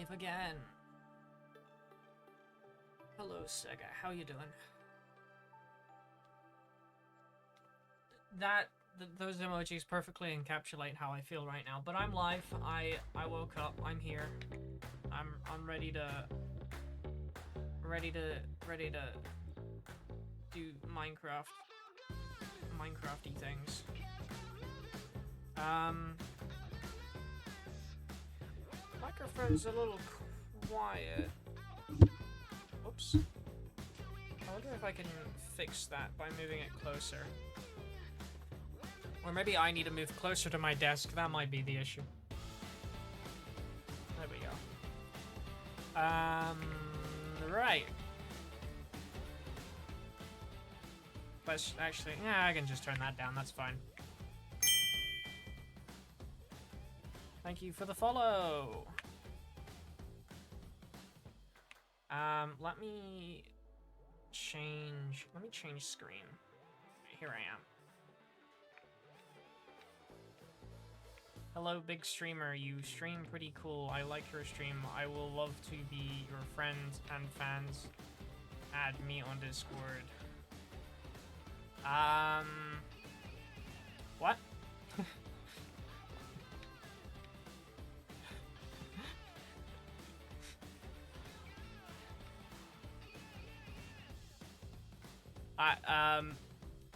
live again. Hello, Sega. How you doing? Those emojis perfectly encapsulate how I feel right now. But I'm live. I woke up. I'm here. I'm ready to do Minecrafty things. Microphone's a little quiet. Oops. I wonder if I can fix that by moving it closer. Or maybe I need to move closer to my desk. That might be the issue. There we go. Right. Let's actually, yeah, I can just turn that down. That's fine. Thank you for the follow. Let me change screen. Here I am. Hello, big streamer. You stream pretty cool. I like your stream. I will love to be your friend and fans. Add me on Discord. What?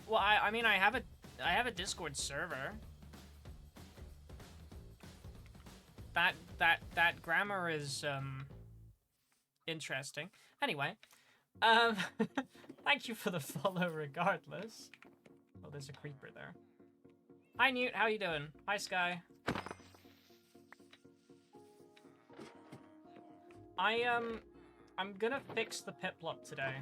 Well, I mean, I have a Discord server. That grammar is, interesting. Anyway, thank you for the follow regardless. Oh, there's a creeper there. Hi, Newt, how you doing? Hi, Sky. I'm gonna fix the Piplup today.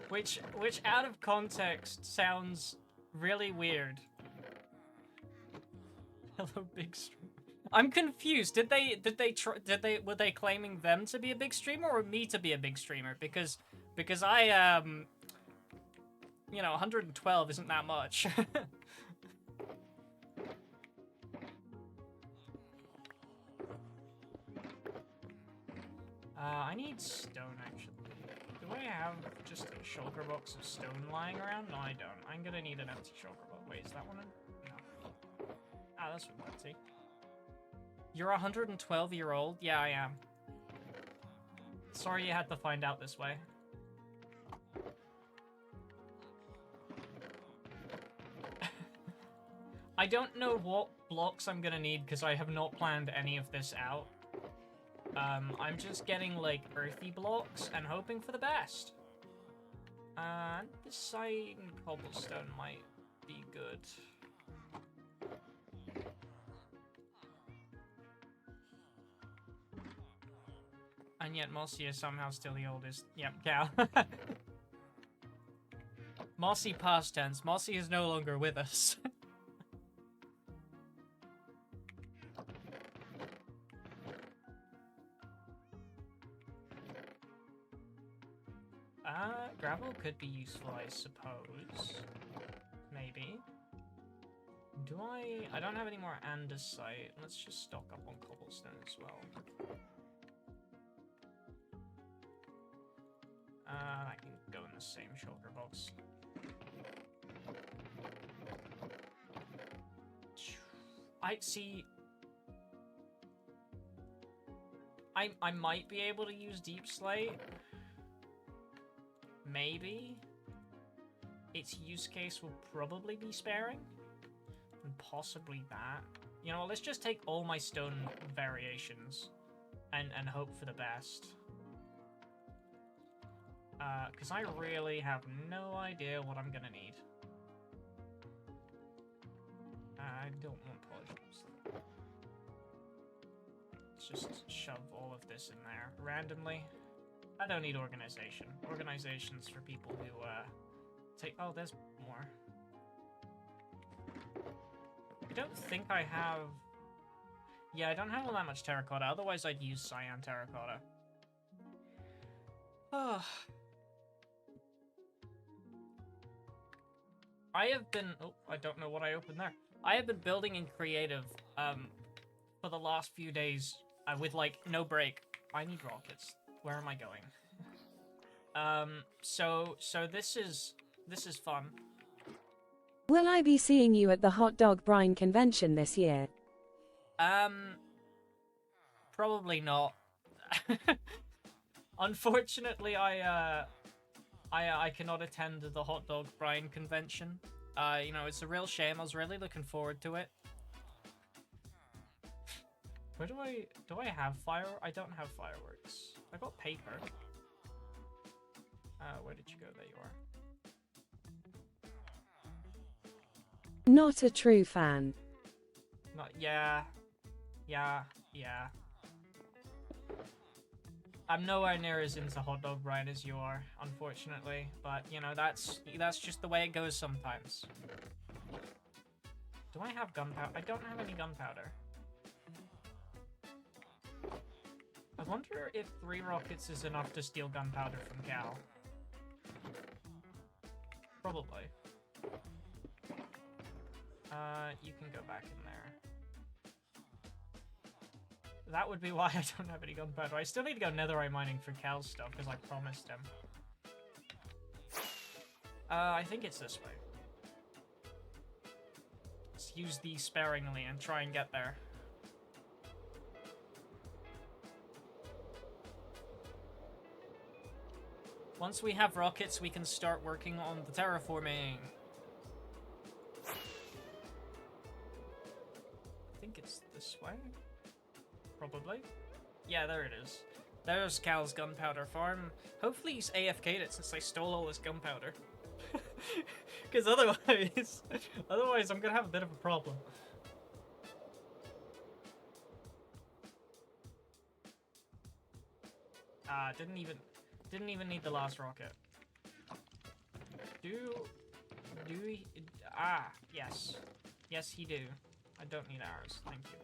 Which out of context sounds really weird. Hello, big streamer. I'm confused. Were they claiming them to be a big streamer or me to be a big streamer? Because I you know, 112 isn't that much. I need stone actually. Do I have just a shulker box of stone lying around? No, I don't. I'm gonna need an empty shulker box. Wait, is that one in? No. Ah, that's empty. You're a 112-year-old? Yeah, I am. Sorry you had to find out this way. I don't know what blocks I'm gonna need because I have not planned any of this out. I'm just getting, like, earthy blocks and hoping for the best. This side cobblestone might be good. And yet Mossy is somehow still the oldest. Yep, cow. Mossy past tense. Mossy is no longer with us. Gravel could be useful, I suppose. Maybe. Do I don't have any more andesite. Let's just stock up on cobblestone as well. I can go in the same shulker box. I see. I might be able to use deep slate. Maybe. Its use case will probably be sparing. And possibly that. You know, let's just take all my stone variations and hope for the best. Because I really have no idea what I'm gonna need. I don't want polishes. Let's just shove all of this in there randomly. I don't need organization. Organization's for people who, take... Oh, there's more. I don't think I have... Yeah, I don't have all that much terracotta, otherwise I'd use cyan terracotta. Oh. I have been... Oh, I don't know what I opened there. I have been building in creative, for the last few days with like no break. I need rockets. Where am I going? So this is fun. Will I be seeing you at the hot dog brine convention this year? Probably not. Unfortunately, I cannot attend the hot dog brine convention. You know, it's a real shame. I was really looking forward to it. Where do I have fire? I don't have fireworks. I got paper. Where did you go? There you are. Not a true fan. Not, yeah. I'm nowhere near as into hot dog brine as you are, unfortunately. But, you know, that's just the way it goes sometimes. Do I have gunpowder? I don't have any gunpowder. I wonder if 3 rockets is enough to steal gunpowder from Cal. Probably. You can go back in there. That would be why I don't have any gunpowder. I still need to go netherite mining for Cal's stuff, because I promised him. I think it's this way. Let's use these sparingly and try and get there. Once we have rockets, we can start working on the terraforming. I think it's this way. Probably. Yeah, there it is. There's Cal's gunpowder farm. Hopefully he's AFK'd it since I stole all his gunpowder. Because otherwise I'm gonna have a bit of a problem. Didn't even need the last rocket. Yes. Yes, he do. I don't need arrows, thank you.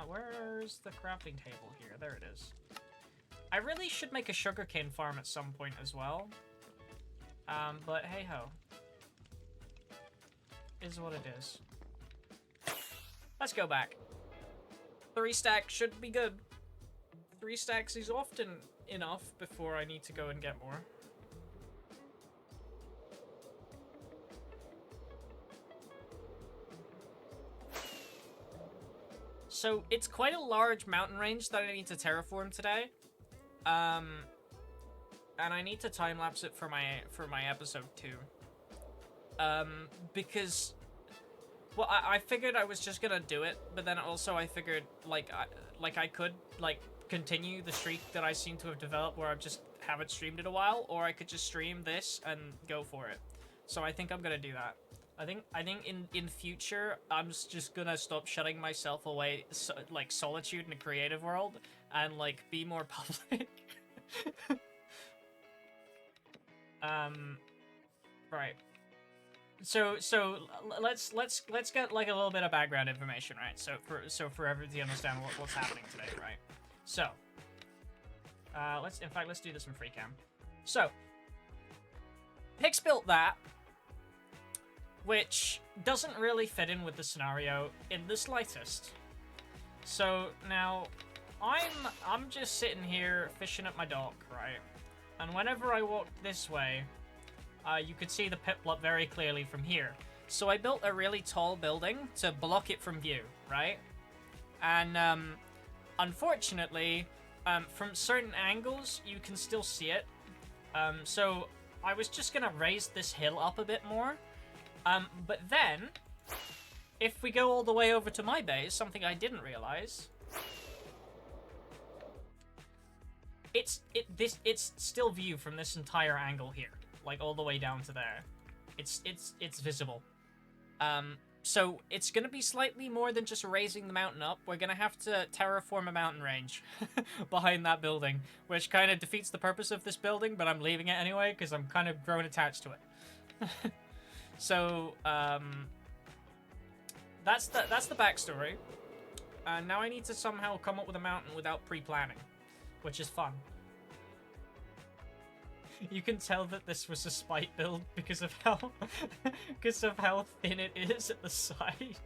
Where's the crafting table here? There it is. I really should make a sugarcane farm at some point as well. But hey ho. Is what it is. Let's go back. 3 stacks should be good. 3 stacks is often enough before I need to go and get more. So it's quite a large mountain range that I need to terraform today. And I need to time-lapse it for my episode 2. Because, well, I figured I was just gonna do it, but then also I figured, I could, continue the streak that I seem to have developed where I just haven't streamed in a while, or I could just stream this and go for it. So I think I'm gonna do that. I think in future, I'm just gonna stop shutting myself away, solitude in a creative world, and, be more public. Right. So let's get a little bit of background information, right? So for everybody to understand what's happening today, right? So let's do this in free cam. So Hicks built that, which doesn't really fit in with the scenario in the slightest. So now I'm just sitting here fishing at my dock, right? And whenever I walked this way, you could see the piplup very clearly from here. So I built a really tall building to block it from view, right? And unfortunately, from certain angles, you can still see it. So I was just gonna raise this hill up a bit more. But then, if we go all the way over to my base, something I didn't realize, it's still view from this entire angle here, all the way down to there. It's visible. So it's gonna be slightly more than just raising the mountain up. We're gonna have to terraform a mountain range behind that building, which kind of defeats the purpose of this building, but I'm leaving it anyway because I'm kind of grown attached to it. So, that's the backstory. Now I need to somehow come up with a mountain without pre-planning, which is fun. You can tell that this was a spite build because of how thin it is at the side.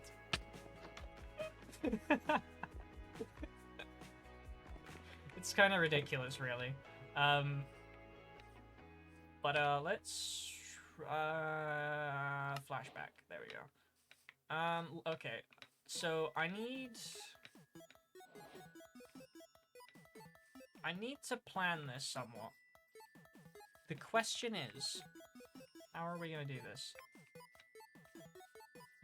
It's kind of ridiculous, really. But let's flashback. There we go. Okay. So I need to plan this somewhat. The question is, how are we gonna do this?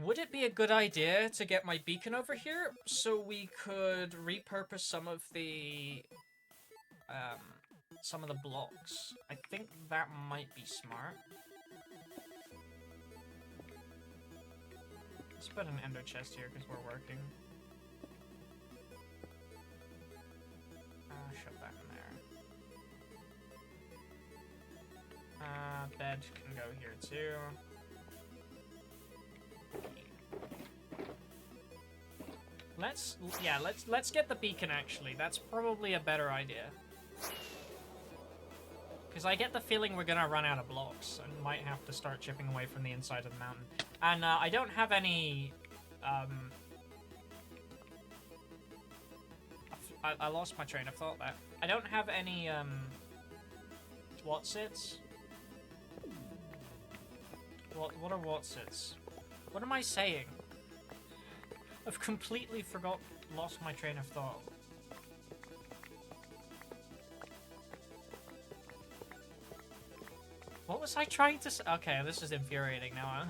Would it be a good idea to get my beacon over here so we could repurpose some of the blocks? I think that might be smart. Let's put an ender chest here because we're working. Shove that in there. Bed can go here too. Let's get the beacon actually. That's probably a better idea. Because I get the feeling we're gonna run out of blocks and might have to start chipping away from the inside of the mountain. And I don't have any I lost my train of thought there. I don't have any whatsits? What are whatsits? What am I saying? I've completely lost my train of thought. What was I trying to say? Okay, this is infuriating now, huh?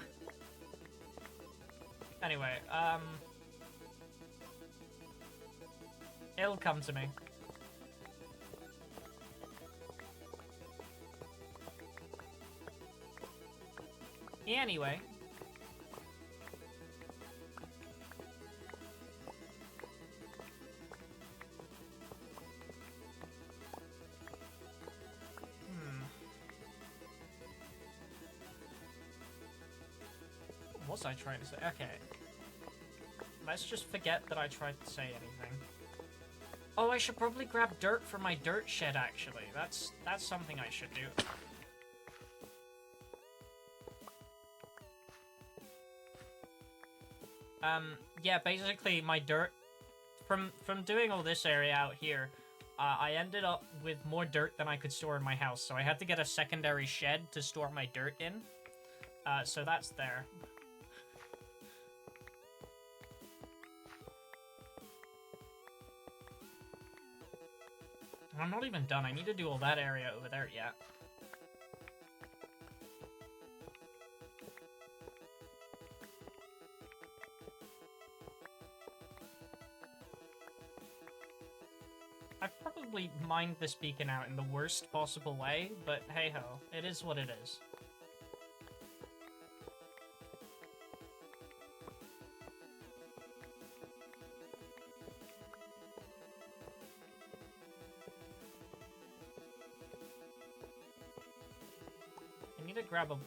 Anyway, it'll come to me. Anyway. What was I trying to say? Okay. Let's just forget that I tried to say anything. Oh, I should probably grab dirt from my dirt shed, actually. That's something I should do. Yeah, basically my dirt... From doing all this area out here, I ended up with more dirt than I could store in my house, so I had to get a secondary shed to store my dirt in. So that's there. I'm not even done. I need to do all that area over there yet. I've probably mined this beacon out in the worst possible way, but hey-ho, it is what it is. I need to grab a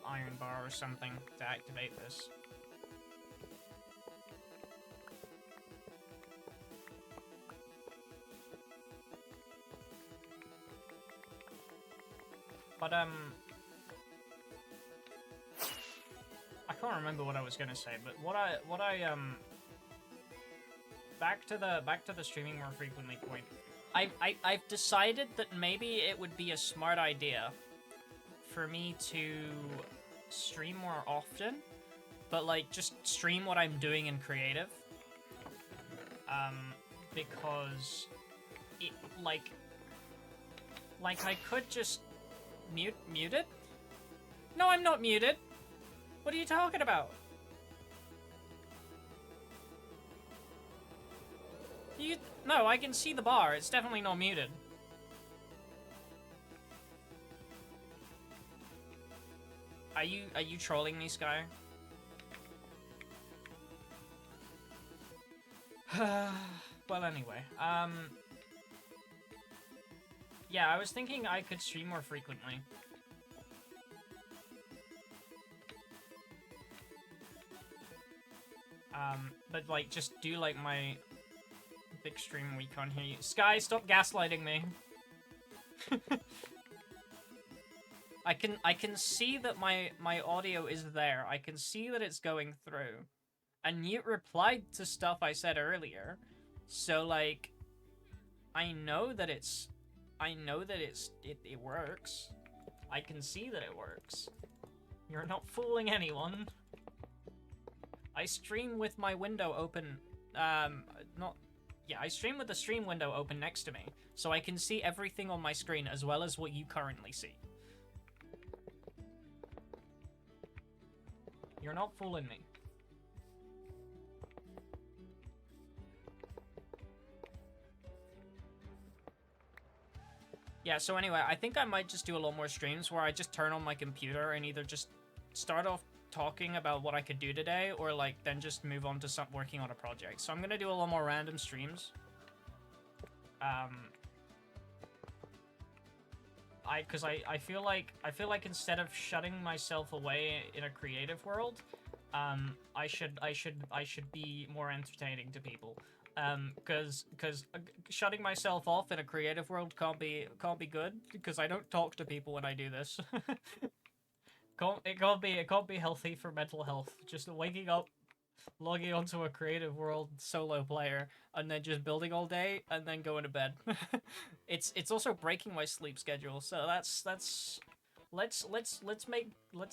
iron bar or something to activate this. But I can't remember what I was gonna say, but back to the streaming more frequently point. I've decided that maybe it would be a smart idea for me to stream more often, but like just stream what I'm doing in creative. Because it like I could just mute it? No, I'm not muted. What are you talking about? No, I can see the bar. It's definitely not muted. Are you trolling me, Sky? Well, anyway, yeah, I was thinking I could stream more frequently. But like, just do like my big stream week on here. Sky, stop gaslighting me. I can see that my audio is there. I can see that it's going through. And Newt replied to stuff I said earlier. So, like, I know that it works. I can see that it works. You're not fooling anyone. I stream with my window open, I stream with the stream window open next to me, so I can see everything on my screen as well as what you currently see. You're not fooling me. Yeah, so anyway, I think I might just do a lot more streams where I just turn on my computer and either just start off talking about what I could do today, or like then just move on to working on a project. So I'm gonna do a lot more random streams. I feel like instead of shutting myself away in a creative world, I should be more entertaining to people. Because shutting myself off in a creative world can't be good, because I don't talk to people when I do this. It can't be healthy for mental health. Just waking up, logging onto a creative world solo player, and then just building all day, and then going to bed. It's also breaking my sleep schedule. So let's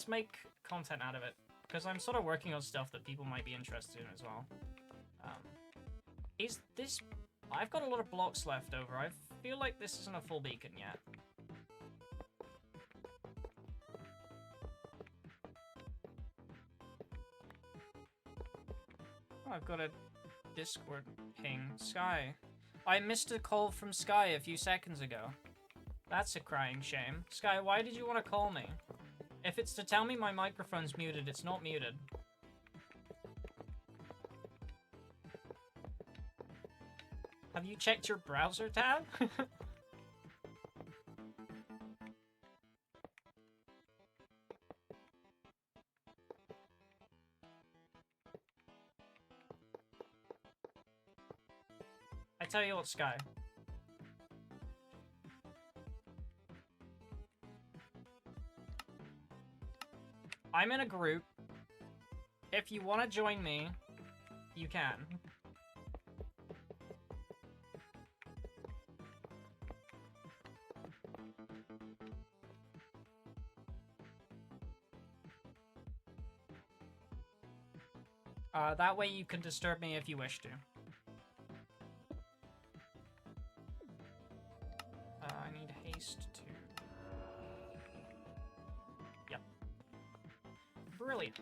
make content out of it, because I'm sort of working on stuff that people might be interested in as well. Is this? I've got a lot of blocks left over. I feel like this isn't a full beacon yet. Oh, I've got a Discord ping. Sky. I missed a call from Sky a few seconds ago. That's a crying shame. Sky, why did you want to call me? If it's to tell me my microphone's muted, it's not muted. Have you checked your browser tab? I tell you what, Sky. I'm in a group. If you want to join me, you can. That way you can disturb me if you wish to. I need haste to... Yep. Brilliant.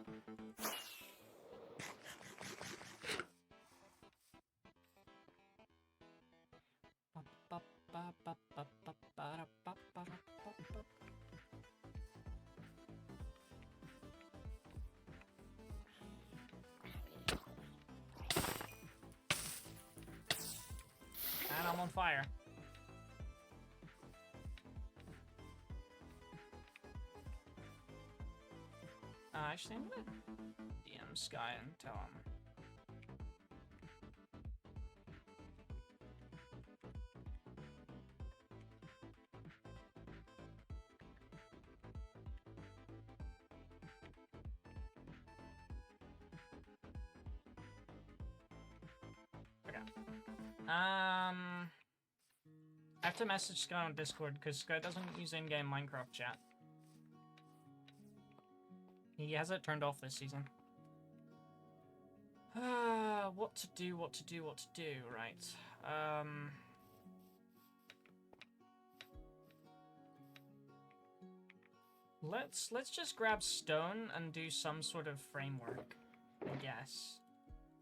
And I'm on fire. Actually, I'm gonna DM Sky and tell him. Okay. I have to message Sky on Discord because Sky doesn't use in-game Minecraft chat. He has it turned off this season. What to do, right. Let's just grab stone and do some sort of framework, I guess.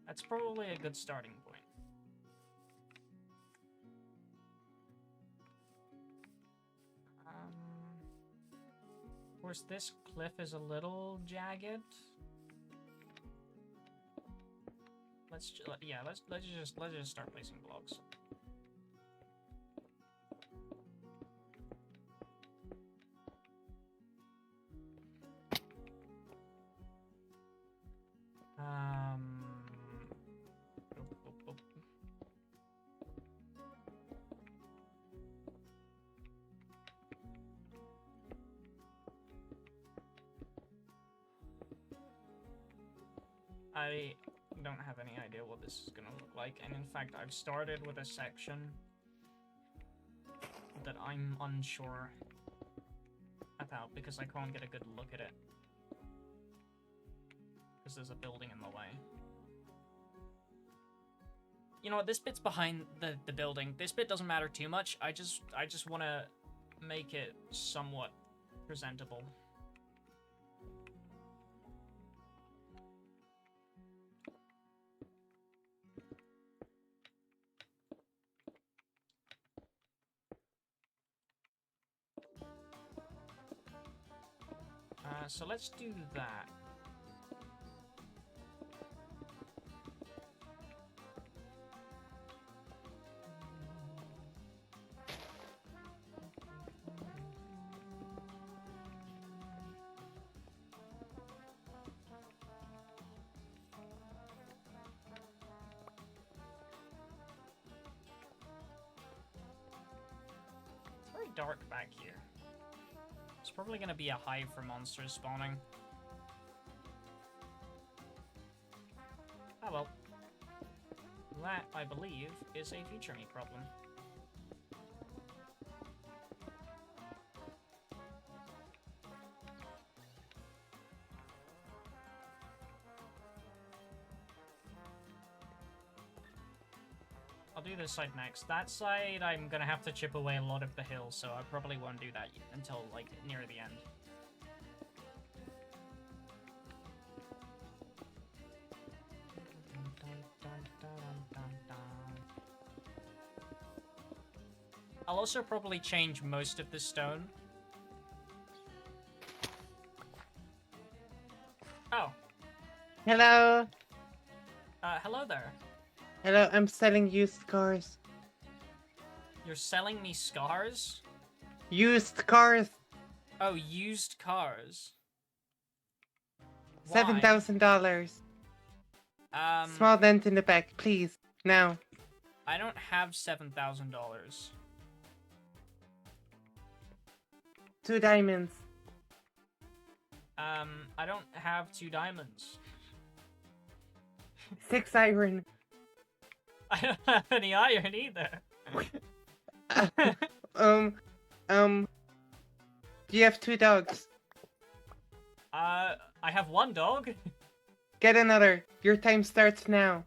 That's probably a good starting point. Of course, this cliff is a little jagged. Let's just start placing blocks. don't have any idea what this is gonna look like, and in fact, I've started with a section that I'm unsure about because I can't get a good look at it. Because there's a building in the way. You know what, this bit's behind the building. This bit doesn't matter too much. I just want to make it somewhat presentable. So let's do that. It's very dark back here. It's probably going to be a hive for monsters spawning. Oh well. That, I believe, is a future me problem. I'll do this side next. That side, I'm gonna have to chip away a lot of the hill, so I probably won't do that until, like, near the end. I'll also probably change most of the stone. Oh. Hello. Hello there. Hello, I'm selling used cars. You're selling me scars? Used cars. Oh, used cars. Why? $7,000. Small dent in the back, please. Now. I don't have $7,000. 2 diamonds. I don't have 2 diamonds. 6 iron. I don't have any iron either. Do you have 2 dogs? I have 1 dog. Get another. Your time starts now.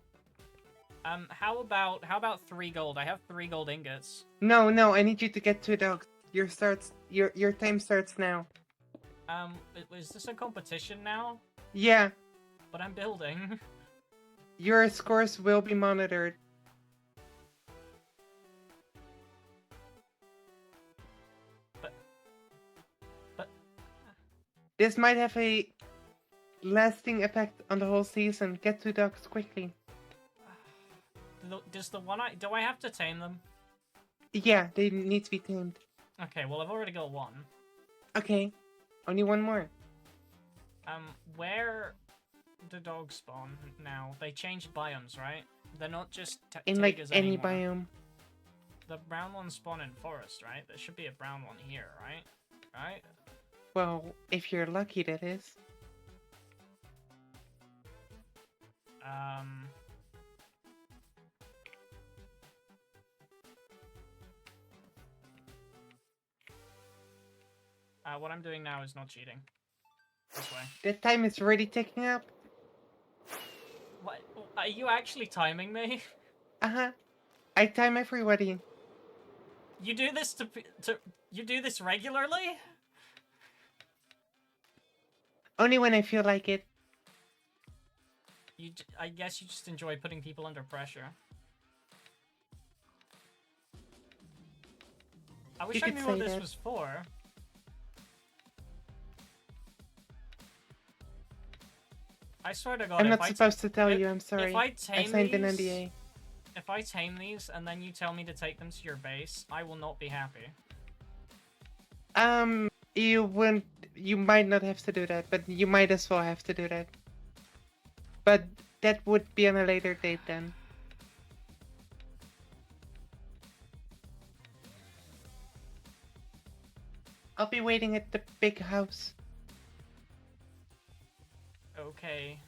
How about 3 gold? I have 3 gold ingots. No, I need you to get 2 dogs. Your time starts now. Is this a competition now? Yeah. But I'm building. Your scores will be monitored. But... This might have a lasting effect on the whole season. Get 2 dogs quickly. Do I have to tame them? Yeah, they need to be tamed. Okay, well I've already got 1. Okay. Only 1 more. Where do dogs spawn now? They changed biomes, right? They're not just in like tigers any anymore. biome. The brown ones spawn in forest, right? There should be a brown one here, right? Right? Well, if you're lucky, that is. What I'm doing now is not cheating. This way. The time is already ticking up. What? Are you actually timing me? Uh-huh. I time everybody. You do this you do this regularly? Only when I feel like it. I guess you just enjoy putting people under pressure. I wish You I could knew say what this that. was for. I swear to God, I'm not supposed to tell you, I'm sorry. If I I signed an NDA. If I tame these and then you tell me to take them to your base, I will not be happy. You might not have to do that, but you might as well have to do that. But that would be on a later date then. I'll be waiting at the big house. Okay.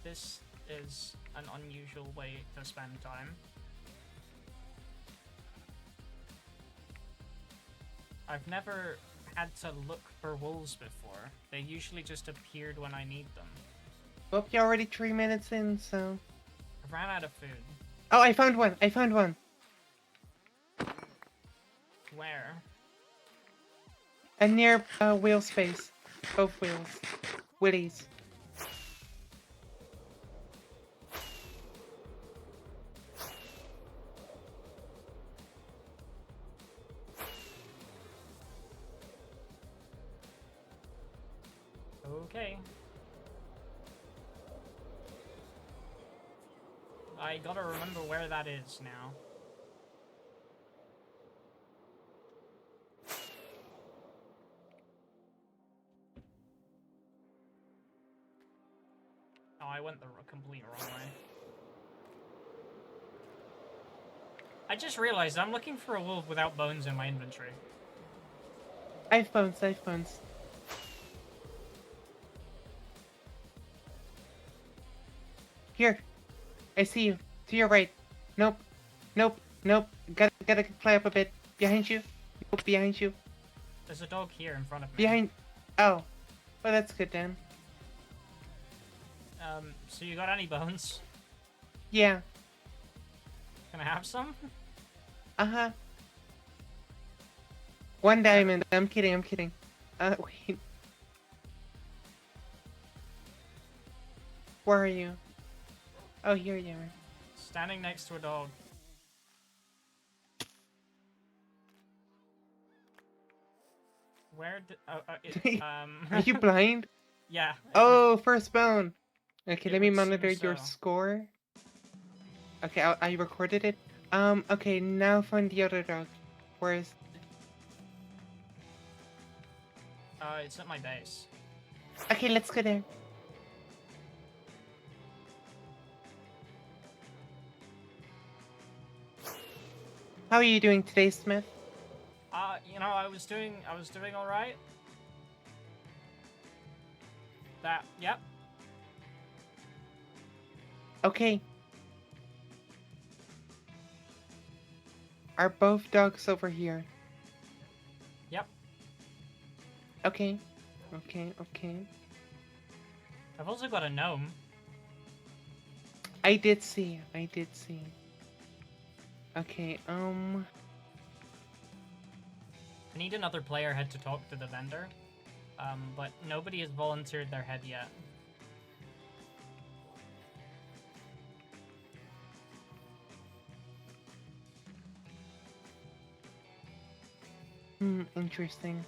this is an unusual way to spend time. I've never had to look for wolves before. They usually just appeared when I need them. Well, you're already 3 minutes in, so... I ran out of food. Oh, I found one! I found one! Where? And near wheel space. Both wheels. Willies. Okay. I gotta remember where that is now. Oh, I went the complete wrong way. I just realized I'm looking for a wolf without bones in my inventory. iPhones, iPhones. Here. I see you. To your right. Nope. Nope. Nope. Gotta fly up a bit. Behind you. Nope, behind you. There's a dog here in front of me. Behind... Oh. Well, that's good then. So you got any bones? Yeah. Can I have some? Uh-huh. 1 diamond. I'm kidding, I'm kidding. Wait. Where are you? Oh, here you are. Standing next to a dog. Where did... Are you blind? Yeah. Oh, first bone. Okay, It let me would seem monitor your so. score. Okay, I recorded it. Okay, now find the other dog. Where is... It's at my base. Okay, let's go there. How are you doing today, Smith? You know, I was doing all right. Yep. Okay. Are both dogs over here? Yep. Okay. Okay, okay. I've also got a gnome. I did see. Okay, I need another player head to talk to the vendor. But nobody has volunteered their head yet. Interesting.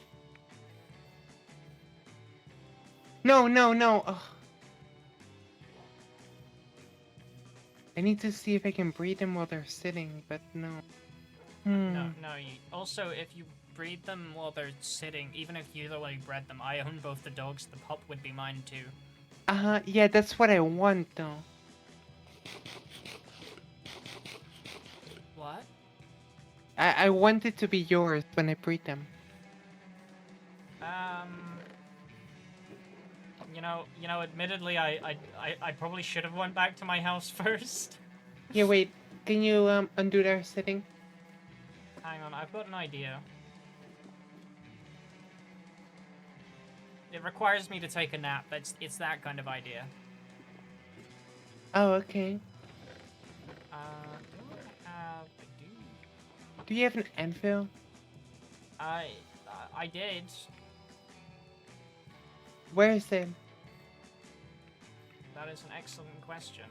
No, no, no! Ugh. I need to see if I can breed them while they're sitting, but no. No. Also, if you breed them while they're sitting, even if you either way bred them, I own both the dogs, the pup would be mine too. Yeah, that's what I want, though. What? I want it to be yours when I breed them. You know, admittedly, I probably should have went back to my house first. Yeah, wait. Can you, undo their sitting? Hang on, I've got an idea. It requires me to take a nap. It's that kind of idea. Oh, okay. Do I have... I do. Do you have an anvil? I did. Where is it? That is an excellent question.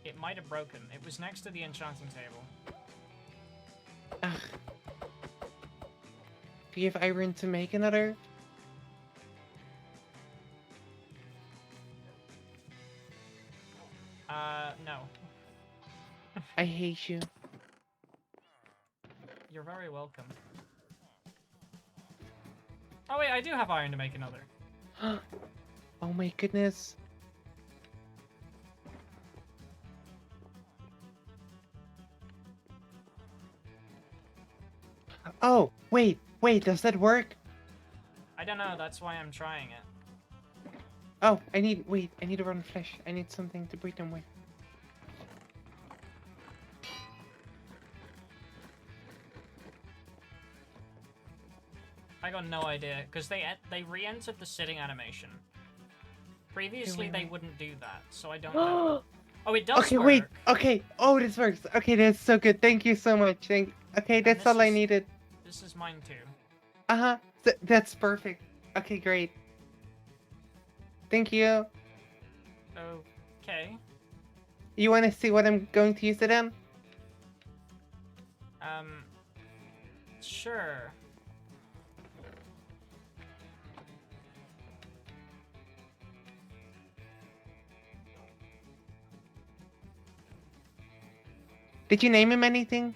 It might have broken. It was next to the enchanting table. Ugh. Do you have iron to make another? No. I hate you. You're very welcome. Oh wait, I do have iron to make another. Oh my goodness. Oh, wait, does that work? I don't know, that's why I'm trying it. Oh, I need to run flesh. I need something to breed them with. I got no idea, because they re-entered the sitting animation. Previously, they wouldn't do that, so I don't know. Oh, it does Okay, work. wait. Okay. Oh, this works. Okay, that's so good. Thank you so much. Okay, And that's this all I is- needed. This is mine too. Uh-huh. That's perfect. Okay, great. Thank you. Okay. You want to see what I'm going to use it on? Sure. Did you name him anything?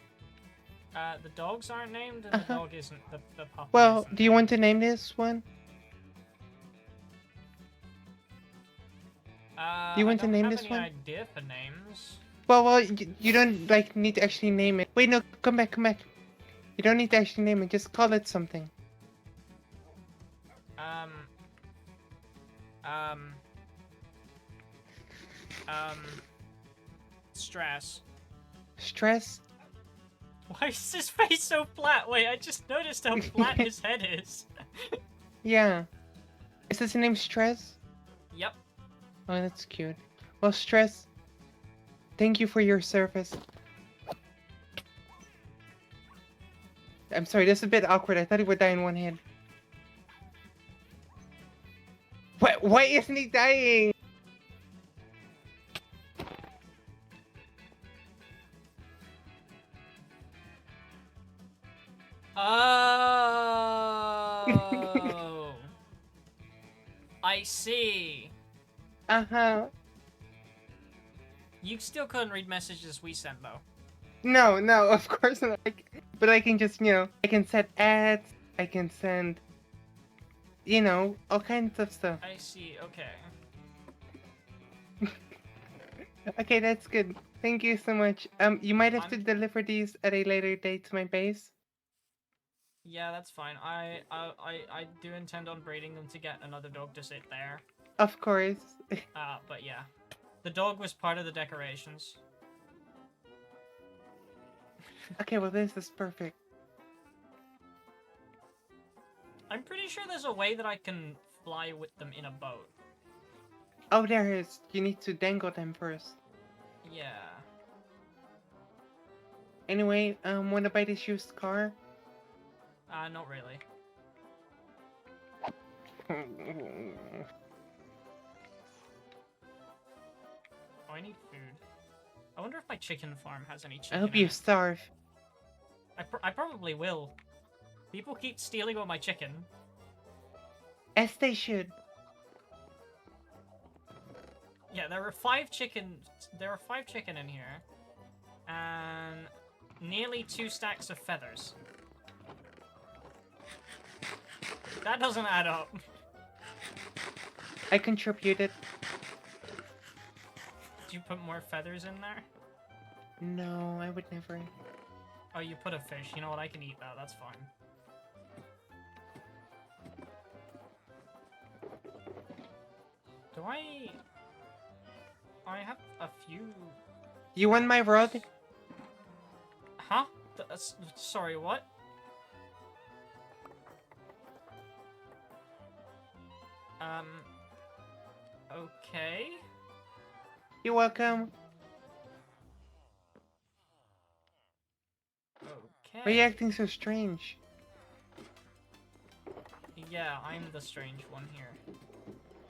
The dogs aren't named, and the dog isn't, the puppy Well, isn't do you named. want to name this one? Do you want to name I this don't have one? any idea for names. Well, you don't like need to actually name it. Wait, no, come back. You don't need to actually name it. Just call it something. Stress. Stress? Why is his face so flat? Wait, I just noticed how flat his head is. Yeah. Is his name Stress? Yep. Oh, that's cute. Well, Stress, thank you for your service. I'm sorry, this is a bit awkward. I thought he would die in one hit. Why isn't he dying? Oh. I see. Uh-huh. You still couldn't read messages we sent, though. No, of course not. But I can just, I can set ads. I can send, all kinds of stuff. I see, okay. Okay, that's good. Thank you so much. You might have to deliver these at a later date to my base. Yeah, that's fine. I do intend on breeding them to get another dog to sit there. Of course. But yeah. The dog was part of the decorations. Okay, well this is perfect. I'm pretty sure there's a way that I can fly with them in a boat. Oh, there is. You need to dangle them first. Yeah. Anyway, wanna buy this used car? Not really. Oh, I need food. I wonder if my chicken farm has any chicken I hope in you it. starve. I probably will. People keep stealing all my chicken. As they should. Yeah, there are 5 chicken. There are 5 chicken in here, and nearly 2 stacks of feathers. That doesn't add up. I contributed. Did you put more feathers in there? No, I would never. Oh, you put a fish. You know what? I can eat that. That's fine. Do I have a few... You want my rod? Huh? Sorry, what? Okay. You're welcome. Okay. Why are you acting so strange? Yeah, I'm the strange one here.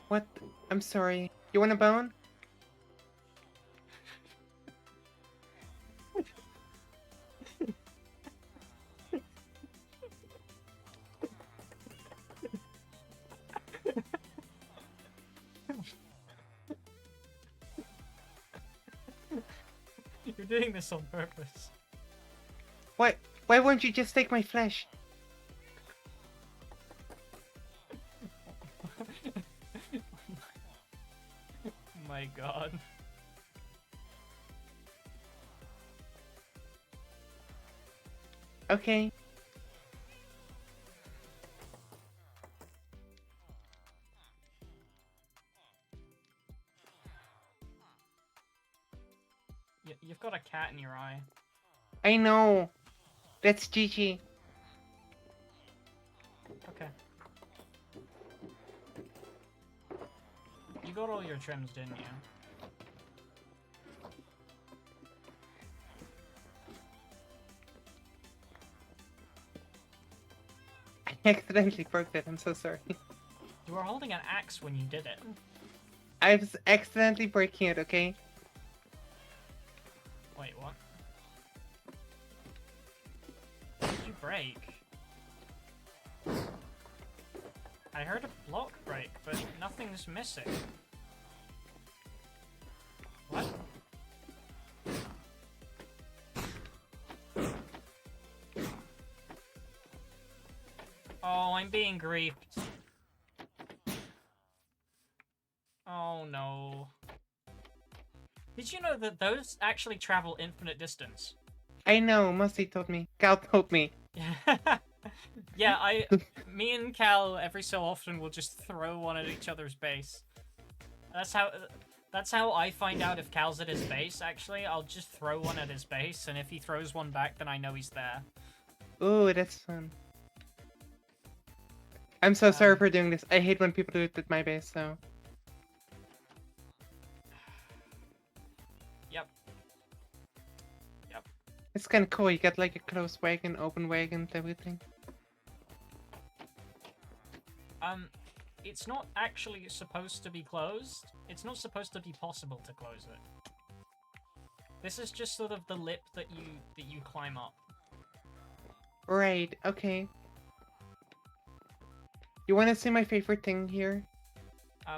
What? I'm sorry. You want a bone? You're doing this on purpose. What? Why won't you just take my flesh? My god. Okay. You've got a cat in your eye. I know. That's Gigi. Okay. You got all your trims, didn't you? I accidentally broke that. I'm so sorry. You were holding an axe when you did it. I was accidentally breaking it, okay? Wait, what? What did you break? I heard a block break, but nothing's missing. What? Oh, I'm being griefed. Oh no. Did you know that those actually travel infinite distance? I know. Musty told me. Cal told me. Yeah, me and Cal every so often will just throw one at each other's base. That's how I find out if Cal's at his base, actually. I'll just throw one at his base, and if he throws one back, then I know he's there. Ooh, that's fun. I'm so sorry for doing this. I hate when people do it at my base, so. Yep. Yep. It's kind of cool. You got like a closed wagon, open wagon, and everything. It's not actually supposed to be closed. It's not supposed to be possible to close it. This is just sort of the lip that you climb up. Right, okay. You want to see my favorite thing here?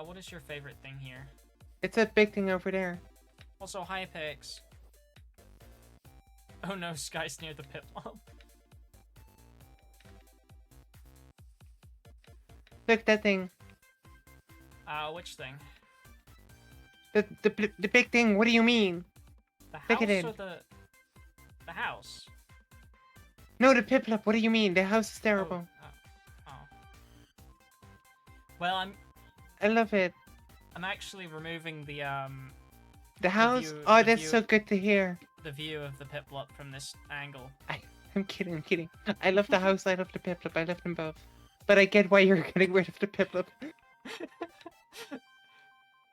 What is your favorite thing here? It's a big thing over there. Also, hi, Pix. Oh no, Sky's near the pit mob. Look, that thing. Which thing? The big thing. What do you mean? The house Look at it. or the house? No, the Piplup. What do you mean? The house is Oh, terrible. oh. Well, I love it. I'm actually removing the The house? view- Oh, the that's view- so good to hear. the view of the Piplup from this angle. I'm kidding, I'm kidding. I love the house, I love the Piplup, I love them both. But I get why you're getting rid of the Piplup.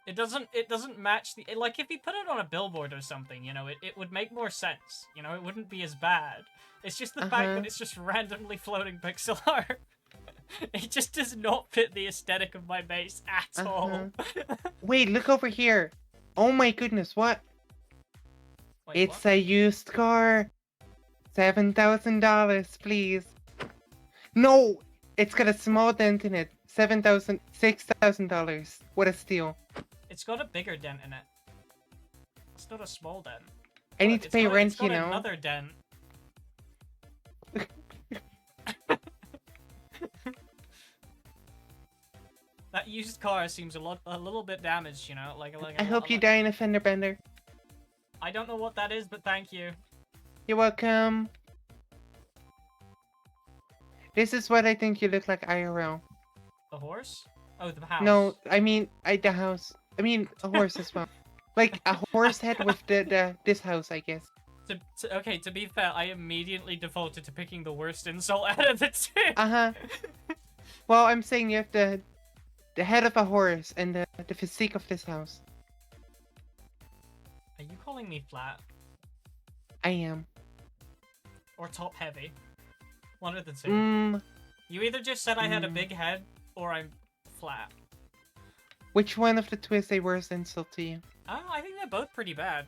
It doesn't match the like if you put it on a billboard or something, you know, it would make more sense. You know, it wouldn't be as bad. It's just the fact Uh-huh. that it's just randomly floating pixel art. It just does not fit the aesthetic of my base at all. Wait, look over here. Oh my goodness, what? Wait, It's what? a used car. $7,000, please. No! It's got a small dent in it. $6,000. What a steal. It's got a bigger dent in it. It's not a small dent. I need Look, to it's pay got- rent, it's got you know. Another dent. That used car seems a little bit damaged, you know, I hope you die in a fender bender. I don't know what that is, but thank you. You're welcome. This is what I think you look like IRL. The horse? Oh, the house. No, I mean, the house. I mean, a horse as well. Like a horse head with this house, I guess. Okay, to be fair, I immediately defaulted to picking the worst insult out of the two. Uh-huh. Well, I'm saying you have the head of a horse and the physique of this house. Are you calling me flat? I am. Or top heavy? One of the two. You either just said I had a Mm. big head, or I'm flat. Which one of the two is a worst insult to you? Oh, I think they're both pretty bad.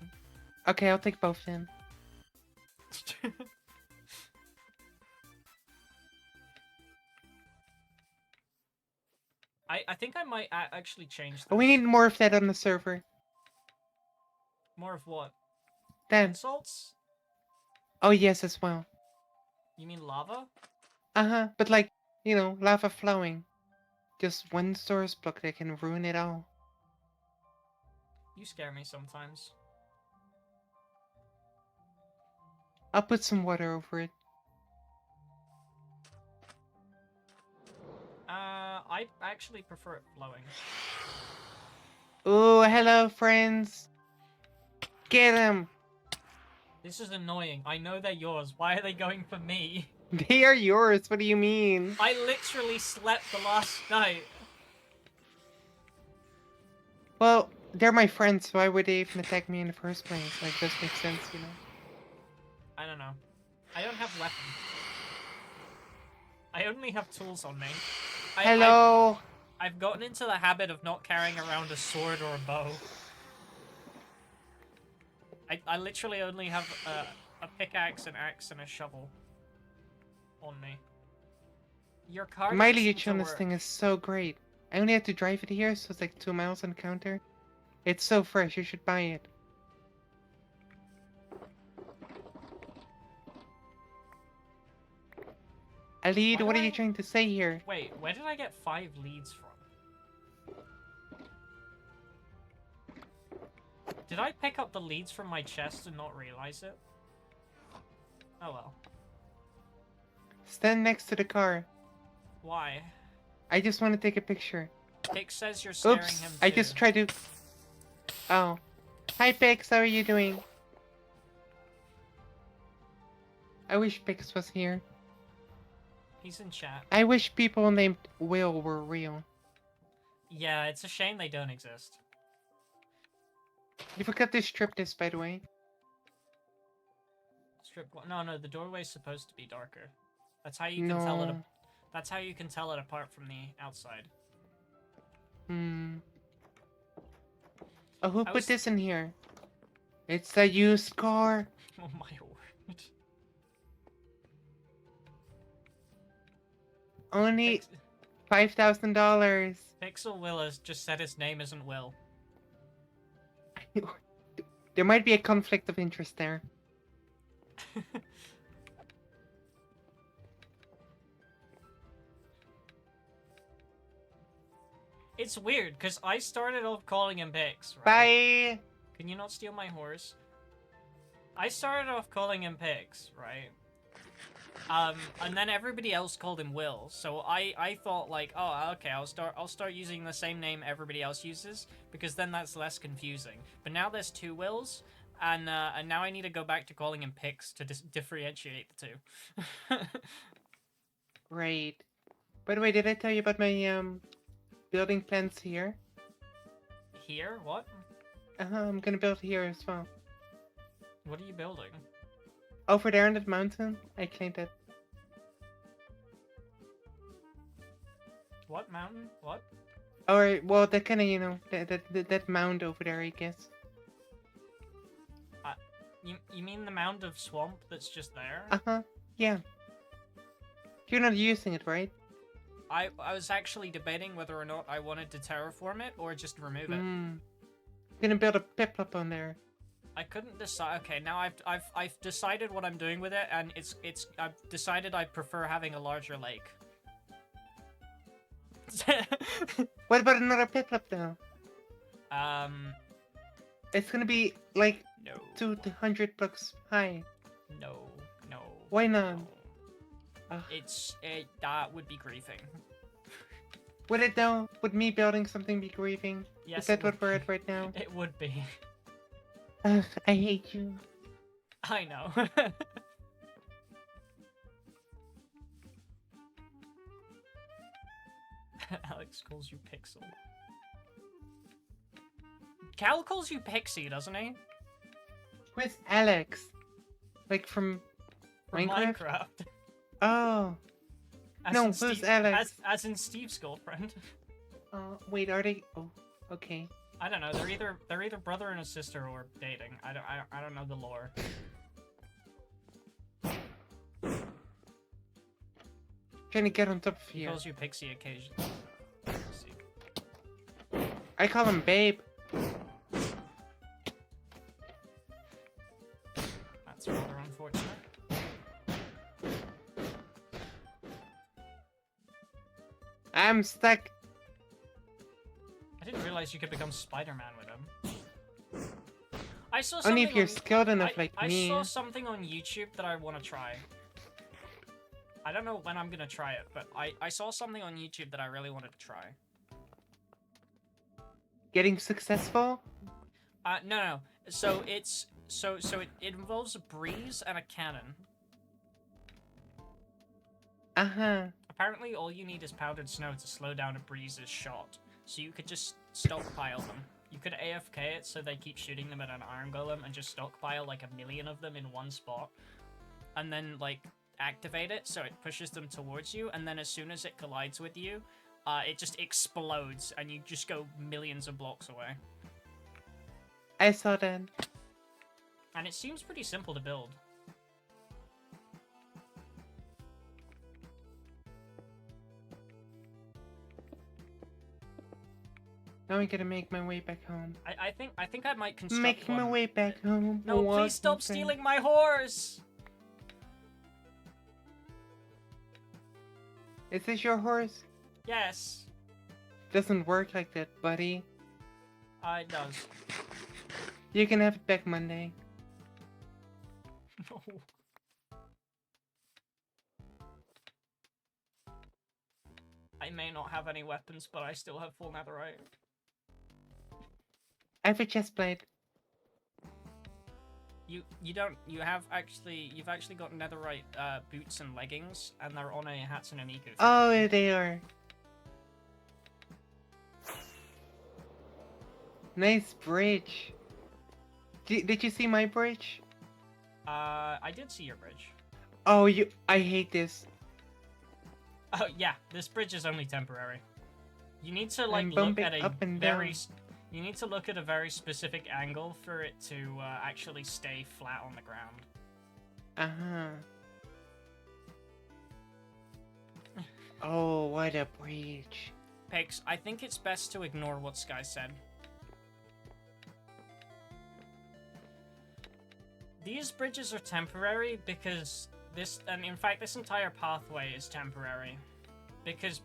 Okay, I'll take both then. I think I might actually change this. Oh, we need more of that on the server. More of what? Then. Insults? Oh, yes, as well. You mean lava? Uh-huh, but like, you know, lava flowing. Just one source block that can ruin it all. You scare me sometimes. I'll put some water over it. I actually prefer it flowing. Oh, hello, friends. Get him. This is annoying. I know they're yours. Why are they going for me? They are yours. What do you mean? I literally slept the last night. Well, they're my friends, so why would they even attack me in the first place? Like, this makes sense, you know? I don't know. I don't have weapons. I only have tools on me. Hello! I've gotten into the habit of not carrying around a sword or a bow. I literally only have a pickaxe, an axe, and a shovel on me. Your car My doesn't seem leech to on this work. thing is so great. I only had to drive it here, so it's like 2 miles on counter. It's so fresh, you should buy it. Alid, Why what do are you I- trying to say here? Wait, where did I get 5 leads from? Did I pick up the leads from my chest and not realize it? Oh well. Stand next to the car. Why? I just want to take a picture. Pix says you're staring Oops, him too. I just tried to... Oh. Hi, Pix, how are you doing? I wish Pix was here. He's in chat. I wish people named Will were real. Yeah, it's a shame they don't exist. You forgot to strip this, by the way. No, the doorway's supposed to be darker. That's how you can tell it. No. That's how you can tell it apart from the outside. Oh, who I put was- this in here? It's a used car. Oh my word. Only $5,000. Pixel Will has just said his name isn't Will. There might be a conflict of interest there. It's weird, because I started off calling him Pix, right? Bye! Can you not steal my horse? I started off calling him Pix, right? And then everybody else called him Will, so I thought like, oh, okay, I'll start using the same name everybody else uses, because then that's less confusing. But now there's 2 Wills, and now I need to go back to calling him Pix to differentiate the 2. Great. By the way, did I tell you about my, building plans here? Here? What? I'm gonna build here as well. What are you building? Over there on that mountain, I claimed it. What mountain? What? Or, well, that kind of, you know, that mound over there, I guess. You mean the mound of swamp that's just there? Uh-huh, yeah. You're not using it, right? I was actually debating whether or not I wanted to terraform it or just remove it. Gonna build a pip-up on there. I couldn't decide. Okay, now I've decided what I'm doing with it, and I've decided I prefer having a larger lake. What about another pip-up, though? It's gonna be, like, No. 200 blocks high. No. Why not? No. Ugh. That would be griefing. Would it, though? Would me building something be grieving? Yes, Is that it what would we're be. at right now? It would be. Ugh, I hate you. I know. Alex calls you Pixel. Cal calls you Pixie, doesn't he? Where's Alex? Like from From Minecraft? Oh. No, in who's Alex? As in Steve's girlfriend. Wait, are they? Oh, okay. I don't know. They're either brother and a sister or dating. I don't know the lore. Trying to get on top of He here. calls you Pixie occasionally. I call him Babe. That's rather unfortunate. I'm stuck. I didn't realize you could become Spider-Man with him. I saw something Only if you're on- skilled enough like I me. saw something on YouTube that I want to try. I don't know when I'm gonna try it, but I saw something on YouTube that I really wanted to try. Getting successful? No. So So it involves a breeze and a cannon. Uh-huh. Apparently, all you need is powdered snow to slow down a breeze's shot. So you could just stockpile them. You could AFK it so they keep shooting them at an iron golem and just stockpile like 1,000,000 of them in one spot. And then, like, activate it so it pushes them towards you. And then as soon as it collides with you, it just explodes and you just go millions of blocks away. I saw that. And it seems pretty simple to build. Now I gotta make my way back home. I think I might construct Making my one. way back home. No, please stop stealing my horse! Is this your horse? Yes. Doesn't work like that, buddy. It does. You can have it back Monday. No. I may not have any weapons, but I still have full netherite. I have a chest plate. You've actually got netherite boots and leggings, and they're on a Hatsune Miku. Oh, they are. Nice bridge. Did you see my bridge? I did see your bridge. Oh, I hate this. Oh yeah, this bridge is only temporary. You need to like I'm look bumping at a up and very. down. You need to look at a very specific angle for it to actually stay flat on the ground. Uh-huh. Oh, what a bridge. Pix, I think it's best to ignore what Sky said. These bridges are temporary because this, and in fact this entire pathway is temporary. Because,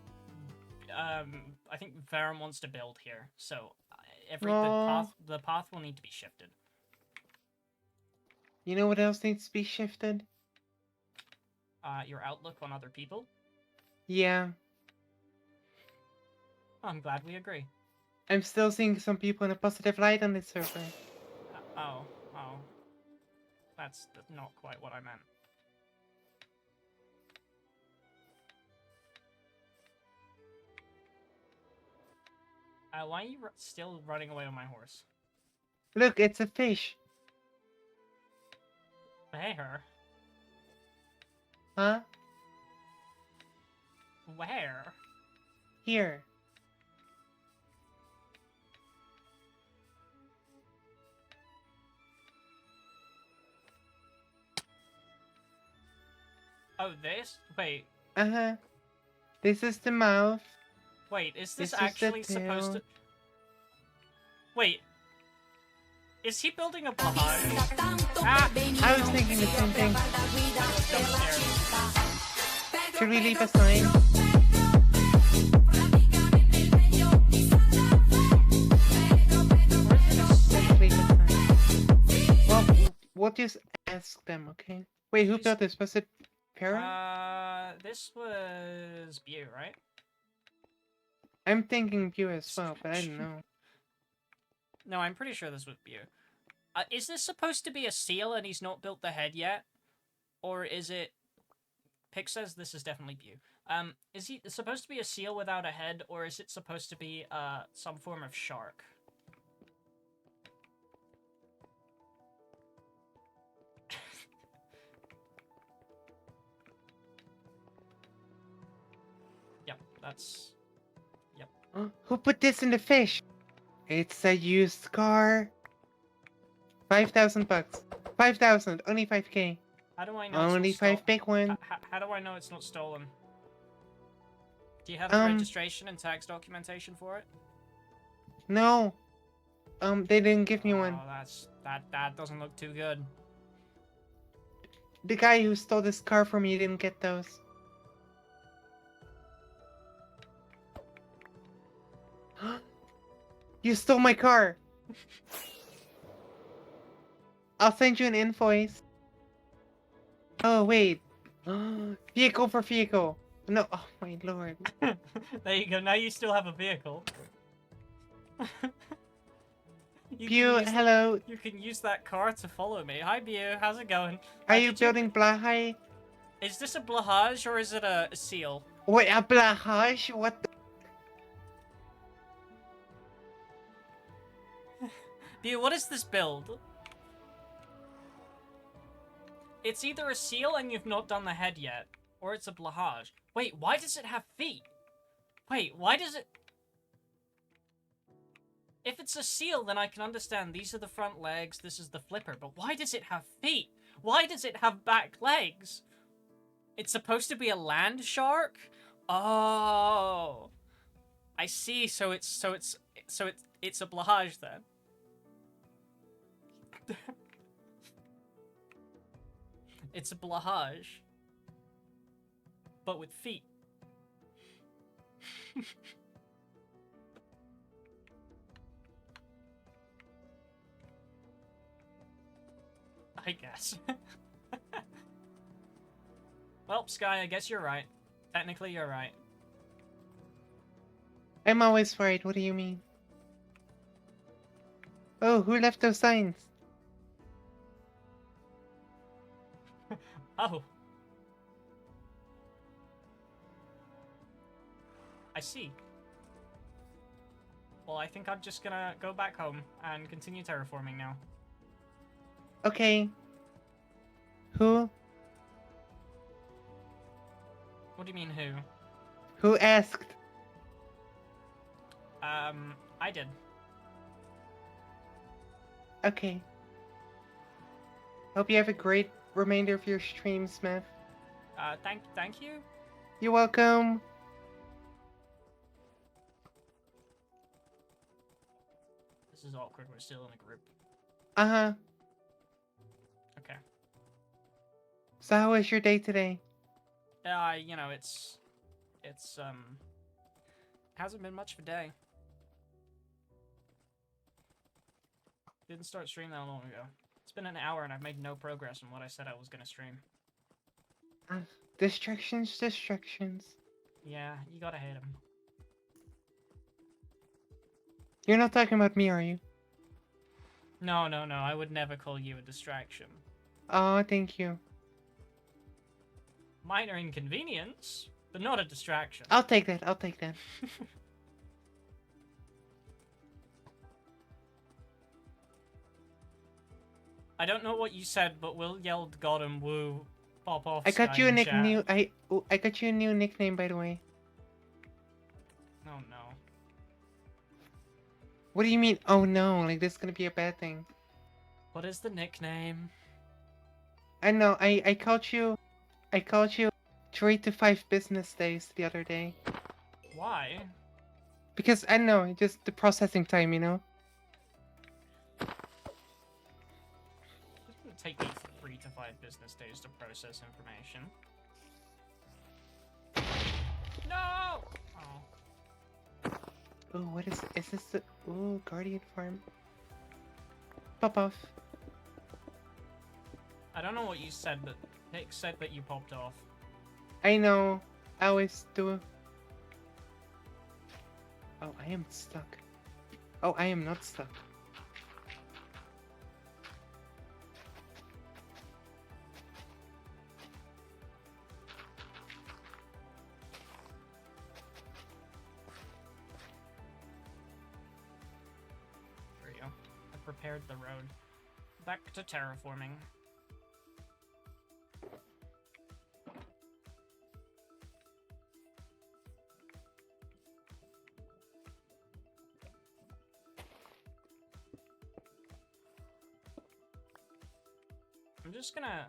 I think Varen wants to build here, so the path will need to be shifted. You know what else needs to be shifted? Your outlook on other people? Yeah. I'm glad we agree. I'm still seeing some people in a positive light on this server. Oh. That's not quite what I meant. Why are you still running away on my horse? Look, it's a fish. Where? Huh? Where? Here. Oh, this? Wait. Uh-huh. This is the mouth. Wait, is this This is the actually supposed tail. to... Wait. Is he building a behind? I was thinking the same thing. Jump stairs. Should we leave a sign? Let's leave a sign. Well, we'll just ask them, okay? Wait, who built this? Was it Para? This was Bew, right? I'm thinking Pew as well, but I don't know. No, I'm pretty sure this was Bew. Is this supposed to be a seal and he's not built the head yet? Or is it... Pick says this is definitely Bew. Is he supposed to be a seal without a head, or is it supposed to be, some form of shark? Yep, that's... Yep. Who put this in the fish? It's a used car. 5,000 bucks. 5,000. Only 5k. How do I know Only it's not 5 big one. How do I know it's not stolen? Do you have the registration and tax documentation for it? No. They didn't give me one. Oh, that doesn't look too good. The guy who stole this car from me didn't get those. You stole my car. I'll send you an invoice. Oh, wait. Vehicle for vehicle. No, oh my lord. There you go, now you still have a vehicle. You Pew, can use hello. You can use that car to follow me. Hi, Bew. How's it going? Are you Did building Blahai? Is this a blahage or is it a seal? Wait, a Blahaj? What the? Bew, what is this build? It's either a seal and you've not done the head yet, or it's a blahage. Wait, why does it have feet? Wait, why does it... If it's a seal, then I can understand these are the front legs, this is the flipper, but why does it have feet? Why does it have back legs? It's supposed to be a land shark? Oh. I see, so it's a blahage then. It's a blahage, but with feet. I guess. Well, Sky, I guess you're right. Technically, you're right. I'm always right. What do you mean? Oh, who left those signs? Oh. I see. Well, I think I'm just gonna go back home and continue terraforming now. Okay. Who? What do you mean, who? Who asked? I did. Okay. Hope you have a great remainder of your stream, Smith. Thank you? You're welcome. This is awkward, we're still in a group. Uh-huh. Okay. So how was your day today? You know, it's, hasn't been much of a day. Didn't start streaming that long ago. It's been an hour and I've made no progress on what I said I was gonna stream. Distractions. Yeah, you gotta hate them. You're not talking about me, are you? No, I would never call you a distraction. Oh, thank you. Minor inconvenience, but not a distraction. I'll take that. I don't know what you said, but Will yelled "got him, woo, pop off." I got Sky you a in chat. new I got you a new nickname, by the way. Oh no. What do you mean? Oh no, like this is gonna be a bad thing. What is the nickname? I know. I called you 3 to 5 business days the other day. Why? Because I don't know, just the processing time, you know. It's gonna take me 3 to 5 business days to process information. No! Oh. Oh, what is this? The Guardian Farm. Pop off. I don't know what you said, but Nick said that you popped off. I know. I always do. Oh, I am stuck. Oh, I am not stuck. There you go. I prepared the road. Back to terraforming. I'm just gonna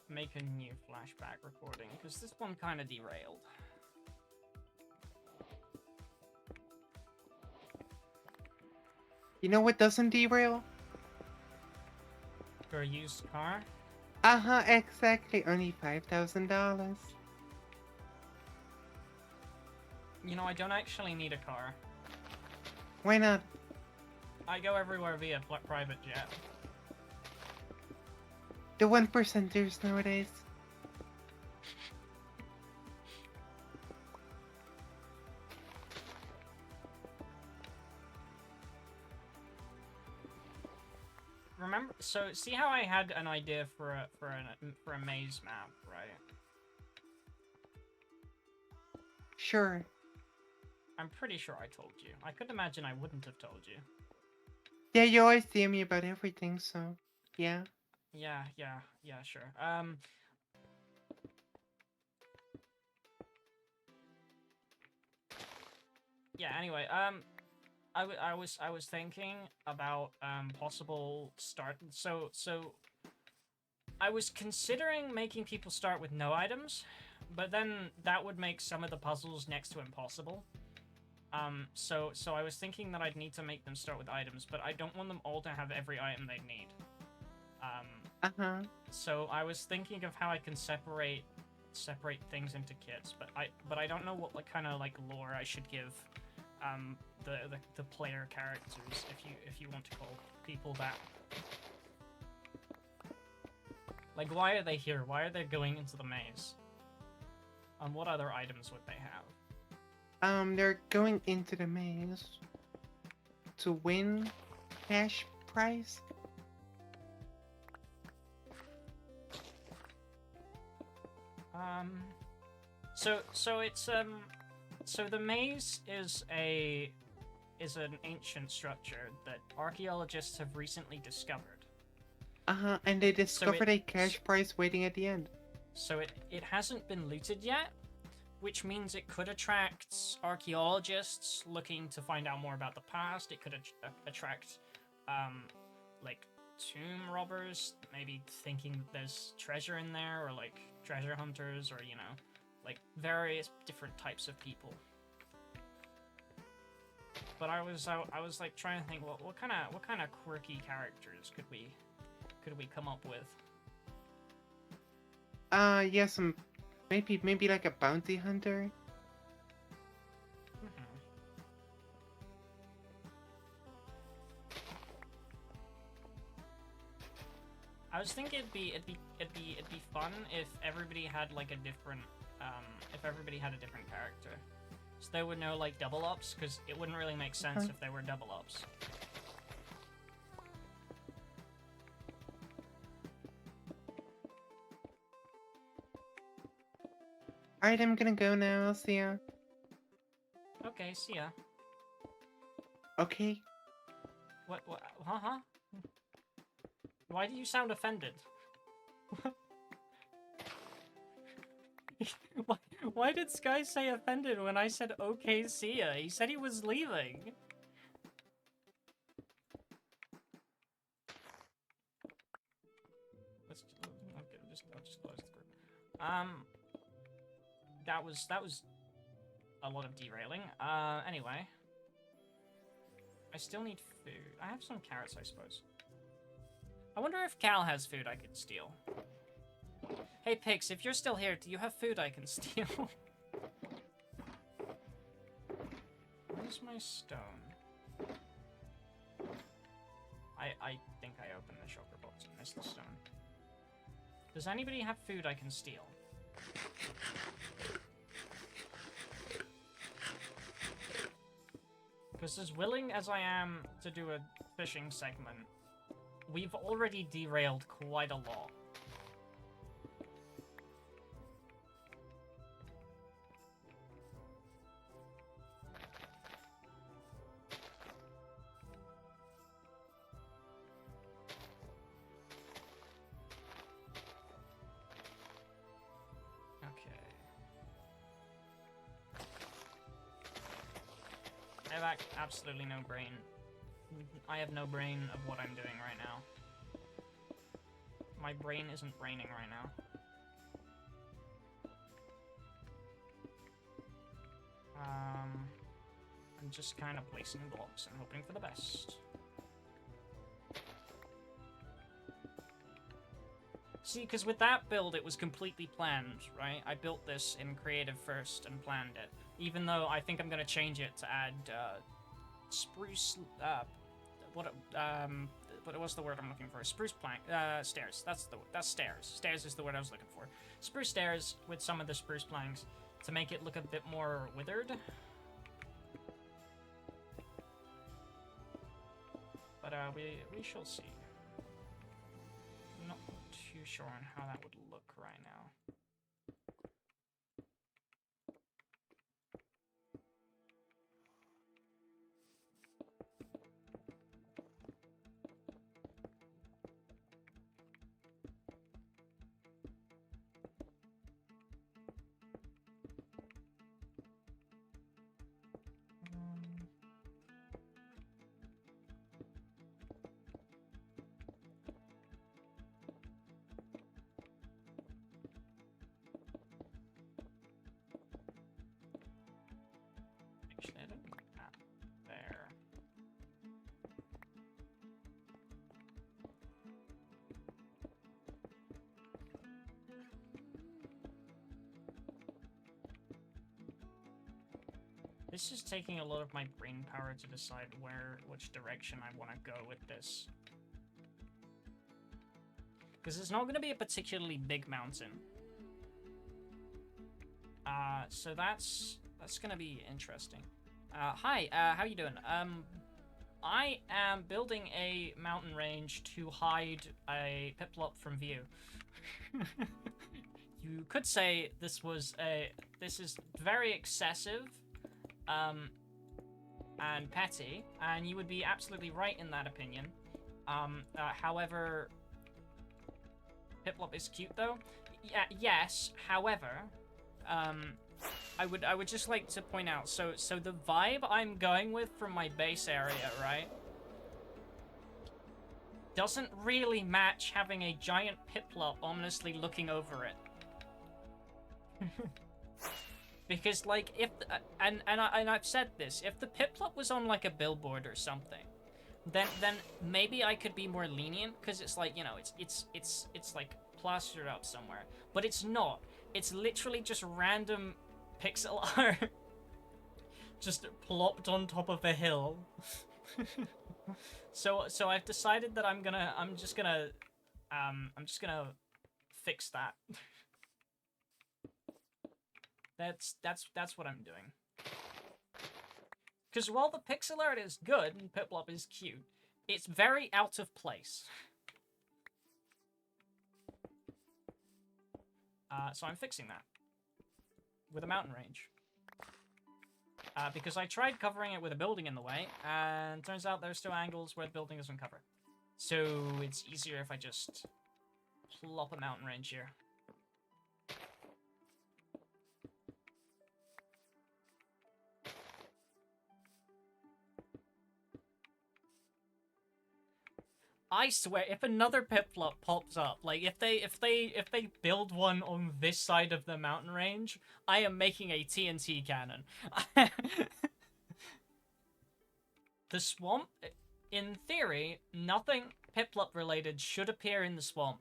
make a new flashback recording, because this one kind of derailed. You know what doesn't derail? For a used car? Uh-huh, exactly. Only $5,000. You know, I don't actually need a car. Why not? I go everywhere via private jet. The 1%ers nowadays. remember, so see how I had an idea for a maze map, right? Sure. I'm pretty sure I told you. I could imagine I wouldn't have told you. Yeah, you always DM me about everything, so yeah. Yeah, sure. Yeah, anyway, I was thinking about possible start. So I was considering making people start with no items, but then that would make some of the puzzles next to impossible. So I was thinking that I'd need to make them start with items, but I don't want them all to have every item they need. So I was thinking of how I can separate things into kits, but I don't know what kind of like lore I should give the player characters, if you want to call people that. Like, why are they here? Why are they going into the maze? And what other items would they have? They're going into the maze to win cash prize. So it's so the maze is an ancient structure that archaeologists have recently discovered. And they discovered a cash prize waiting at the end. So it hasn't been looted yet, which means it could attract archaeologists looking to find out more about the past. It could attract, like, tomb robbers, maybe thinking there's treasure in there, or like treasure hunters, or you know, like various different types of people. But I was like trying to think, what kind of quirky characters could we come up with? Yeah, some maybe like a bounty hunter. I was thinking it'd be fun if everybody had like a different character, so they would know like double ups, because it wouldn't really make sense if they were double ups. Alright, I'm gonna go now. I'll see ya. Okay, see ya. Okay. What? Huh? Why do you sound offended? Why did Sky say offended when I said okay, see ya? He said he was leaving. I'll just close the group. That was a lot of derailing. Anyway. I still need food. I have some carrots, I suppose. I wonder if Cal has food I could steal. Hey, Pix, if you're still here, do you have food I can steal? Where's my stone? I think I opened the shulker box and missed the stone. Does anybody have food I can steal? Because as willing as I am to do a fishing segment, we've already derailed quite a lot. I have absolutely no brain. I have no brain of what I'm doing right now. My brain isn't braining right now. I'm just kind of placing blocks and hoping for the best. See, because with that build, it was completely planned, right? I built this in creative first and planned it. Even though I think I'm going to change it to add, spruce, what was the word I'm looking for? Spruce plank, stairs. That's stairs. Stairs is the word I was looking for. Spruce stairs with some of the spruce planks to make it look a bit more withered. But, we shall see. sure on how that would look right now. Actually, I don't like that there. This is taking a lot of my brain power to decide which direction I want to go with this. Because it's not going to be a particularly big mountain. So that's going to be interesting. Hi, how you doing? I am building a mountain range to hide a Piplup from view. You could say this is very excessive, and petty, and you would be absolutely right in that opinion. However, Piplup is cute though. Yeah, yes. However, I would just like to point out. So the vibe I'm going with from my base area, right, doesn't really match having a giant Piplup ominously looking over it. Because, like, if and I've said this, if the Piplup was on like a billboard or something, then maybe I could be more lenient, because it's like, you know, it's like plastered up somewhere, but it's not. It's literally just random pixel art, just plopped on top of a hill. So I've decided that I'm just gonna fix that. That's what I'm doing. Because while the pixel art is good and Piplup is cute, it's very out of place. So I'm fixing that with a mountain range. Because I tried covering it with a building in the way, and turns out there's still angles where the building doesn't cover. So it's easier if I just plop a mountain range here. I swear, if another Piplup pops up, like if they build one on this side of the mountain range, I am making a TNT cannon. The swamp, in theory, nothing Piplup related should appear in the swamp,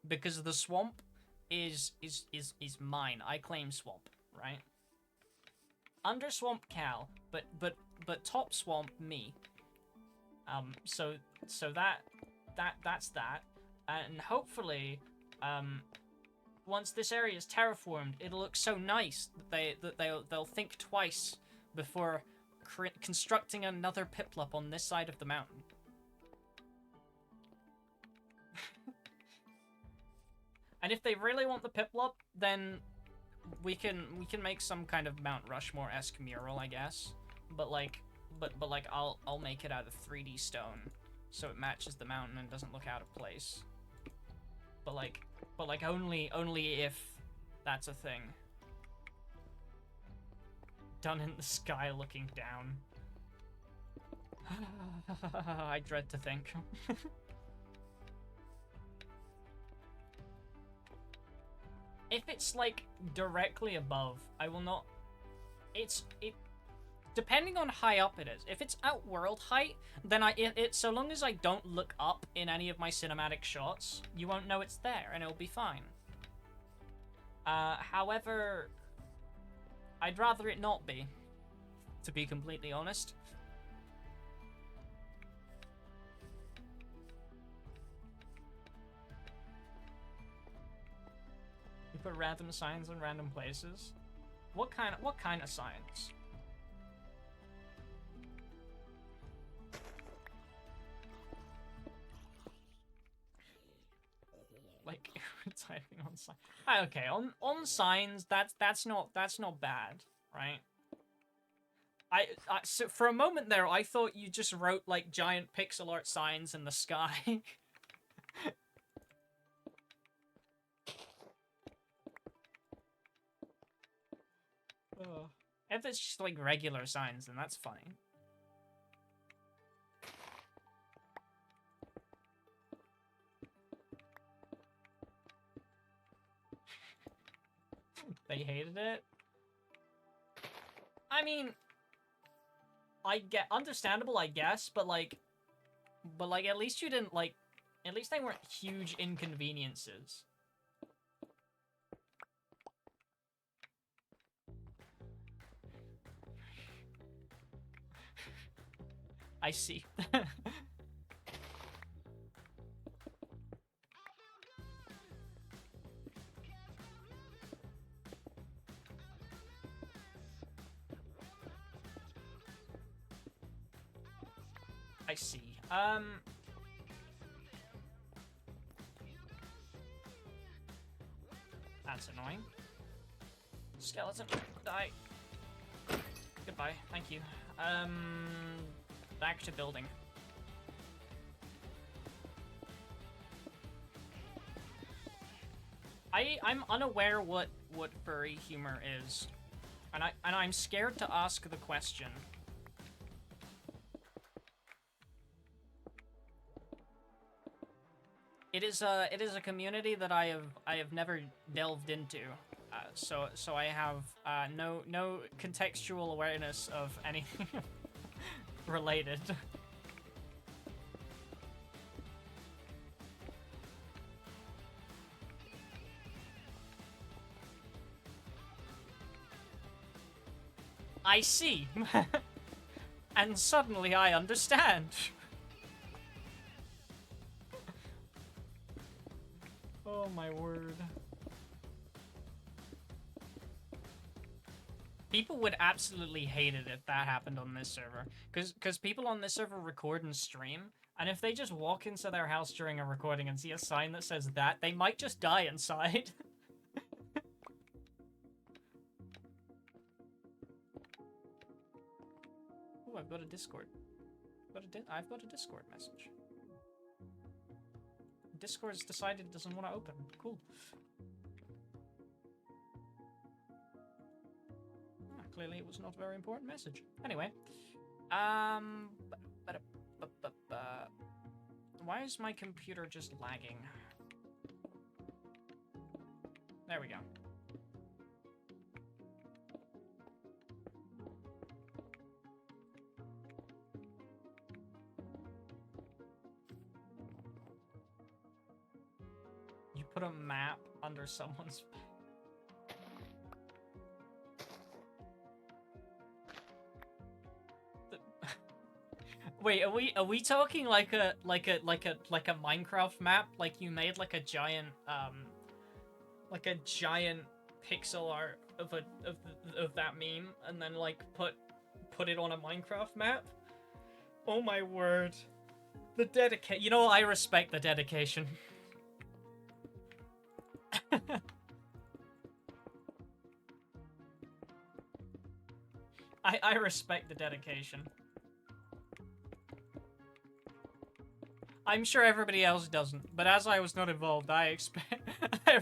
because the swamp is mine. I claim swamp, right? Under swamp Cal, but top swamp me. So that's that, and hopefully, once this area is terraformed, it'll look so nice that they'll think twice before constructing another Piplup on this side of the mountain. And if they really want the Piplup, then we can make some kind of Mount Rushmore-esque mural, I guess. But like I'll make it out of 3D stone, so it matches the mountain and doesn't look out of place. But like only if that's a thing. Done in the sky looking down. I dread to think. If it's like directly above, I will not. Depending on how high up it is. If it's at world height, then so long as I don't look up in any of my cinematic shots, you won't know it's there, and it'll be fine. However, I'd rather it not be, to be completely honest. You put random signs in random places? What kind of signs? Like, Typing on signs. Okay, on signs, that's not bad, right? So for a moment there, I thought you just wrote like giant pixel art signs in the sky. Oh. If it's just like regular signs, then that's fine. They hated it. I mean, I get understandable, I guess, but like at least you didn't like, at least they weren't huge inconveniences. I see. I see. That's annoying. Skeleton, die. Goodbye, thank you. Back to building. I'm unaware what furry humor is, and I'm scared to ask the question. It is a community that I have never delved into, so I have no contextual awareness of anything related. I see. And suddenly I understand. Oh my word. People would absolutely hate it if that happened on this server. Because people on this server record and stream, and if they just walk into their house during a recording and see a sign that says that, they might just die inside. Oh, I've got a Discord. I've got a Discord message. Discord's decided it doesn't want to open. Cool. Clearly it was not a very important message. Anyway. Why is my computer just lagging? There we go. You put a map under someone's... Wait, are we talking like a Minecraft map? Like you made like a giant pixel art of that meme and then like put it on a Minecraft map? Oh my word. The dedication. You know, I respect the dedication. I respect the dedication. I'm sure everybody else doesn't, but as I was not involved, I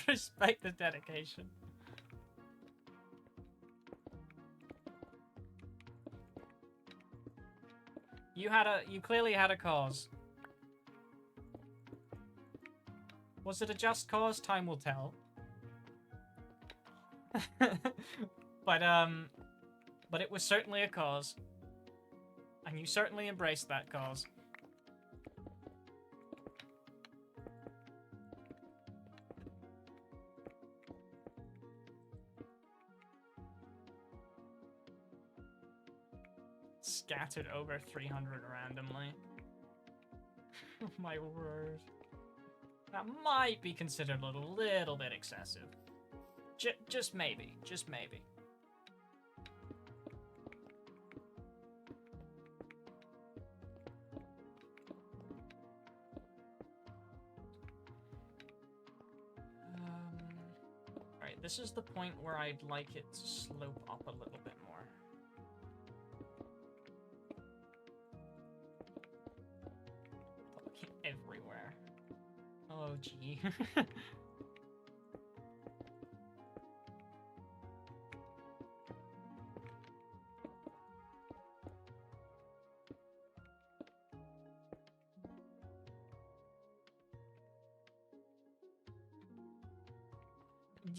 respect the dedication. You clearly had a cause. Was it a just cause? Time will tell. But it was certainly a cause. And you certainly embraced that cause. Scattered over 300 randomly. Oh my word. That might be considered a little bit excessive. Just maybe. Just maybe. This is the point where I'd like it to slope up a little bit more. Fucking everywhere. Oh, gee.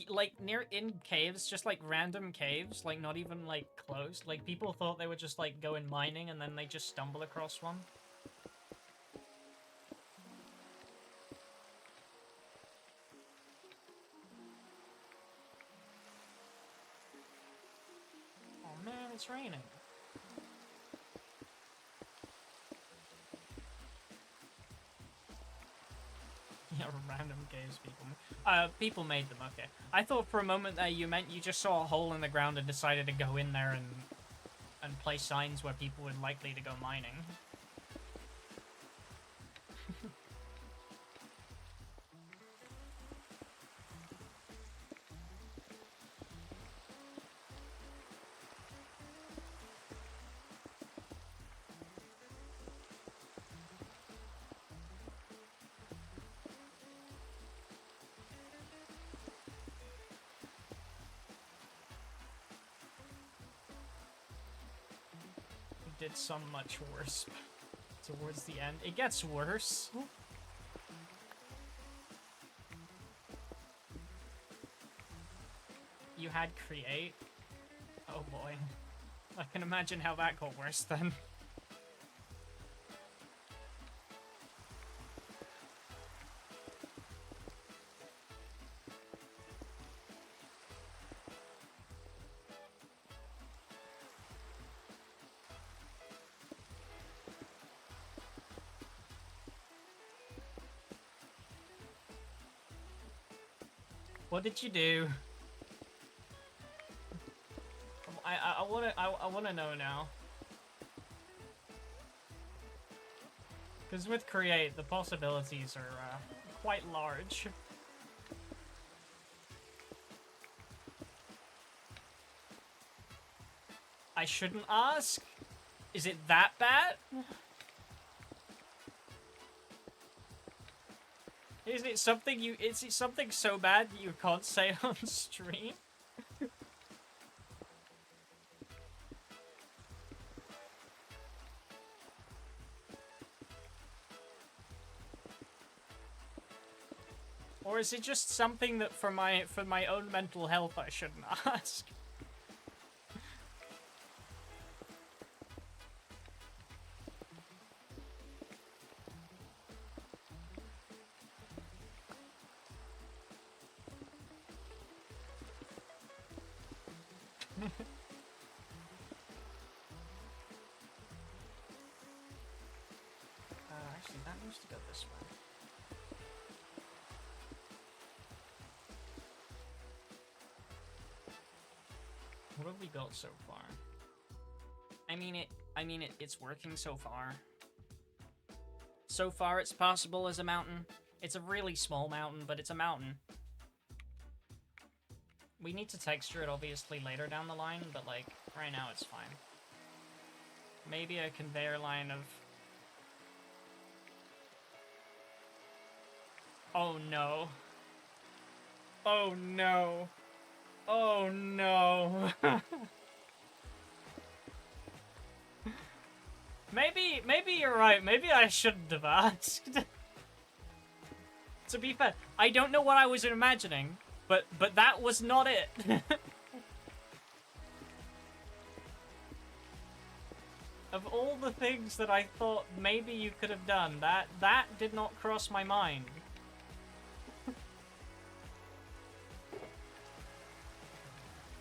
Like, in caves, just like random caves, like not even like closed. Like, people thought they would just like go in mining and then they just stumble across one. Oh man, it's raining. Yeah, random caves people made them, okay. I thought for a moment there you meant you just saw a hole in the ground and decided to go in there and place signs where people were likely to go mining. Did some much worse towards the end. It gets worse. You had create? Oh boy. I can imagine how that got worse then. What did you do? I wanna know now. Because with create, the possibilities are quite large. I shouldn't ask? Is it that bad? Is it something so bad that you can't say it on stream? Or is it just something that for my own mental health I shouldn't ask? Actually, that needs to go this way. What have we got so far? It's working so far. So far, it's passable as a mountain. It's a really small mountain, but it's a mountain. We need to texture it, obviously, later down the line, but, like, right now it's fine. Maybe a conveyor line of... Oh, no. Oh, no. Oh, no. Maybe you're right. Maybe I shouldn't have asked. To be fair, I don't know what I was imagining, but that was not it. Of all the things that I thought maybe you could have done, that did not cross my mind.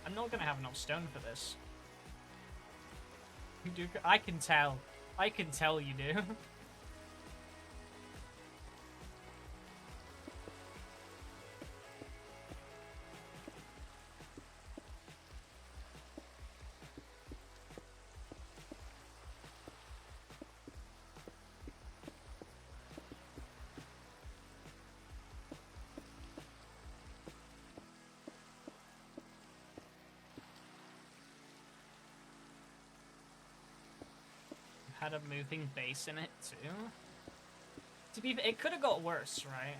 I'm not gonna have enough stone for this. You do? I can tell. I can tell you do. had a moving base in it too. It could have got worse, right?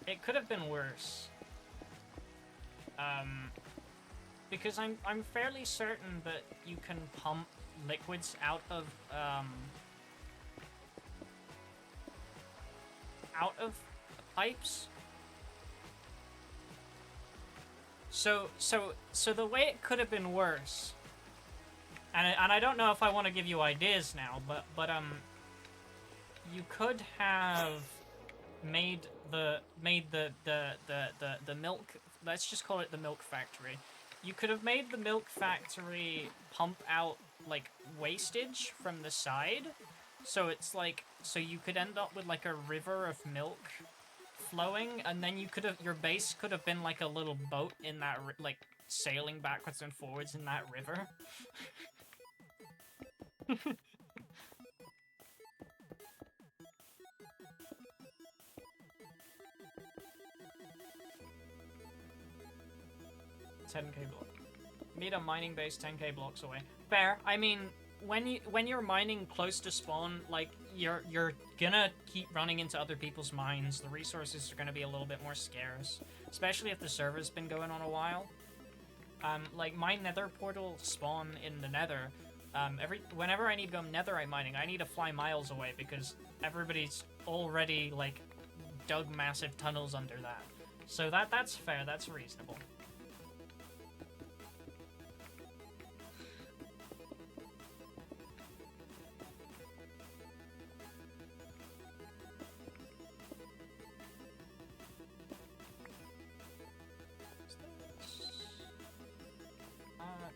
It could have been worse. Because I'm fairly certain that you can pump liquids out of pipes. So the way it could have been worse, and I don't know if I want to give you ideas now, but you could have made the milk. Let's just call it the milk factory. You could have made the milk factory pump out like wastage from the side, so it's like you could end up with like a river of milk flowing, and then your base could have been like a little boat in that like sailing backwards and forwards in that river. 10k block. Need a mining base 10k blocks away. Fair. I mean, when you're mining close to spawn, like you're gonna keep running into other people's mines. The resources are gonna be a little bit more scarce, especially if the server's been going on a while. Like my nether portal spawn in the nether. Whenever I need to go netherite mining, I need to fly miles away because everybody's already like dug massive tunnels under that. So that's fair. That's reasonable.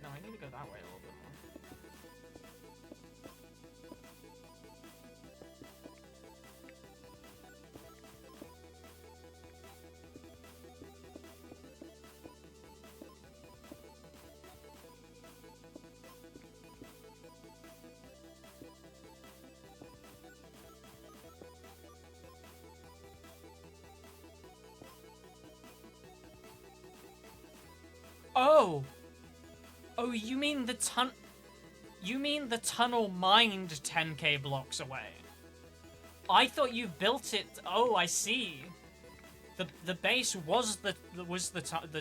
No, I need to go that way a little bit more. Oh! Oh, you mean the tunnel mined 10k blocks away? I thought you built it. Oh, I see. The base was the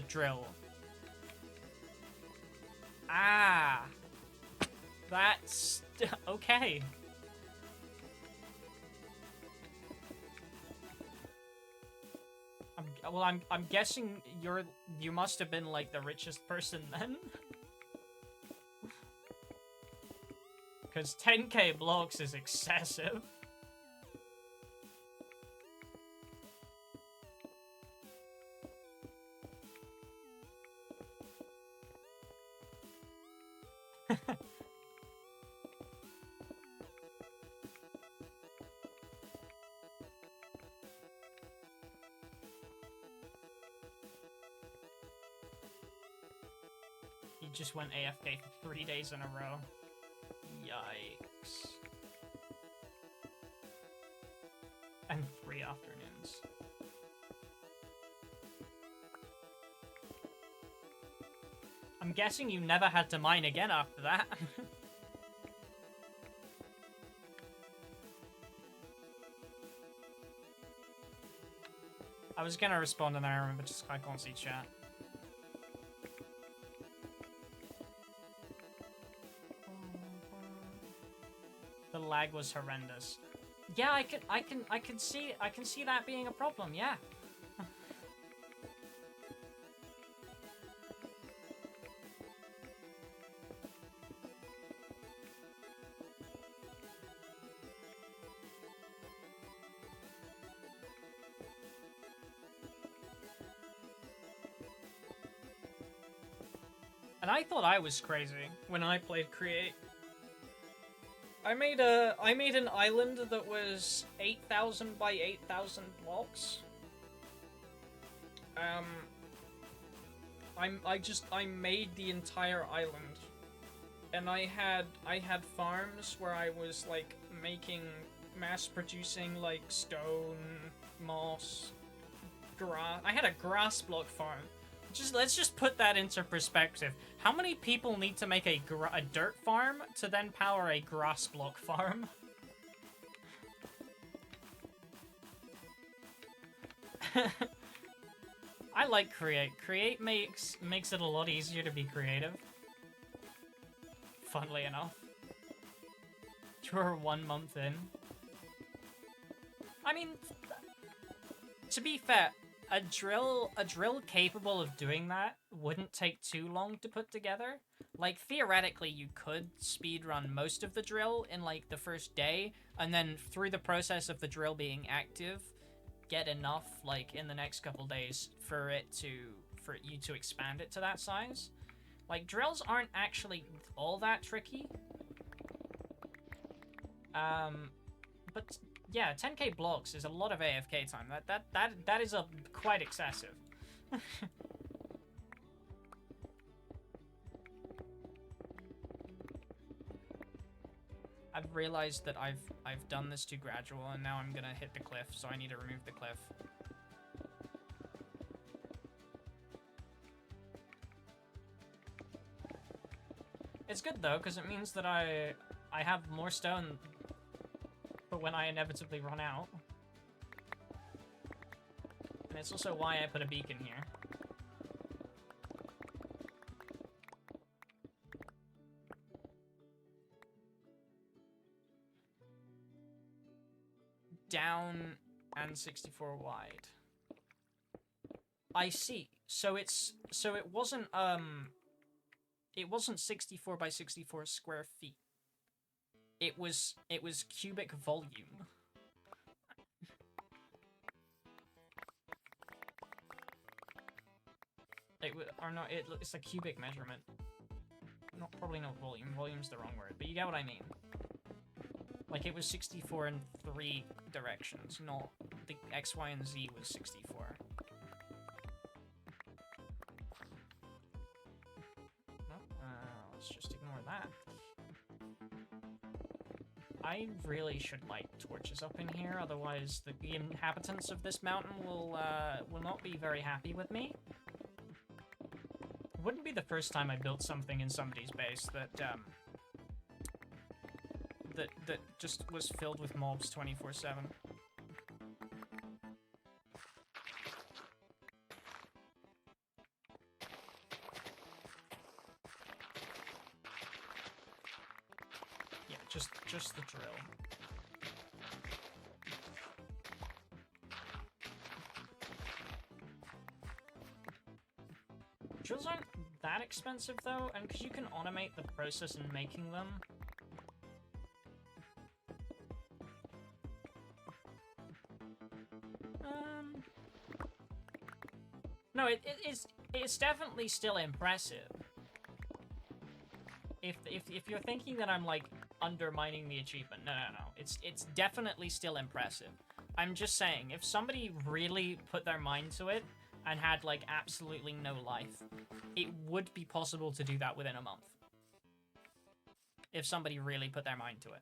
drill. Ah. That's okay. I'm guessing you must have been like the richest person then. Because 10k blocks is excessive. You just went AFK for 3 days in a row. Yikes. And 3 afternoons. I'm guessing you never had to mine again after that. I was gonna respond and then I remember just I can't see chat. The lag was horrendous. Yeah, I can see that being a problem, yeah. And I thought I was crazy when I played Create. I made an island that was 8,000 by 8,000 blocks. I made the entire island, and I had farms where I was like mass producing like stone, moss, grass. I had a grass block farm Let's just put that into perspective. How many people need to make a dirt farm to then power a grass block farm? I like Create. Create makes it a lot easier to be creative. Funnily enough. You're 1 month in. I mean, to be fair, a drill capable of doing that wouldn't take too long to put together. Like, theoretically, you could speedrun most of the drill in, like, the first day, and then through the process of the drill being active, get enough, like, in the next couple days for you to expand it to that size. Like, drills aren't actually all that tricky. But yeah, 10k blocks is a lot of AFK time. That is quite excessive. I've realized that I've done this too gradual, and now I'm gonna hit the cliff, so I need to remove the cliff. It's good though, because it means that I have more stone for when I inevitably run out. And it's also why I put a beacon here. Down and 64 wide. I see. So it wasn't 64 by 64 square feet. It was cubic volume. It's a cubic measurement. Probably not volume. Volume's the wrong word, but you get what I mean. Like, it was 64 in 3 directions, not the X, Y, and Z was 64. Let's just ignore that. I really should light torches up in here, otherwise the inhabitants of this mountain will not be very happy with me. It wouldn't be the first time I built something in somebody's base that just was filled with mobs 24/7. Yeah, just the drill. Drills aren't that expensive though, and because you can automate the process in making them. No, it's definitely still impressive. If you're thinking that I'm like undermining the achievement, no. It's definitely still impressive. I'm just saying, if somebody really put their mind to it and had like absolutely no life, it would be possible to do that within a month. If somebody really put their mind to it.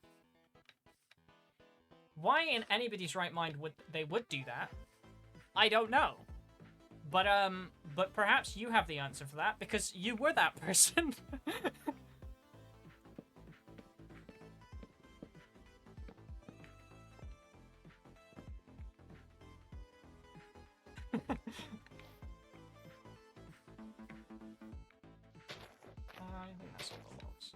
Why in anybody's right mind would they do that? I don't know. But perhaps you have the answer for that, because you were that person. I think that's all the logs.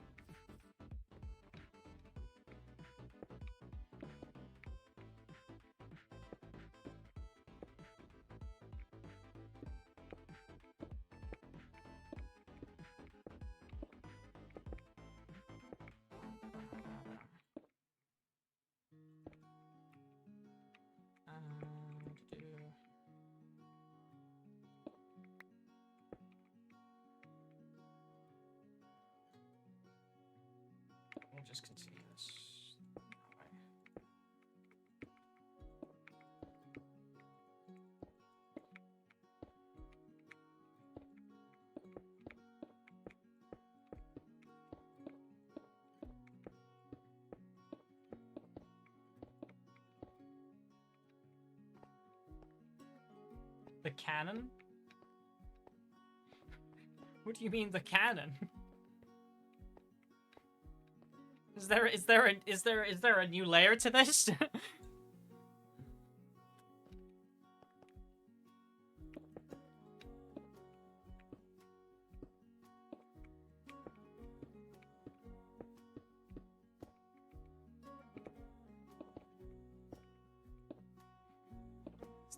We'll just continue this that way. The cannon? What do you mean the cannon? Is there a new layer to this? Is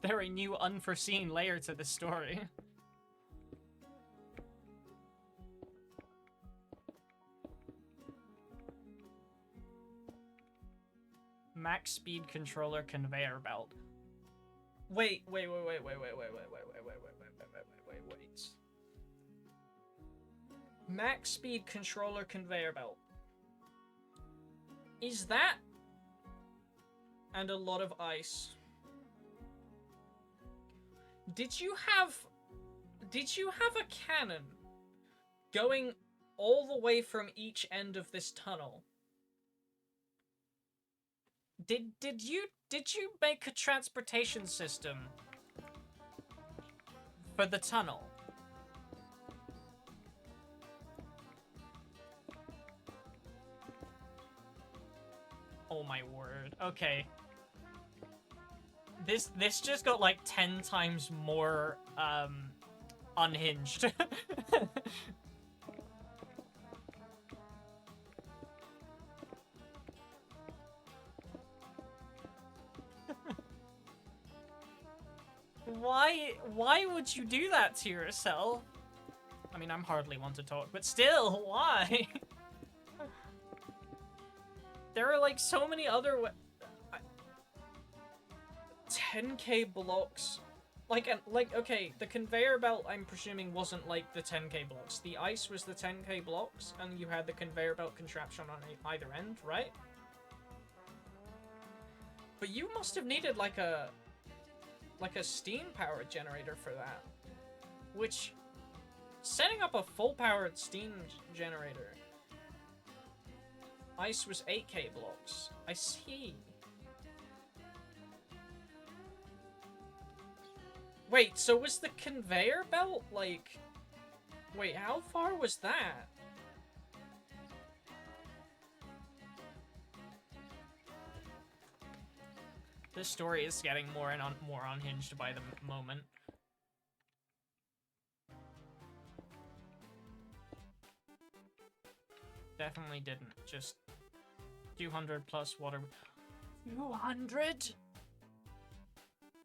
there a new unforeseen layer to this story? Max speed controller conveyor belt. Wait. Max speed controller conveyor belt. Is that? And a lot of ice. Did you have a cannon going all the way from each end of this tunnel? Did you make a transportation system for the tunnel? Oh my word. Okay. This just got like 10 times more unhinged. Why would you do that to yourself? I mean, I'm hardly one to talk, but still, why? There are like so many other 10k blocks. Okay, the conveyor belt I'm presuming wasn't like the 10k blocks. The ice was the 10k blocks, and you had the conveyor belt contraption on either end, right? But you must have needed like a steam powered generator for that. Which, setting up a full powered steam generator. Ice was 8k blocks. I see. Wait, so was the conveyor belt like... Wait, how far was that? This story is getting more and more unhinged by the moment. Definitely didn't. Just 200 plus water. 200?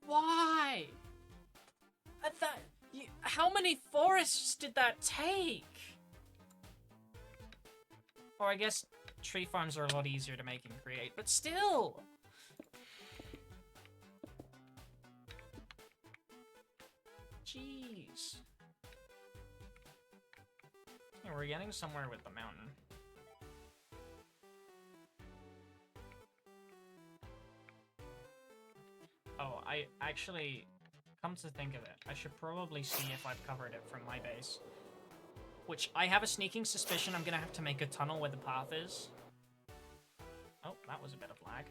Why? How many forests did that take? Or I guess tree farms are a lot easier to make and create, but still! Jeez. Yeah, we're getting somewhere with the mountain. Oh, I actually, come to think of it, I should probably see if I've covered it from my base. Which, I have a sneaking suspicion I'm gonna have to make a tunnel where the path is. Oh, that was a bit of lag.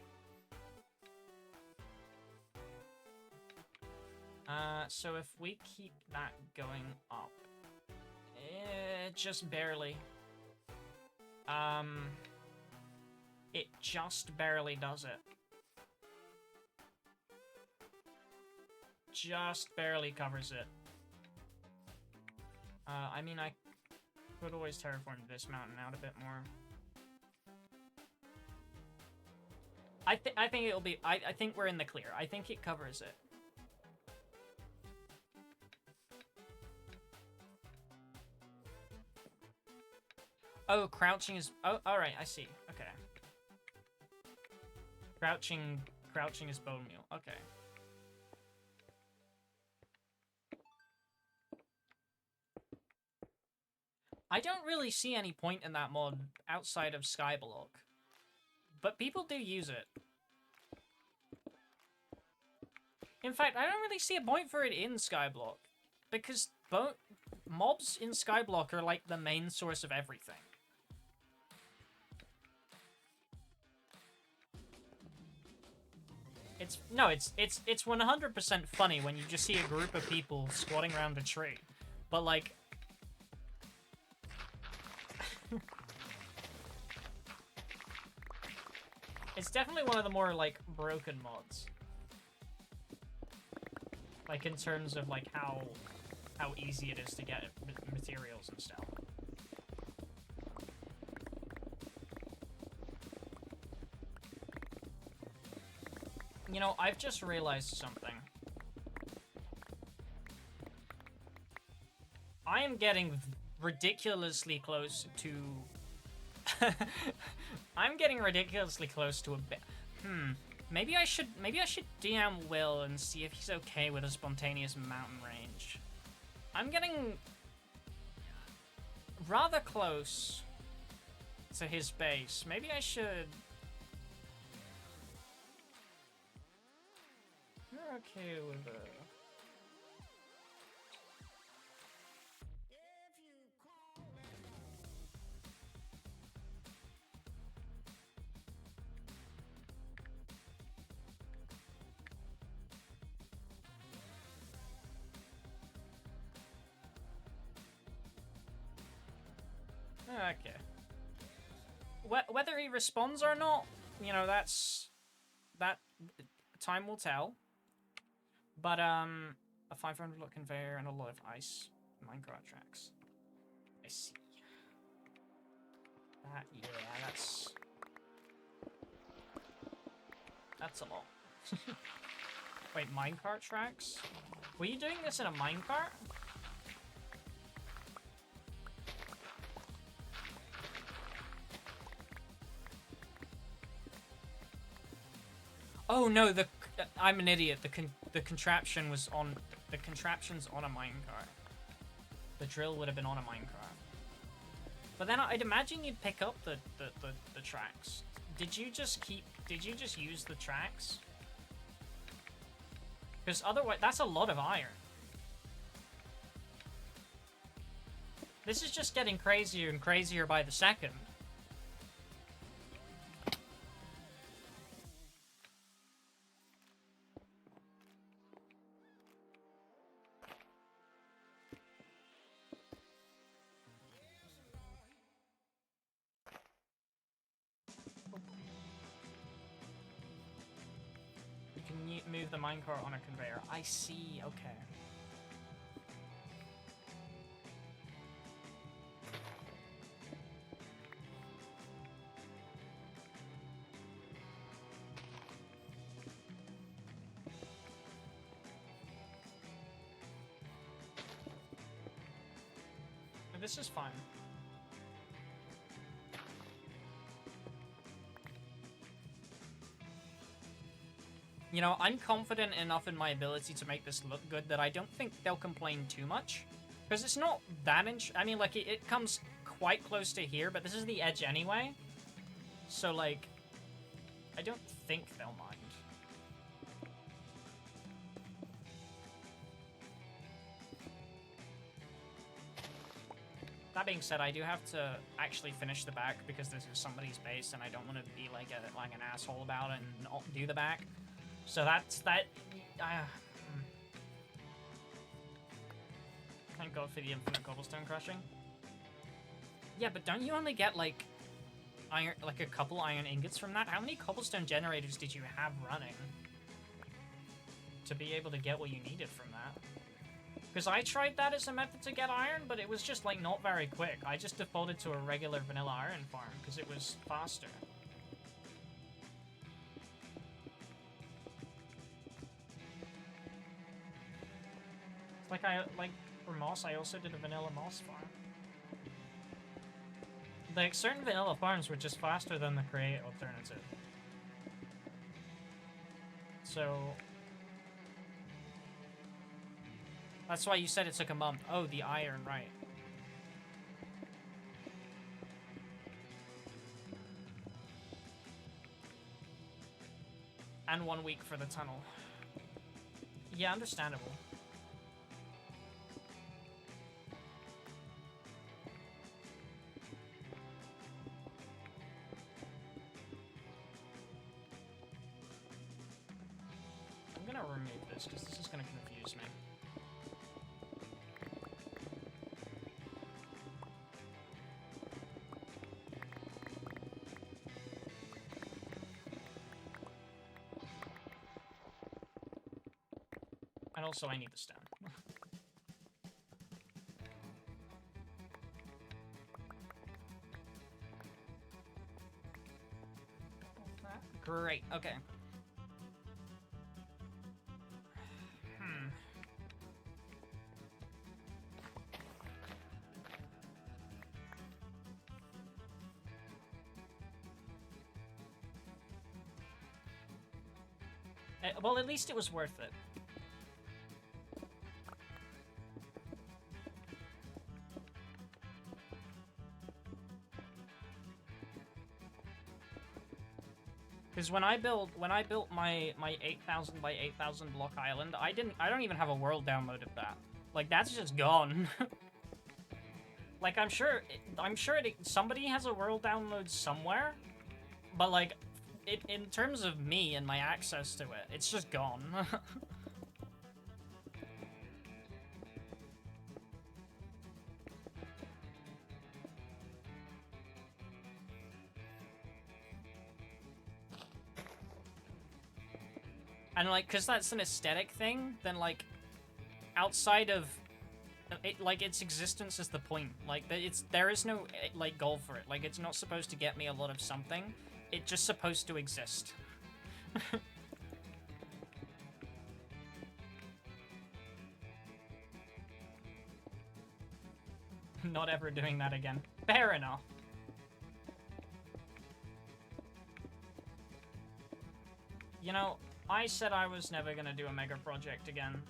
So if we keep that going up, just barely. It just barely does it. Just barely covers it. I mean, I could always terraform this mountain out a bit more. I think it'll be, I think we're in the clear. I think it covers it. Oh, crouching is... Oh, alright, I see. Okay. Crouching is bone meal. Okay. I don't really see any point in that mod outside of Skyblock. But people do use it. In fact, I don't really see a point for it in Skyblock. Because mobs in Skyblock are like the main source of everything. It's 100% funny when you just see a group of people squatting around a tree. But like, It's definitely one of the more, like, broken mods. Like, in terms of, like, how easy it is to get materials and stuff. You know, I've just realized something. I am getting ridiculously close to... I'm getting ridiculously close to a bit. Maybe I should DM Will and see if he's okay with a spontaneous mountain range. I'm getting rather close to his base. Maybe I should... You're okay with a... Okay. Whether he responds or not, you know, that time will tell. But a 500 lot conveyor and a lot of ice minecart tracks. I see. Yeah, that's a lot. Wait, minecart tracks? Were you doing this in a minecart? Oh no, I'm an idiot. The contraption's on a minecart. The drill would have been on a minecart. But then I'd imagine you'd pick up the tracks. Did you just use the tracks? Because otherwise, that's a lot of iron. This is just getting crazier and crazier by the second. Move the minecart on a conveyor. I see, okay. This is fine. You know, I'm confident enough in my ability to make this look good that I don't think they'll complain too much. Because it's not that I mean, like, it comes quite close to here, but this is the edge anyway. So, like, I don't think they'll mind. That being said, I do have to actually finish the back because this is somebody's base and I don't want to be like an asshole about it and not do the back. So that's that. Thank God for the infinite cobblestone crushing. Yeah, but don't you only get like iron, like a couple iron ingots from that? How many cobblestone generators did you have running to be able to get what you needed from that? Because I tried that as a method to get iron, but it was just like not very quick. I just defaulted to a regular vanilla iron farm because it was faster. Like for moss, I also did a vanilla moss farm. Like certain vanilla farms were just faster than the create alternative. So that's why you said it took a month. Oh, the iron, right. And 1 week for the tunnel. Yeah, understandable. I'm gonna remove this because this is gonna confuse me. And also, I need the stone. Great, okay. Well, at least it was worth it. Because when I built my 8,000 by 8,000 block island, I don't even have a world download of that. Like, that's just gone. Like, I'm sure somebody has a world download somewhere, but like, in terms of me and my access to it, it's just gone. And like, cause that's an aesthetic thing, then like, outside of it, like, its existence is the point. Like, there is no like goal for it. Like, it's not supposed to get me a lot of something. It's just supposed to exist. Not ever doing that again. Fair enough. You know, I said I was never gonna do a mega project again.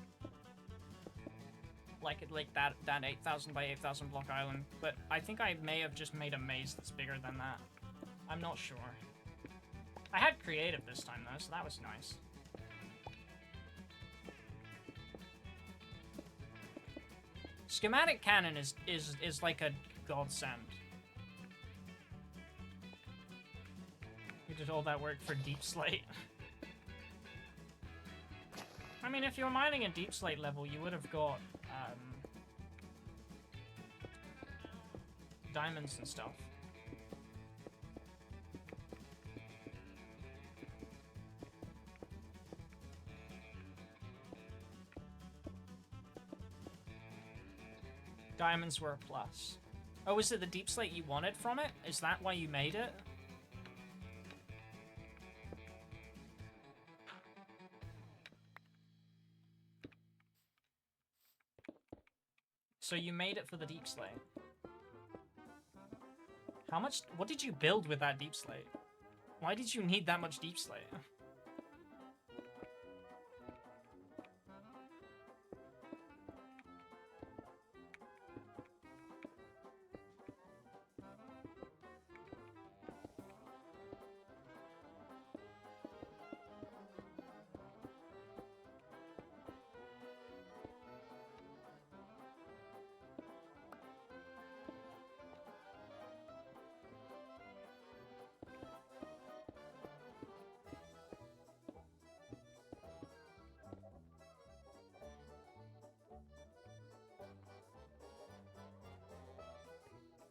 Like that 8,000 by 8,000 block island, but I think I may have just made a maze that's bigger than that. I'm not sure. I had creative this time though, so that was nice. Schematic canon is like a godsend. You did all that work for Deep Slate. I mean, if you were mining a Deep Slate level, you would have got diamonds and stuff. Diamonds were a plus. Oh, is it the Deep Slate you wanted from it? Is that why you made it? So you made it for the Deep Slate. How much? What did you build with that Deep Slate? Why did you need that much Deep Slate?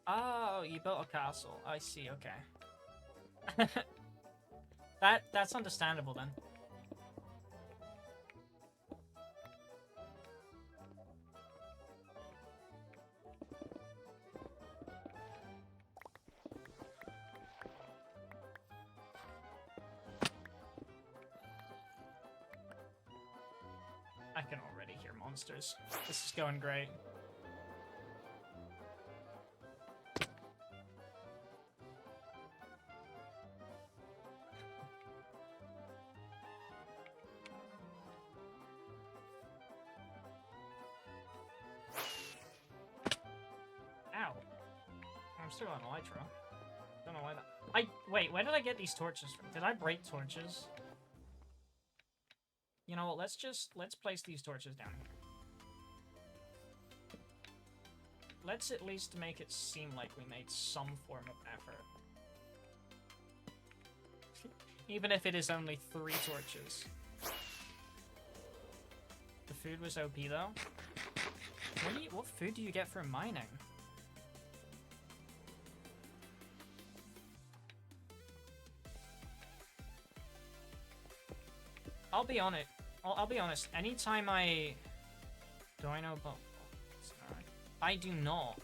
Oh, you built a castle. I see, okay. That's understandable then. I can already hear monsters. This is going great. Ow. I'm still on Elytra. Don't know why that... Wait, where did I get these torches from? Did I break torches? You know what, let's place these torches down here. Let's at least make it seem like we made some form of effort. Even if it is only 3 torches. The food was OP though. What food do you get from mining? I'll be on it. I'll be honest. Anytime I... Do I know about... I do not.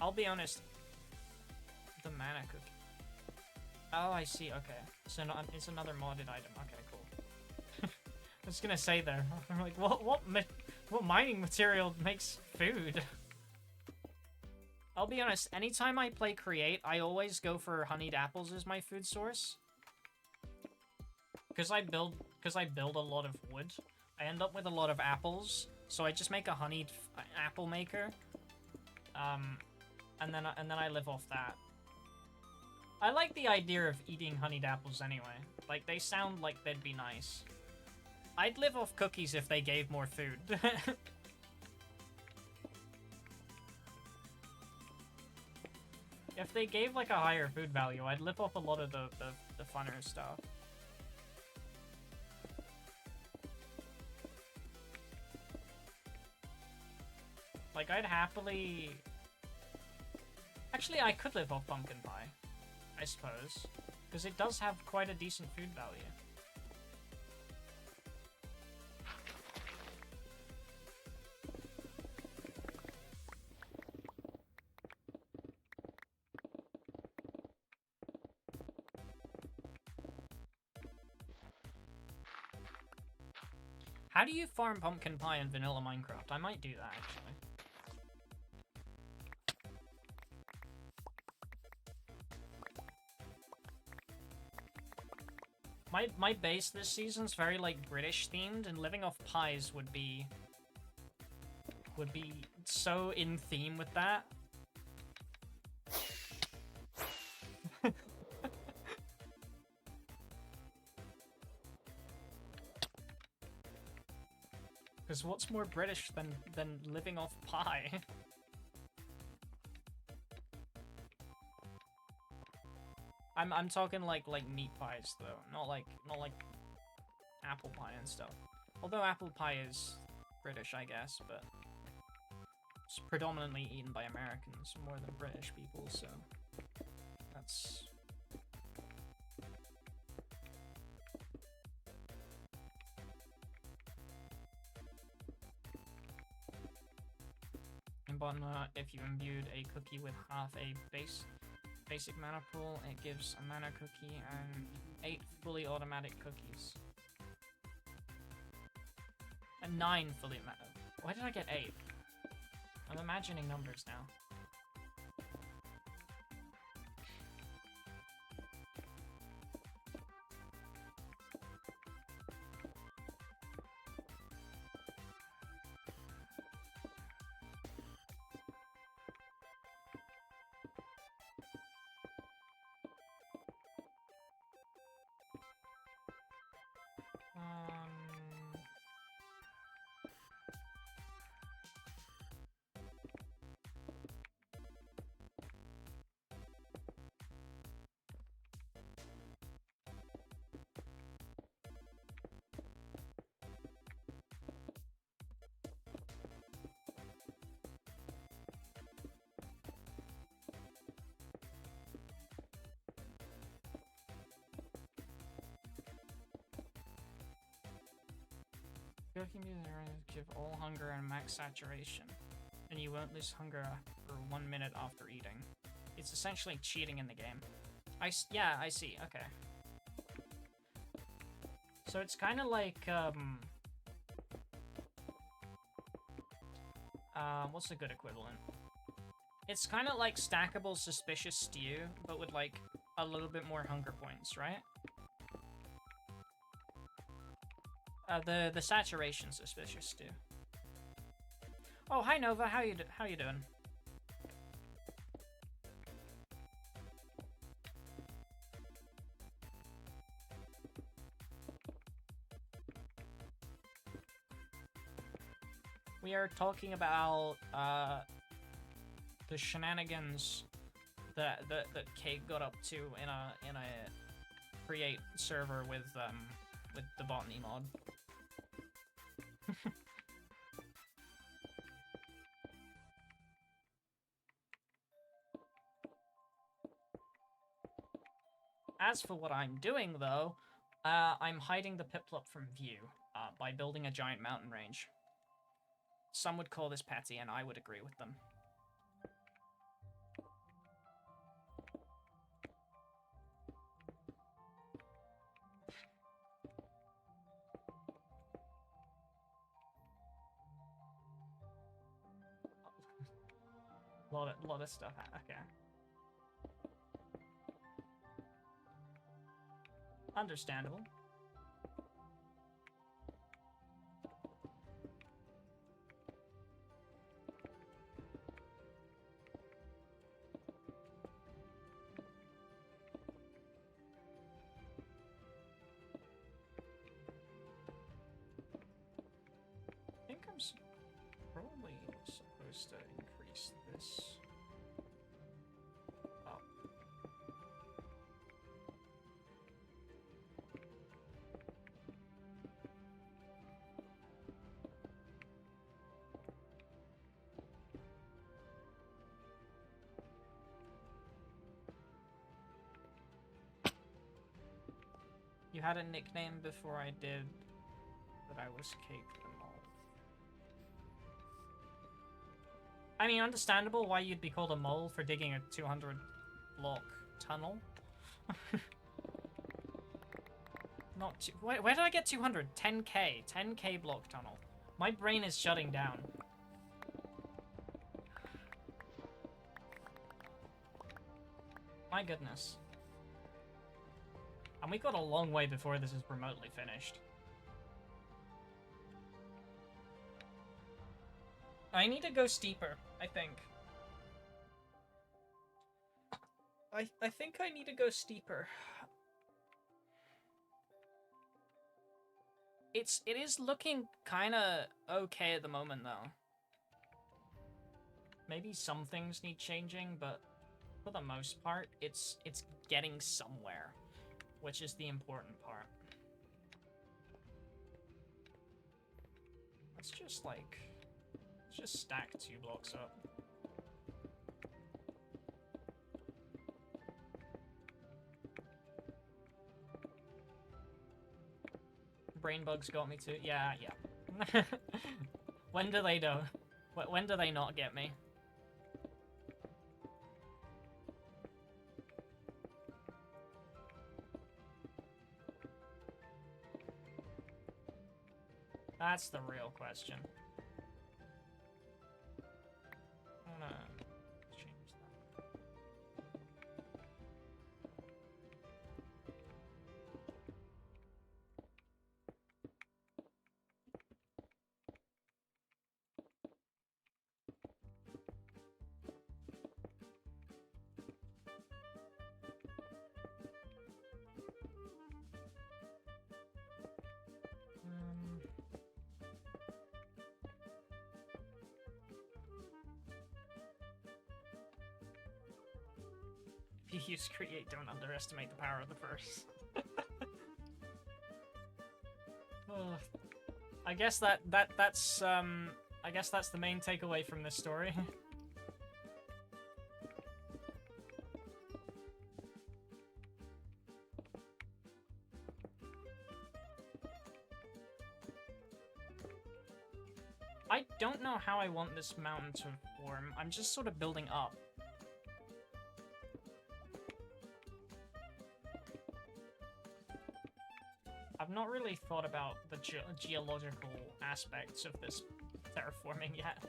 I'll be honest. The mana cookie. Oh, I see. Okay. So it's another modded item. Okay, cool. I was gonna say there. I'm like, what mining material makes food? I'll be honest. Anytime I play Create, I always go for honeyed apples as my food source. Because I build a lot of wood, I end up with a lot of apples. So I just make a honeyed apple maker. And then I live off that. I like the idea of eating honeyed apples anyway. Like, they sound like they'd be nice. I'd live off cookies if they gave more food. If they gave, like, a higher food value, I'd live off a lot of the funner stuff. Like, I'd happily... Actually, I could live off pumpkin pie, I suppose. Because it does have quite a decent food value. How do you farm pumpkin pie in vanilla Minecraft? I might do that, actually. My base this season's very, like, British themed, and living off pies would be so in theme with that. Because what's more British than living off pie? I'm talking like meat pies though, not like apple pie and stuff. Although apple pie is British, I guess, but it's predominantly eaten by Americans more than British people, so that's... But if you imbued a cookie with half a basic mana pool, it gives a mana cookie and 8 fully automatic cookies. And 9 fully automatic. Why did I get 8? I'm imagining numbers now. Cooking give all hunger and max saturation, and you won't lose hunger for 1 minute after eating. It's essentially cheating in the game. Yeah, I see. Okay. So it's kind of like what's a good equivalent? It's kind of like stackable suspicious stew, but with like a little bit more hunger points, right? The saturation suspicious stew. Oh, hi Nova, how you doing? We are talking about the shenanigans that Kate got up to in a create server with the botany mod. As for what I'm doing, though, I'm hiding the Piplup from view, up by building a giant mountain range. Some would call this petty, and I would agree with them. lot of stuff. Okay. Understandable. I think I'm probably supposed to increase this up. You had a nickname before I did, but I was Cake the Mole. I mean, understandable why you'd be called a mole for digging a 200 block tunnel. Not too, where did I get 200? 10k. 10k block tunnel. My brain is shutting down. My goodness. And we got a long way before this is remotely finished. I need to go steeper, I think. I think I need to go steeper. It is looking kinda okay at the moment though. Maybe some things need changing, but for the most part, it's getting somewhere, which is the important part. Let's just like just stack 2 blocks up. Brain bugs got me too. Yeah. When do they do? When do they not get me? That's the real question. I'm gonna change that. If you use create, don't underestimate the power of the purse. Oh, I guess that's I guess that's the main takeaway from this story. I don't know how I want this mountain to form. I'm just sort of building up. I've not really thought about the geological aspects of this terraforming yet.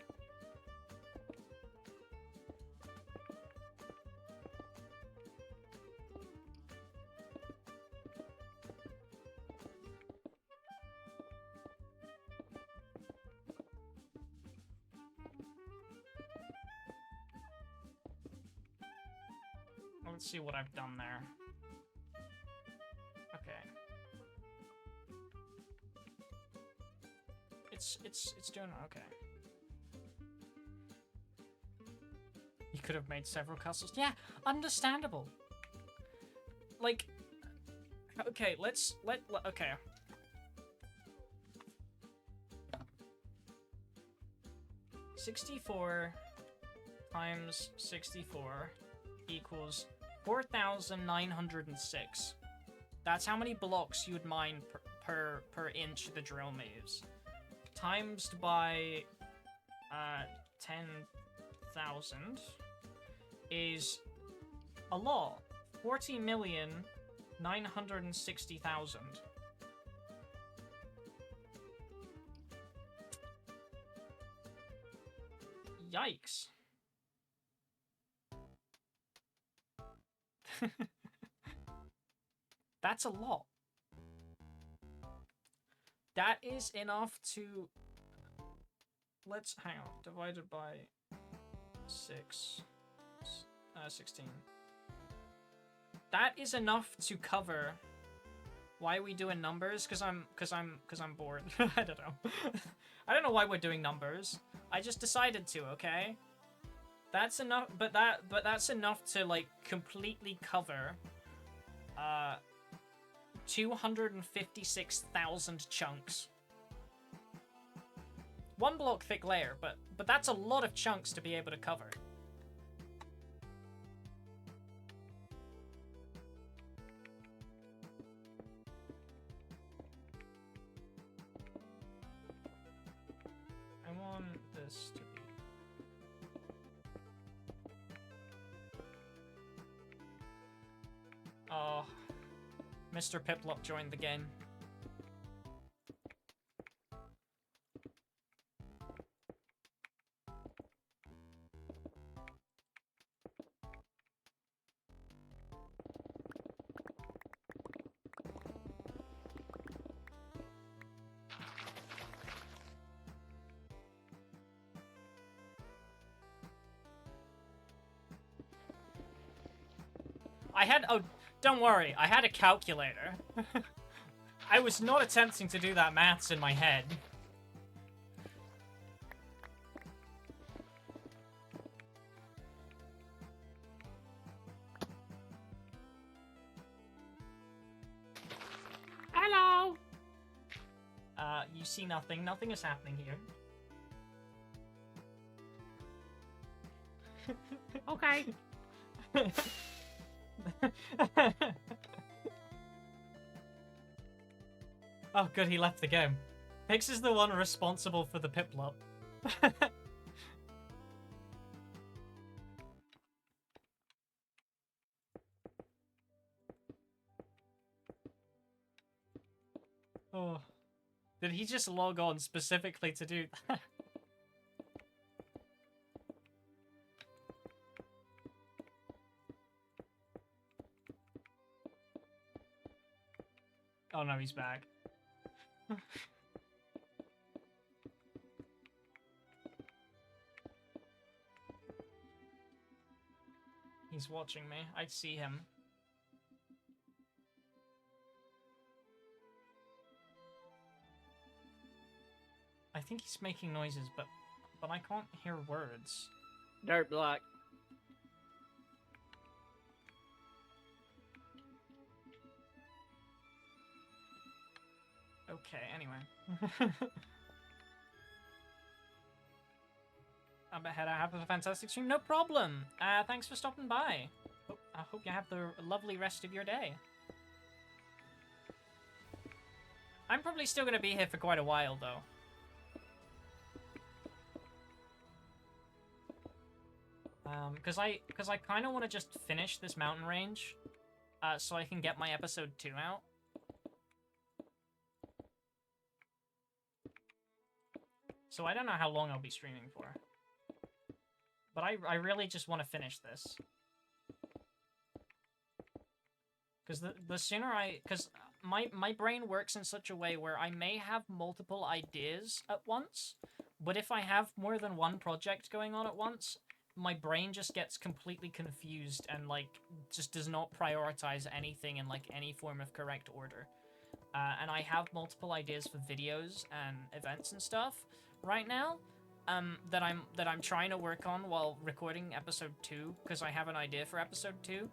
Let's see what I've done there. Okay. It's doing okay. You could have made several castles. Yeah, understandable. Like, okay, okay. $64 times 64 equals 4,906. That's how many blocks you would mine per inch the drill moves, times by 10,000 is a lot. 40,960,000. Yikes. That's a lot. That is enough to... Let's... Hang on. Divided by 16. That is enough to cover... Why are we doing numbers? Cause I'm bored. I don't know. I don't know why we're doing numbers. I just decided to, okay? That's enough, but that's enough to, like, completely cover 256,000 chunks. One block thick layer, but that's a lot of chunks to be able to cover. I want this to be... Oh, Mr. Piplup joined the game. Oh, don't worry, I had a calculator. I was not attempting to do that maths in my head. Hello! You see nothing. Nothing is happening here. Okay. Oh, good, he left the game. Pix is the one responsible for the Piplup. Oh. Did he just log on specifically to do that? Oh no, he's back. He's watching me. I see him. I think he's making noises, but I can't hear words. Dirt block. Okay, anyway. I bet I have a fantastic stream. No problem. Thanks for stopping by. I hope you have the lovely rest of your day. I'm probably still gonna be here for quite a while, though. Because I kind of want to just finish this mountain range, so I can get my episode 2 out. So I don't know how long I'll be streaming for. But I really just want to finish this. Because the sooner because my brain works in such a way where I may have multiple ideas at once, but if I have more than one project going on at once, my brain just gets completely confused and, like, just does not prioritize anything in, like, any form of correct order. And I have multiple ideas for videos and events and stuff right now, that I'm trying to work on while recording episode 2, because I have an idea for episode 2.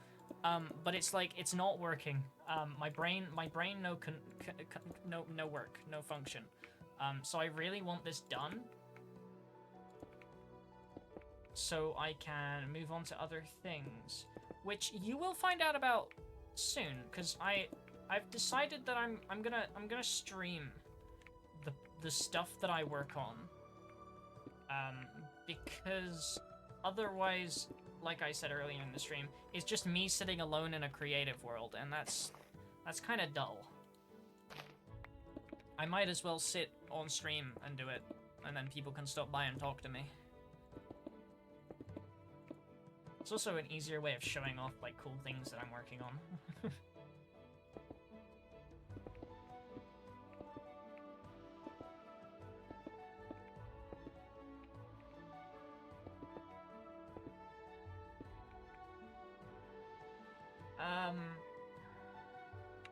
But it's like, it's not working. My brain no work, no function. So I really want this done, so I can move on to other things, which you will find out about soon, because I I've decided that I'm gonna stream the stuff that I work on. Because otherwise, like I said earlier in the stream, it's just me sitting alone in a creative world, and that's kind of dull. I might as well sit on stream and do it, and then people can stop by and talk to me. It's also an easier way of showing off, like, cool things that I'm working on.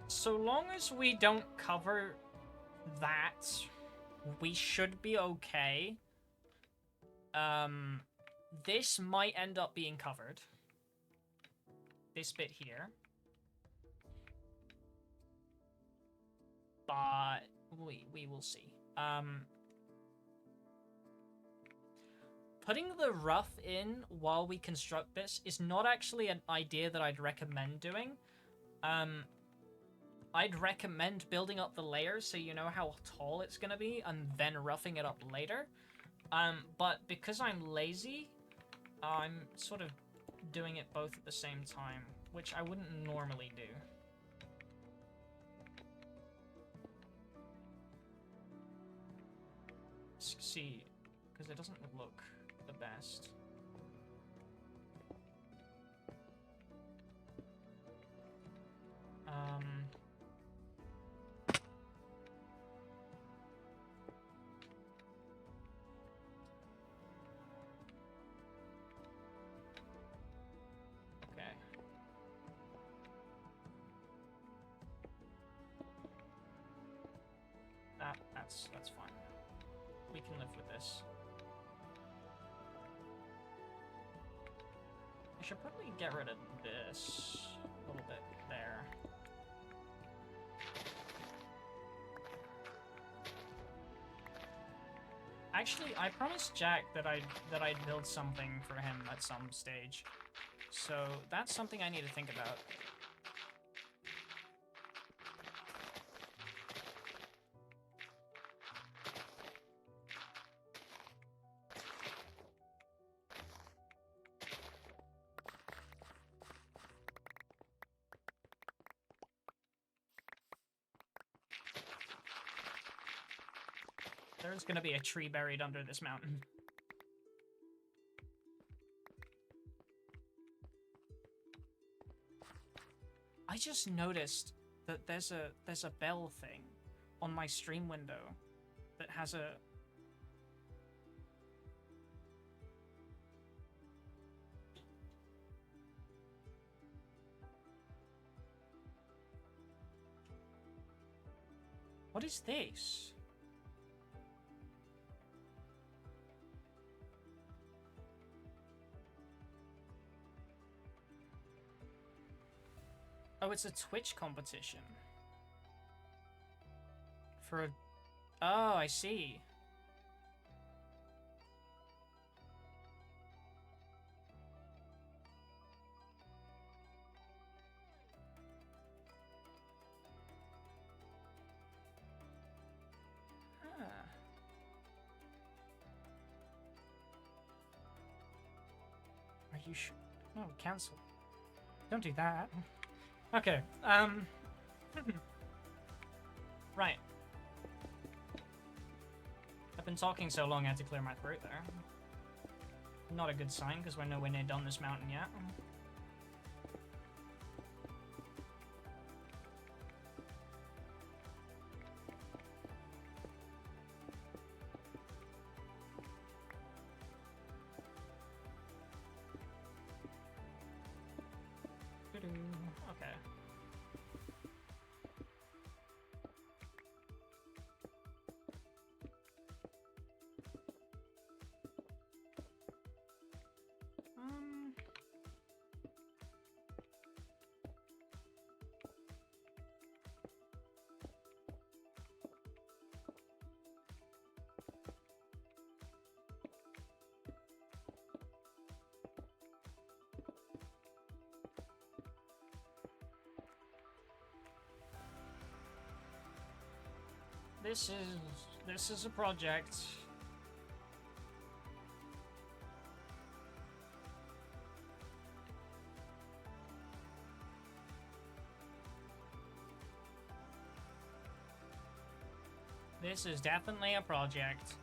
So long as we don't cover that, we should be okay. This might end up being covered. This bit here. But we will see. Putting the rough in while we construct this is not actually an idea that I'd recommend doing. I'd recommend building up the layers so you know how tall it's gonna be and then roughing it up later. But because I'm lazy, I'm sort of doing it both at the same time, which I wouldn't normally do. Let's see, because it doesn't look the best. Okay. That's fine. We can live with this. I should probably get rid of this a little bit there. Actually, I promised Jack that I'd build something for him at some stage. So that's something I need to think about. There's gonna be a tree buried under this mountain. I just noticed that there's a bell thing on my stream window that has a... What is this? Oh, it's a Twitch competition. For a... Oh, I see. Huh. Are you sure? No, cancel. Don't do that. Okay, right. I've been talking so long I had to clear my throat there. Not a good sign, because we're nowhere near done this mountain yet. Okay. This is a project. This is definitely a project.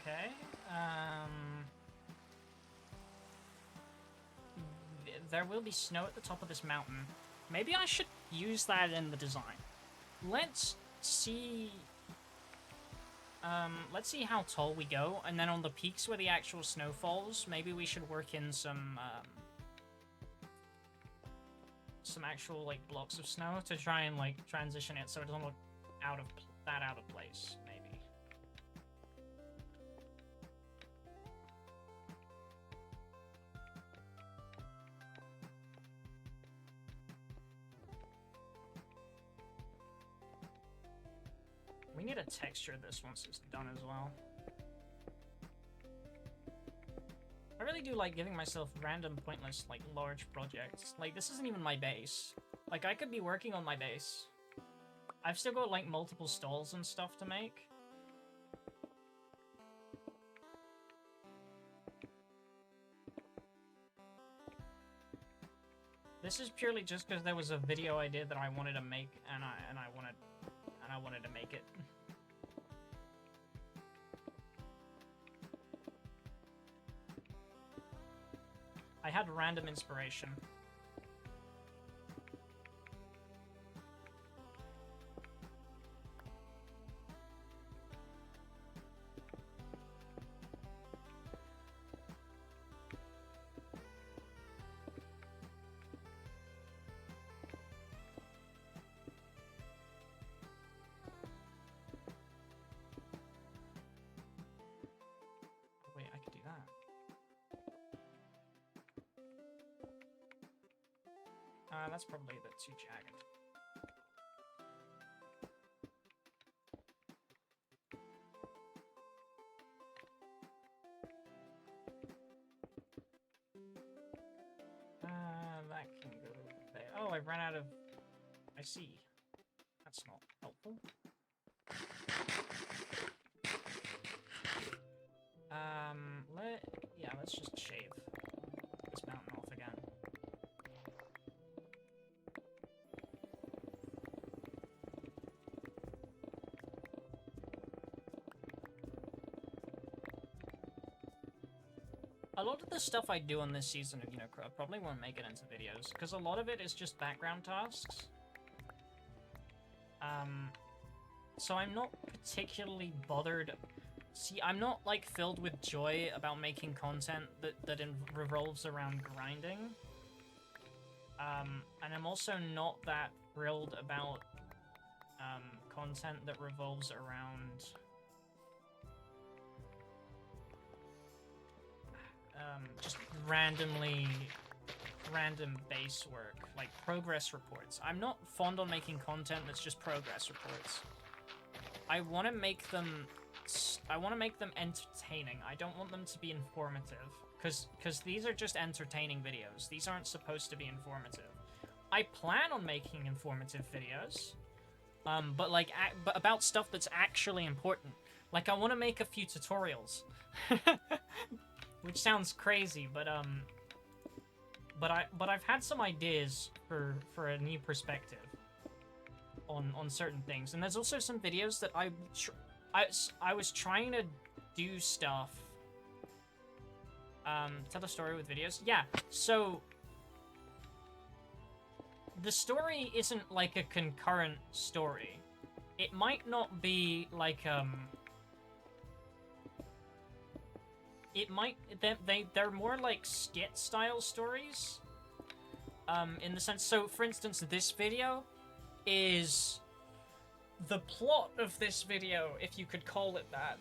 Okay. There will be snow at the top of this mountain. Maybe I should use that in the design. Let's see. Let's see how tall we go, and then on the peaks where the actual snow falls, maybe we should work in some actual like blocks of snow to try and like transition it so it doesn't look out of place. Maybe. We need a texture this once it's done as well. I really do like giving myself random, pointless, like, large projects. Like, this isn't even my base. Like, I could be working on my base. I've still got, like, multiple stalls and stuff to make. This is purely just because there was a video I did that I wanted to make, and I wanted to make it. I had random inspiration. Wait, I could do that. That's probably a bit too jagged. That can go there. Oh, I ran out of... I see. That's not helpful. Let's just shave this mountain off again. A lot of the stuff I do on this season of UniCraft probably won't make it into videos, because a lot of it is just background tasks. So I'm not particularly bothered. See, I'm not, like, filled with joy about making content that revolves around grinding. And I'm also not that thrilled about, content that revolves around... just random base work, like progress reports. I'm not fond on making content that's just progress reports. I want to make them entertaining. I don't want them to be informative, because these are just entertaining videos. These aren't supposed to be informative. I plan on making informative videos, but like but about stuff that's actually important. Like, I want to make a few tutorials. Which sounds crazy, but I've had some ideas for a new perspective on certain things, and there's also some videos that I was trying to do stuff. Tell a story with videos. Yeah, so the story isn't like a concurrent story. It might not be like, it might, they're more like skit-style stories. In the sense, so for instance, this video is, the plot of this video, if you could call it that,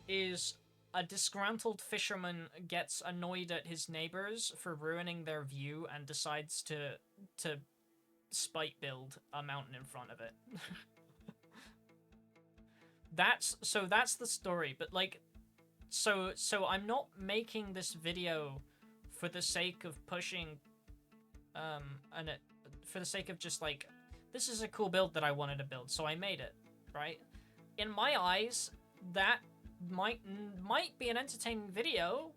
is a disgruntled fisherman gets annoyed at his neighbors for ruining their view and decides to spite build a mountain in front of it. That's the story, but like, so I'm not making this video for the sake of pushing, for the sake of just like, this is a cool build that I wanted to build, so I made it, right? In my eyes, that might be an entertaining video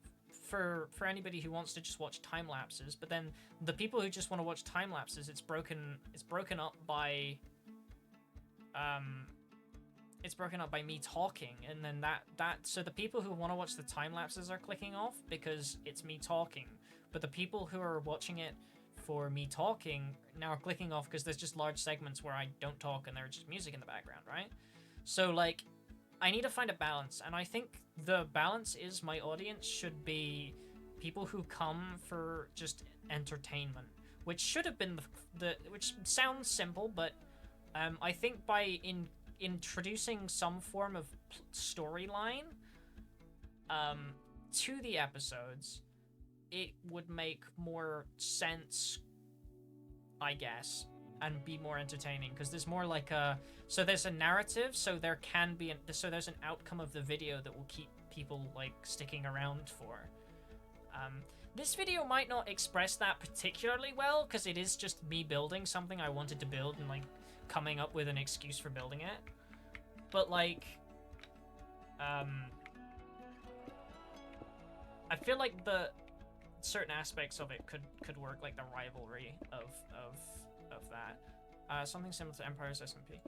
for anybody who wants to just watch time lapses, but then the people who just want to watch time lapses, it's broken up by me talking, and then so the people who want to watch the time lapses are clicking off because it's me talking, but the people who are watching it for me talking now are clicking off because there's just large segments where I don't talk and there's just music in the background, right? So like, I need to find a balance, and I think the balance is my audience should be people who come for just entertainment, which should have been which sounds simple, but I think by introducing some form of storyline to the episodes, it would make more sense, I guess, and be more entertaining, because there's more like so there's a narrative, so there can be so there's an outcome of the video that will keep people like sticking around for. This video might not express that particularly well, because it is just me building something I wanted to build and like coming up with an excuse for building it, but like I feel like the certain aspects of it could work, like the rivalry of that. Something similar to Empire's SMP.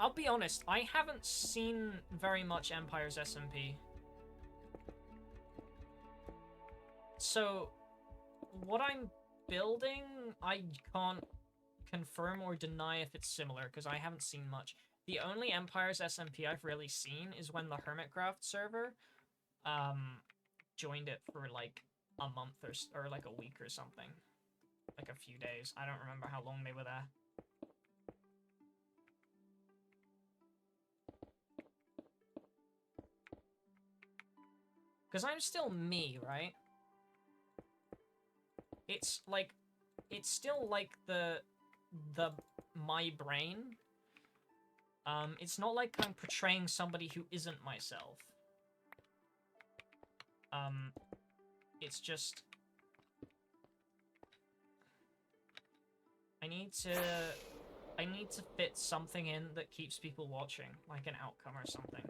I'll be honest, I haven't seen very much Empire's SMP. So, what I'm building, I can't confirm or deny if it's similar, because I haven't seen much. The only Empire's SMP I've really seen is when the Hermitcraft server, joined it for like a month or like a week or something. Like a few days. I don't remember how long they were there. Because I'm still me, right? It's like, it's still like my brain. It's not like I'm portraying somebody who isn't myself. It's just, I need to fit something in that keeps people watching, like an outcome or something.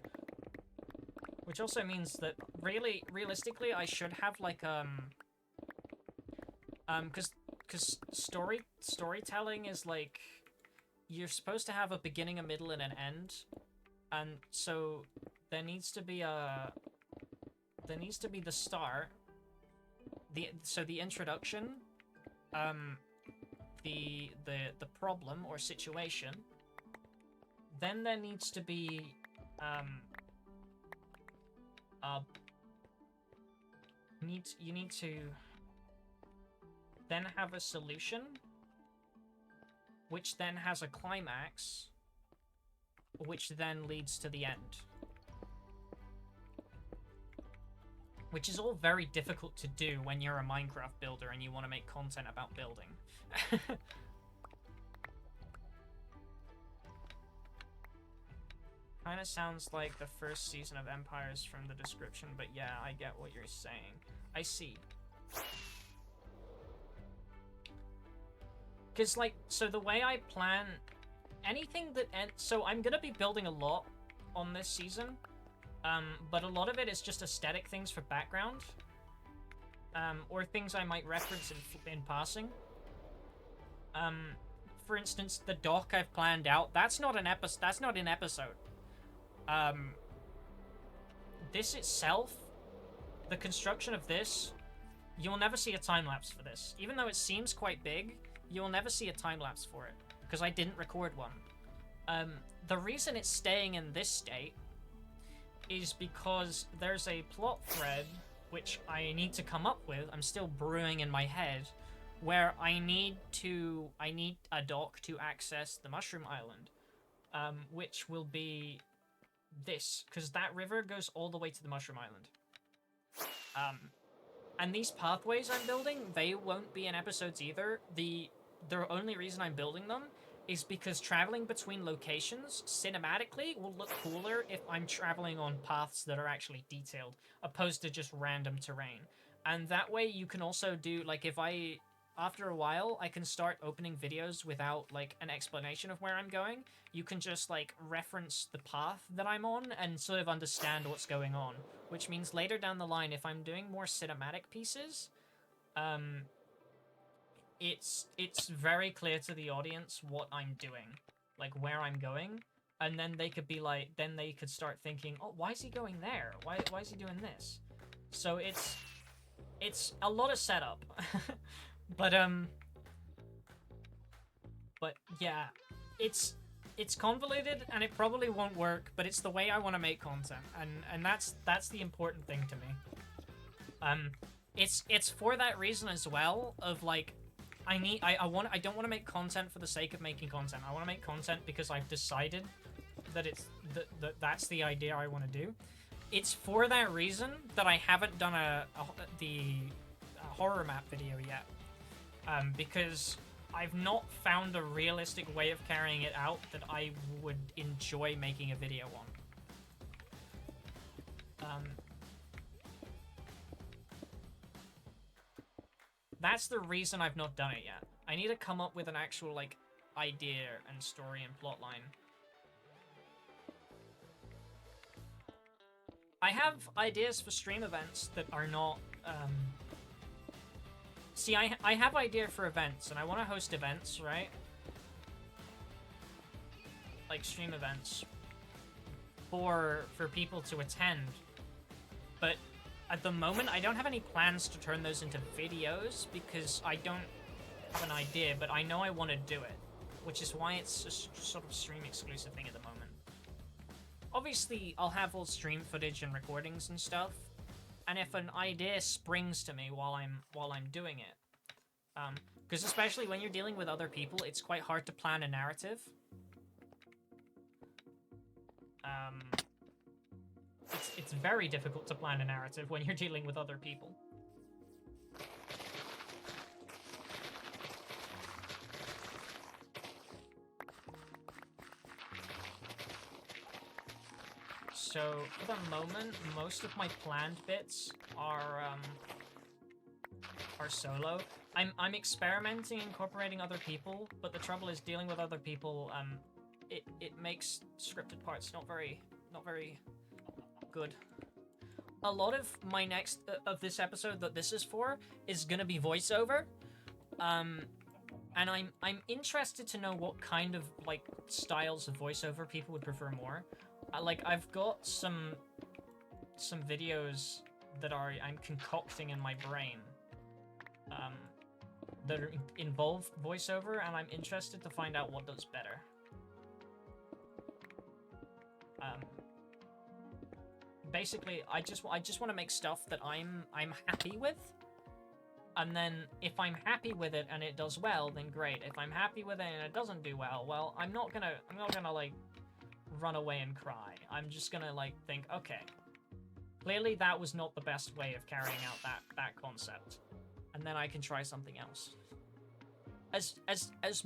Which also means that realistically, I should have like because storytelling is like, you're supposed to have a beginning, a middle, and an end, and so there needs to be the start, the introduction, the problem or situation, then there needs to be you need to then have a solution, which then has a climax, which then leads to the end. Which is all very difficult to do when you're a Minecraft builder and you want to make content about building. Kinda sounds like the first season of Empires from the description, but yeah, I get what you're saying. I see. Because, like, so the way I plan anything that so I'm gonna be building a lot on this season, but a lot of it is just aesthetic things for background, or things I might reference in passing. for instance, the dock I've planned out, that's not an episode. That's not an episode. This itself, the construction of this, you'll never see a time lapse for this. Even though it seems quite big, you'll never see a time lapse for it because I didn't record one. The reason it's staying in this state is because there's a plot thread which I need to come up with. I'm still brewing in my head, where I need a dock to access the Mushroom Island, which will be this, because that river goes all the way to the Mushroom Island. And these pathways I'm building, they won't be in episodes either. The only reason I'm building them is because traveling between locations cinematically will look cooler if I'm traveling on paths that are actually detailed, opposed to just random terrain. And that way you can also do, like, after a while, I can start opening videos without, like, an explanation of where I'm going. You can just, like, reference the path that I'm on and sort of understand what's going on. Which means later down the line, if I'm doing more cinematic pieces, it's very clear to the audience what I'm doing, like where I'm going, and then they could be like, then they could start thinking, oh, why is he going there? Why is he doing this? So it's a lot of setup, but yeah, it's convoluted and it probably won't work, but it's the way I want to make content, and that's the important thing to me. It's for that reason as well of like, I don't want to make content for the sake of making content. I want to make content because I've decided that that's the idea I want to do. It's for that reason that I haven't done a horror map video yet, because I've not found a realistic way of carrying it out that I would enjoy making a video on. That's the reason I've not done it yet. I need to come up with an actual, like, idea and story and plotline. I have ideas for stream events that are not, See, I have idea for events, and I want to host events, right? Like, stream events. For people to attend. But at the moment, I don't have any plans to turn those into videos because I don't have an idea, but I know I want to do it, which is why it's a sort of stream exclusive thing at the moment. Obviously, I'll have all stream footage and recordings and stuff, and if an idea springs to me while I'm doing it, because especially when you're dealing with other people, it's quite hard to plan a narrative. It's very difficult to plan a narrative when you're dealing with other people. So, for the moment, most of my planned bits are solo. I'm experimenting, incorporating other people, but the trouble is dealing with other people, it makes scripted parts not very good. A lot of my next of this episode that this is for is gonna be voiceover, and I'm interested to know what kind of like styles of voiceover people would prefer more. Like, I've got some videos that I'm concocting in my brain, that involve voiceover, and I'm interested to find out what does better. Basically, I just want to make stuff that I'm happy with, and then if I'm happy with it and it does well, then great. If I'm happy with it and it doesn't do well, I'm not gonna like run away and cry. I'm just gonna like think, okay, clearly that was not the best way of carrying out that concept, and then I can try something else. As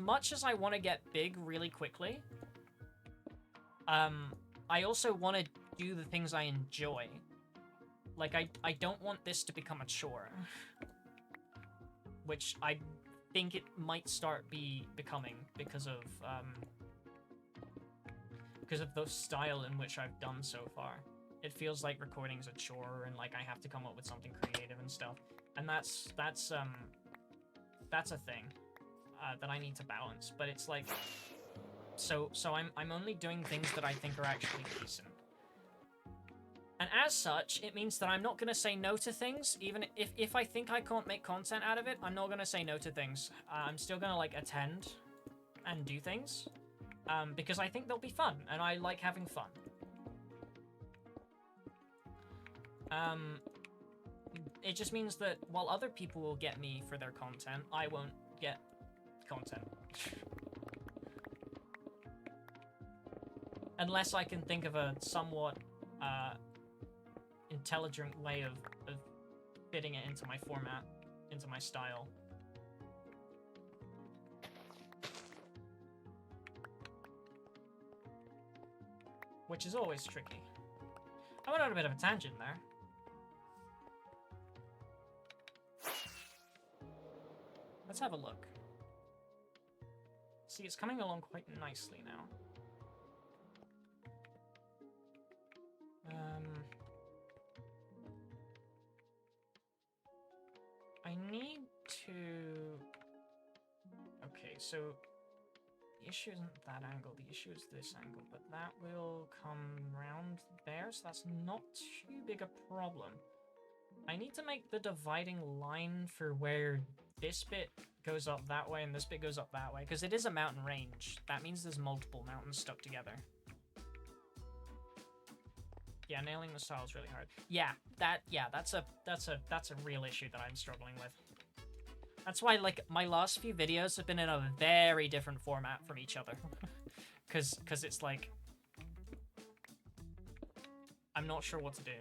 much as I want to get big really quickly, I also want to do the things I enjoy. Like, I don't want this to become a chore, which I think it might start becoming because of the style in which I've done so far. It feels like recording's a chore, and like I have to come up with something creative and stuff, and that's a thing. that I need to balance, but it's like, so I'm only doing things that I think are actually decent. And as such, it means that I'm not going to say no to things, even if I think I can't make content out of it, I'm not going to say no to things. I'm still going to, like, attend and do things, because I think they'll be fun, and I like having fun. It just means that while other people will get me for their content, I won't get content. Unless I can think of a somewhat, intelligent way of fitting it into my format, into my style. Which is always tricky. I went on a bit of a tangent there. Let's have a look. See, it's coming along quite nicely now. I need to... Okay, so the issue isn't that angle, the issue is this angle, but that will come round there, so that's not too big a problem. I need to make the dividing line for where this bit goes up that way and this bit goes up that way, because it is a mountain range. That means there's multiple mountains stuck together. Yeah, nailing the style is really hard. Yeah, that's a real issue that I'm struggling with. That's why, like, my last few videos have been in a very different format from each other. Cause it's like, I'm not sure what to do.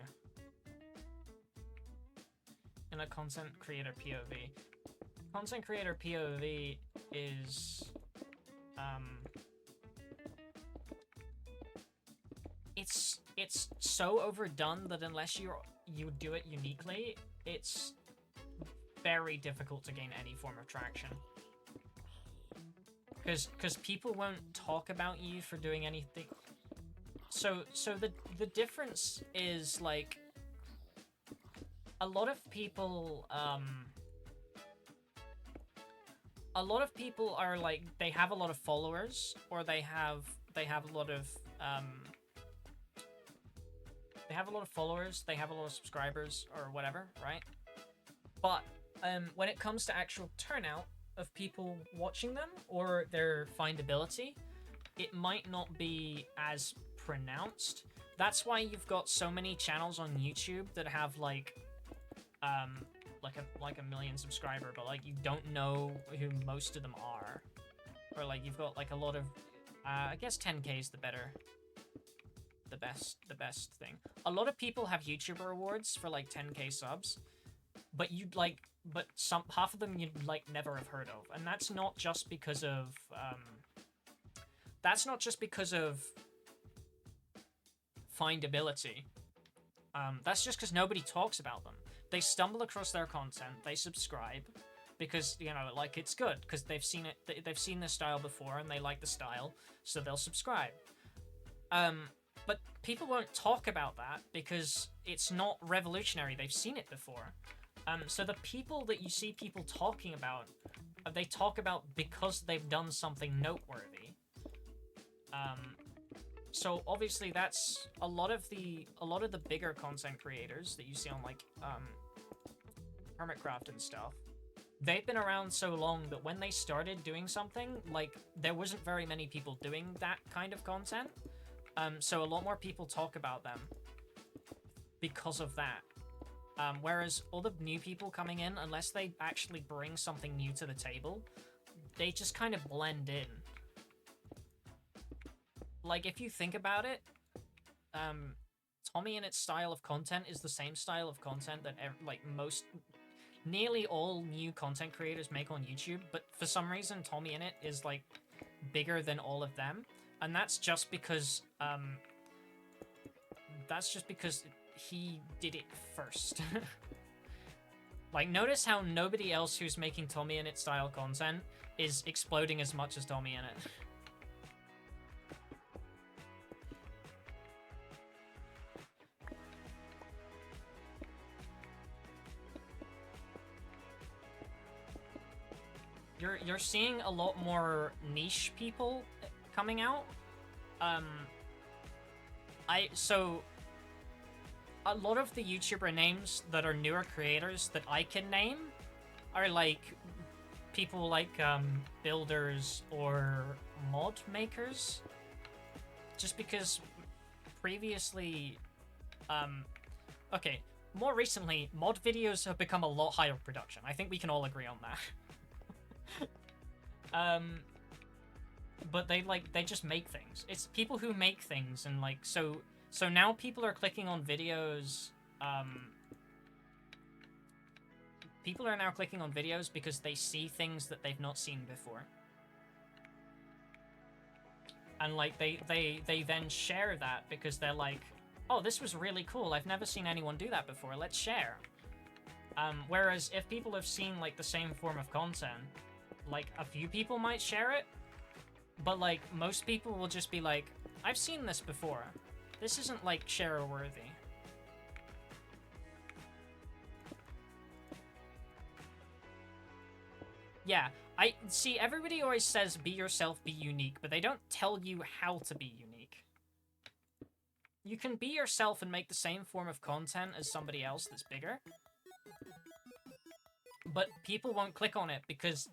In a content creator POV. Content creator POV is, it's so overdone that unless you do it uniquely, it's very difficult to gain any form of traction. Because people won't talk about you for doing anything. So the difference is, like, a lot of people are like, they have a lot of followers, or they have a lot of followers, they have a lot of subscribers, or whatever, right? But when it comes to actual turnout of people watching them, or their findability, it might not be as pronounced. That's why you've got so many channels on YouTube that have, like a million subscriber, but, like, you don't know who most of them are. Or, like, you've got, like, a lot of, I guess 10k is the best thing. A lot of people have YouTuber awards for, like, 10k subs, but half of them you'd, like, never have heard of. And that's not just because of, findability. That's just because nobody talks about them. They stumble across their content, they subscribe, because, you know, like, it's good, because they've seen it, they've seen this style before, and they like the style, so they'll subscribe. But people won't talk about that, because it's not revolutionary, they've seen it before. So the people that you see people talking about, they talk about because they've done something noteworthy. So obviously that's a lot of the bigger content creators that you see on, like, Hermitcraft and stuff. They've been around so long that when they started doing something, like, there wasn't very many people doing that kind of content. So a lot more people talk about them because of that. Whereas all the new people coming in, unless they actually bring something new to the table, they just kind of blend in. Like, if you think about it, Tommy and its style of content is the same style of content that, nearly all new content creators make on YouTube, but for some reason, Tommy in it is, like, bigger than all of them, and that's just because, he did it first. Like, notice how nobody else who's making Tommy in it style content is exploding as much as Tommy in it. you're seeing a lot more niche people coming out. So a lot of the YouTuber names that are newer creators that I can name are like people like builders or mod makers, just because previously okay, more recently mod videos have become a lot higher production. I think we can all agree on that. But they just make things. It's people who make things, and like so now people are clicking on videos. People are now clicking on videos because they see things that they've not seen before. And like they then share that because they're like, oh, this was really cool. I've never seen anyone do that before. Let's share. Whereas if people have seen like the same form of content, like a few people might share it, but like most people will just be like, I've seen this before. This isn't like share worthy. Yeah, I see everybody always says be yourself, be unique, but they don't tell you how to be unique. You can be yourself and make the same form of content as somebody else that's bigger, but people won't click on it because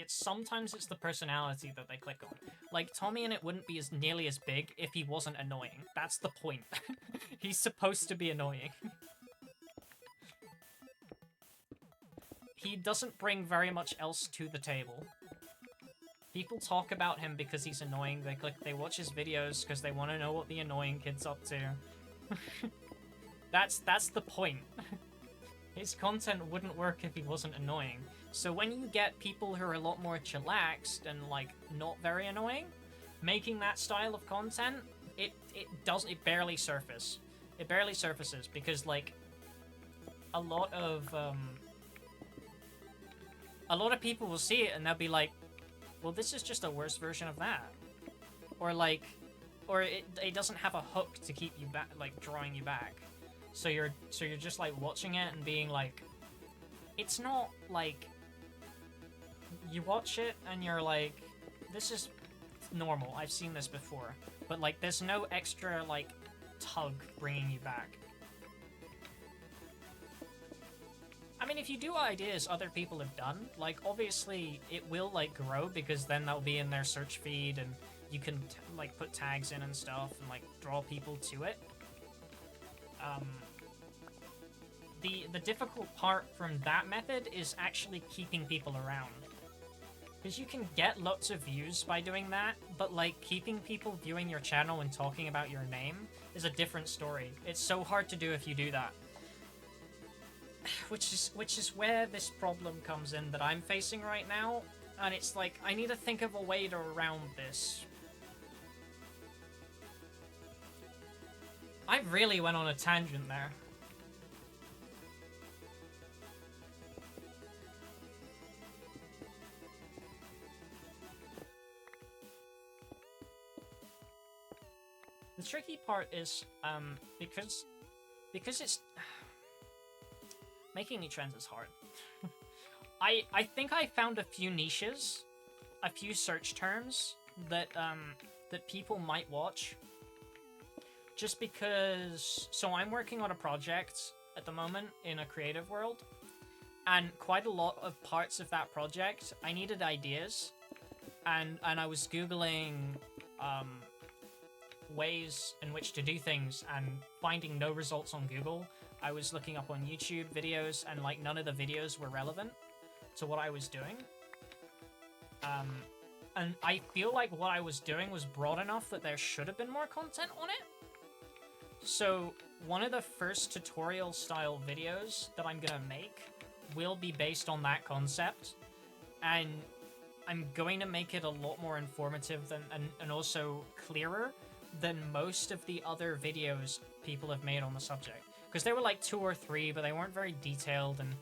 sometimes it's the personality that they click on. Like, Tommy and it wouldn't be nearly as big if he wasn't annoying. That's the point. He's supposed to be annoying. He doesn't bring very much else to the table. People talk about him because he's annoying. They watch his videos because they want to know what the annoying kid's up to. That's the point. His content wouldn't work if he wasn't annoying. So when you get people who are a lot more chillaxed and like not very annoying, making that style of content, it barely surfaces. It barely surfaces because like a lot of people will see it and they'll be like, well, this is just a worse version of that. Or like, or it doesn't have a hook to keep you back, like drawing you back. So you're just like watching it and being like, it's not like, you watch it and you're like, this is normal, I've seen this before. But like, there's no extra like tug bringing you back. I mean, if you do ideas other people have done, like, obviously it will, like, grow, because then that'll be in their search feed, and you can, like, put tags in and stuff, and, like, draw people to it. The difficult part from that method is actually keeping people around. Because you can get lots of views by doing that, but, like, keeping people viewing your channel and talking about your name is a different story. It's so hard to do if you do that. Which is where this problem comes in that I'm facing right now, and it's like, I need to think of a way to around this. I really went on a tangent there. The tricky part is, because it's... Making new trends is hard. I think I found a few niches, a few search terms that that people might watch. Just because, so I'm working on a project at the moment in a creative world, and quite a lot of parts of that project I needed ideas, and I was googling ways in which to do things and finding no results on Google. I was looking up on YouTube videos, and like none of the videos were relevant to what I was doing. And I feel like what I was doing was broad enough that there should have been more content on it. So one of the first tutorial style videos that I'm gonna make will be based on that concept, and I'm going to make it a lot more informative than and also clearer than most of the other videos people have made on the subject. Because there were like 2 or 3, but they weren't very detailed and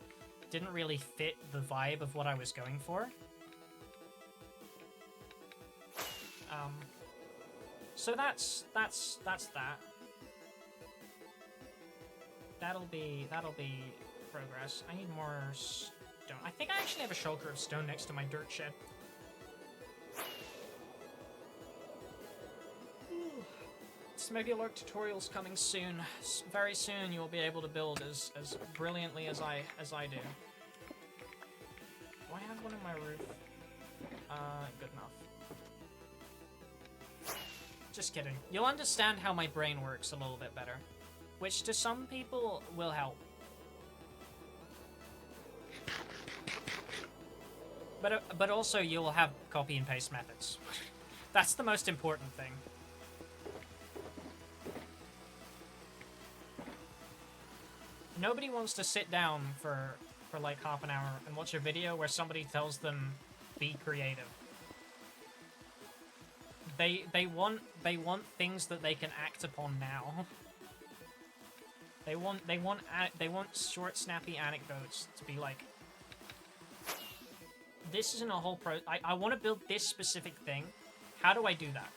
didn't really fit the vibe of what I was going for. So that's that. That'll be progress. I need more stone. I think I actually have a shulker of stone next to my dirt shed. Smegulark tutorials coming soon. Very soon you will be able to build as brilliantly as I do. Do I have one in my roof? Good enough. Just kidding. You'll understand how my brain works a little bit better. Which to some people will help. But also you'll have copy and paste methods. That's the most important thing. Nobody wants to sit down for like half an hour and watch a video where somebody tells them be creative. They want things that they can act upon now. They want short, snappy anecdotes to be like, this isn't a whole I want to build this specific thing. How do I do that?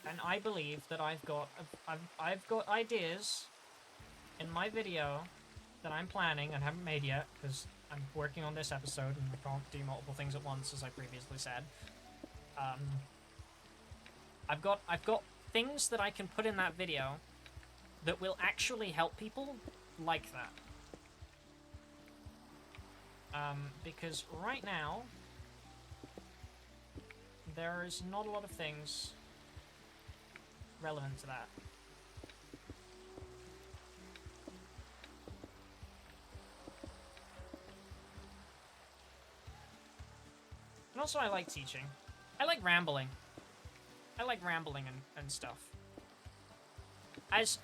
And I believe that I've got ideas in my video that I'm planning and haven't made yet because I'm working on this episode and I can't do multiple things at once, as I previously said. I've got things that I can put in that video that will actually help people like that. Because right now there is not a lot of things relevant to that. And also, I like teaching. I like rambling. I like rambling and stuff. As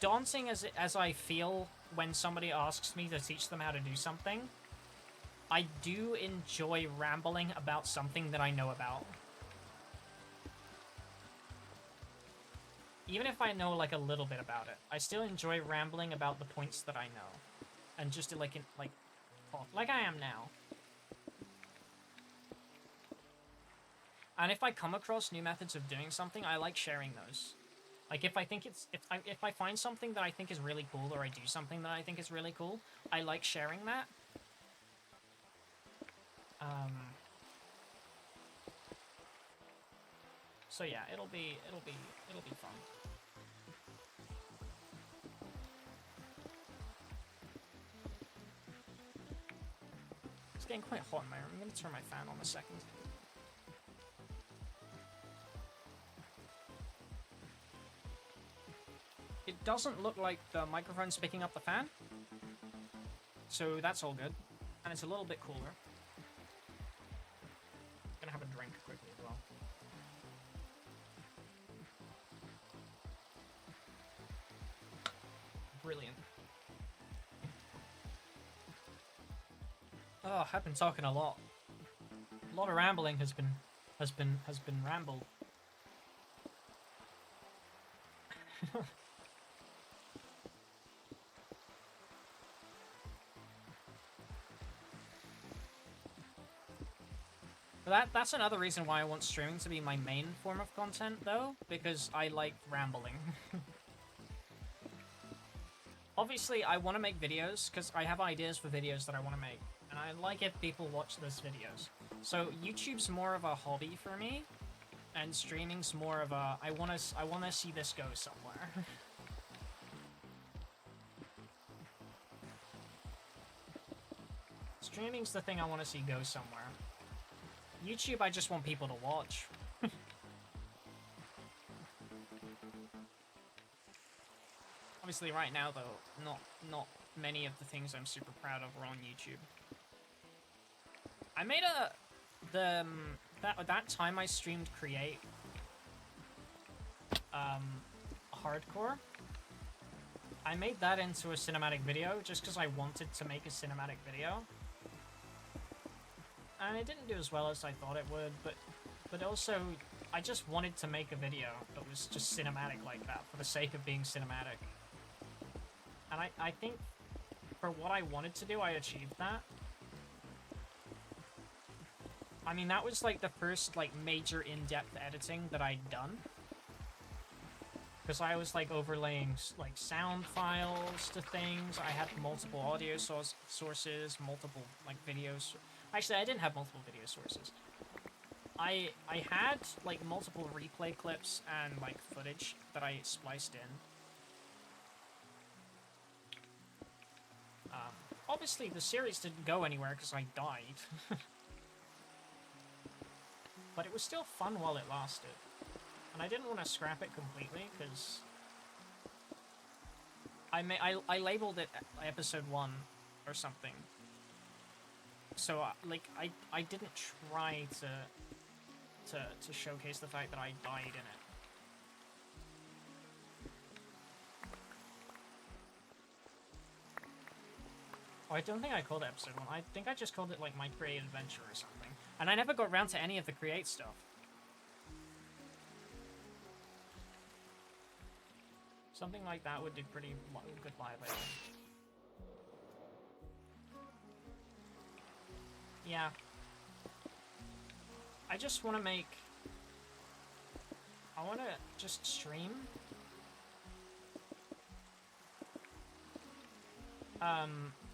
daunting as I feel when somebody asks me to teach them how to do something, I do enjoy rambling about something that I know about. Even if I know like a little bit about it, I still enjoy rambling about the points that I know, and just to like I am now. And if I come across new methods of doing something, I like sharing those. Like if I find something that I think is really cool, or I do something that I think is really cool, I like sharing that. So yeah, it'll be fun. It's getting quite hot in my room. I'm gonna turn my fan on a second. It doesn't look like the microphone's picking up the fan, so that's all good. And it's a little bit cooler. Gonna have a drink quickly as well. Brilliant. Oh, I've been talking a lot. A lot of rambling has been rambled. That's another reason why I want streaming to be my main form of content, though, because I like rambling. Obviously, I want to make videos, because I have ideas for videos that I want to make, and I like if people watch those videos. So YouTube's more of a hobby for me, and streaming's more of a, I want to see this go somewhere. Streaming's the thing I want to see go somewhere. YouTube, I just want people to watch. Obviously, right now, though, not many of the things I'm super proud of are on YouTube. I made that time I streamed Create Hardcore. I made that into a cinematic video just because I wanted to make a cinematic video. And it didn't do as well as I thought it would, but also, I just wanted to make a video that was just cinematic like that, for the sake of being cinematic. And I think, for what I wanted to do, I achieved that. I mean, that was like the first, like, major in-depth editing that I'd done. because I was like overlaying like sound files to things. I had multiple audio sources, multiple like videos. Actually, I didn't have multiple video sources. I had like multiple replay clips and like footage that I spliced in. Obviously, the series didn't go anywhere because I died. But it was still fun while it lasted. And I didn't want to scrap it completely, because I labeled it episode 1 or something. So, like, I didn't try to showcase the fact that I died in it. Oh, I don't think I called it episode 1. I think I just called it, like, my create adventure or something. And I never got around to any of the create stuff. Something like that would do pretty good live, I think. Yeah. I just want to make... I want to just stream.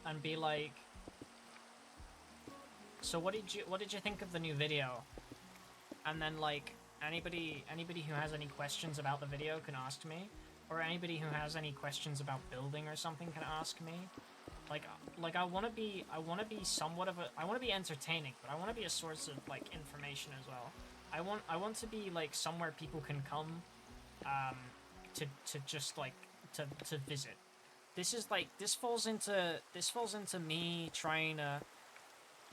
And be like... So what did you think of the new video? And then, like, anybody who has any questions about the video can ask me. Or anybody who has any questions about building or something can ask me. Like I want to be somewhat of a, I want to be entertaining, but I want to be a source of like information as well. I want to be like somewhere people can come, to just like to visit. This is like this falls into me trying to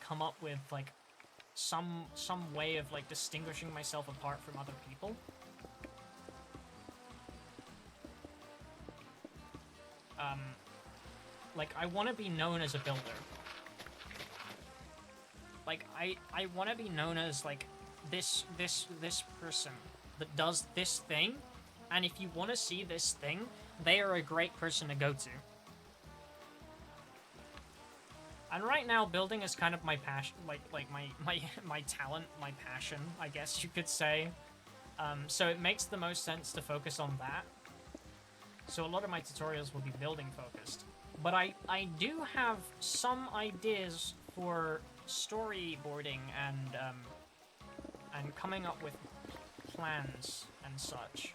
come up with like some way of like distinguishing myself apart from other people. Like, I want to be known as a builder. Like, I want to be known as, like, this person that does this thing, and if you want to see this thing, they are a great person to go to. And right now, building is kind of my passion, like my talent, my passion, I guess you could say. So it makes the most sense to focus on that. So a lot of my tutorials will be building focused. But I do have some ideas for storyboarding and coming up with plans and such.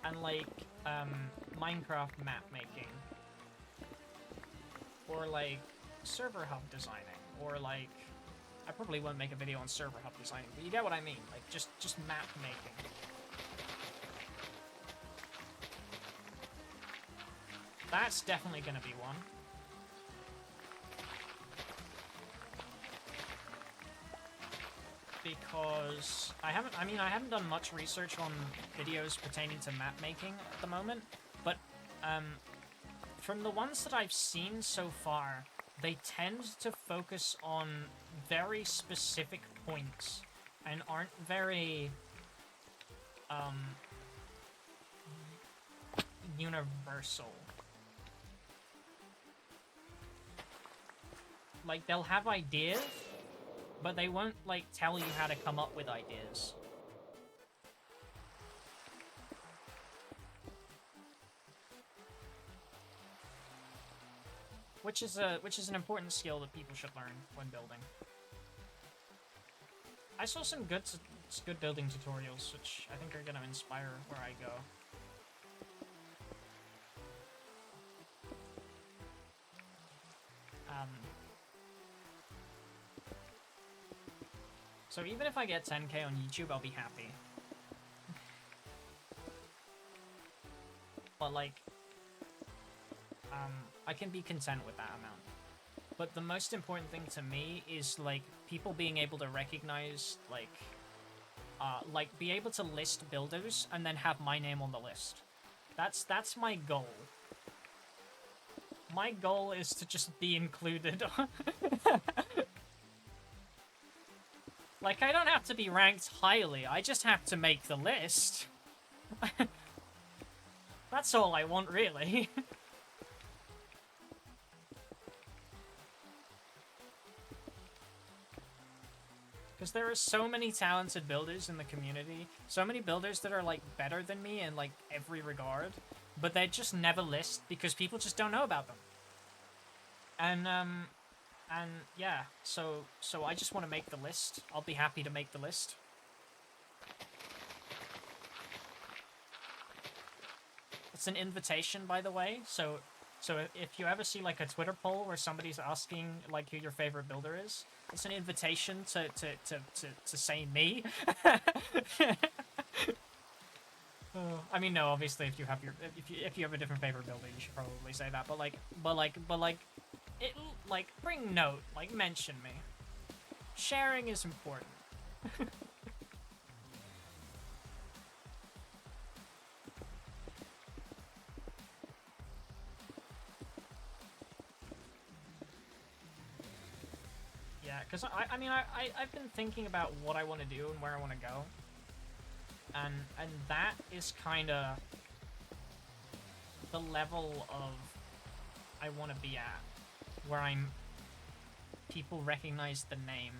And like Minecraft map making, or like server hub designing, or like I probably won't make a video on server hub designing, but you get what I mean, like just map making. That's definitely gonna be one. Because I haven't done much research on videos pertaining to map making at the moment, but from the ones that I've seen so far, they tend to focus on very specific points and aren't very universal. Like, they'll have ideas, but they won't, like, tell you how to come up with ideas. Which is an important skill that people should learn when building. I saw some good building tutorials, which I think are gonna inspire where I go. So even if I get 10K on YouTube, I'll be happy. But like, I can be content with that amount. But the most important thing to me is like people being able to recognize like be able to list builders and then have my name on the list. That's my goal. My goal is to just be included. Like, I don't have to be ranked highly, I just have to make the list. That's all I want, really. Because there are so many talented builders in the community. So many builders that are, like, better than me in, like, every regard. But they just never list because people just don't know about them. And yeah, so I just want to make the list. I'll be happy to make the list. It's an invitation, by the way, so if you ever see, like, a Twitter poll where somebody's asking, like, who your favorite builder is, it's an invitation to say me. I mean, no, obviously, if you have a different favorite builder, you should probably say that. But bring note, like, mention me. Sharing is important. Yeah, because I mean, I've been thinking about what I want to do and where I want to go. And that is kind of the level of I want to be at, where people recognize the name.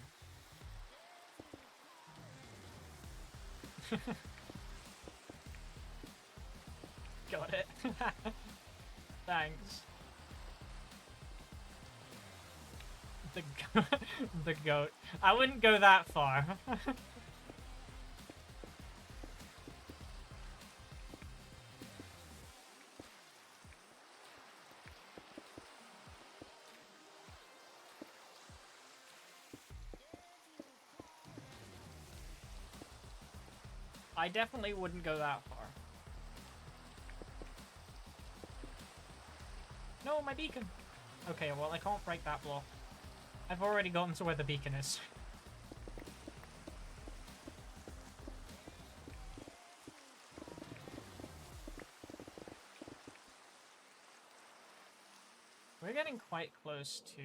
Got it. Thanks. The goat. I wouldn't go that far. I definitely wouldn't go that far. No, my beacon! Okay, well, I can't break that block. I've already gotten to where the beacon is. We're getting quite close to...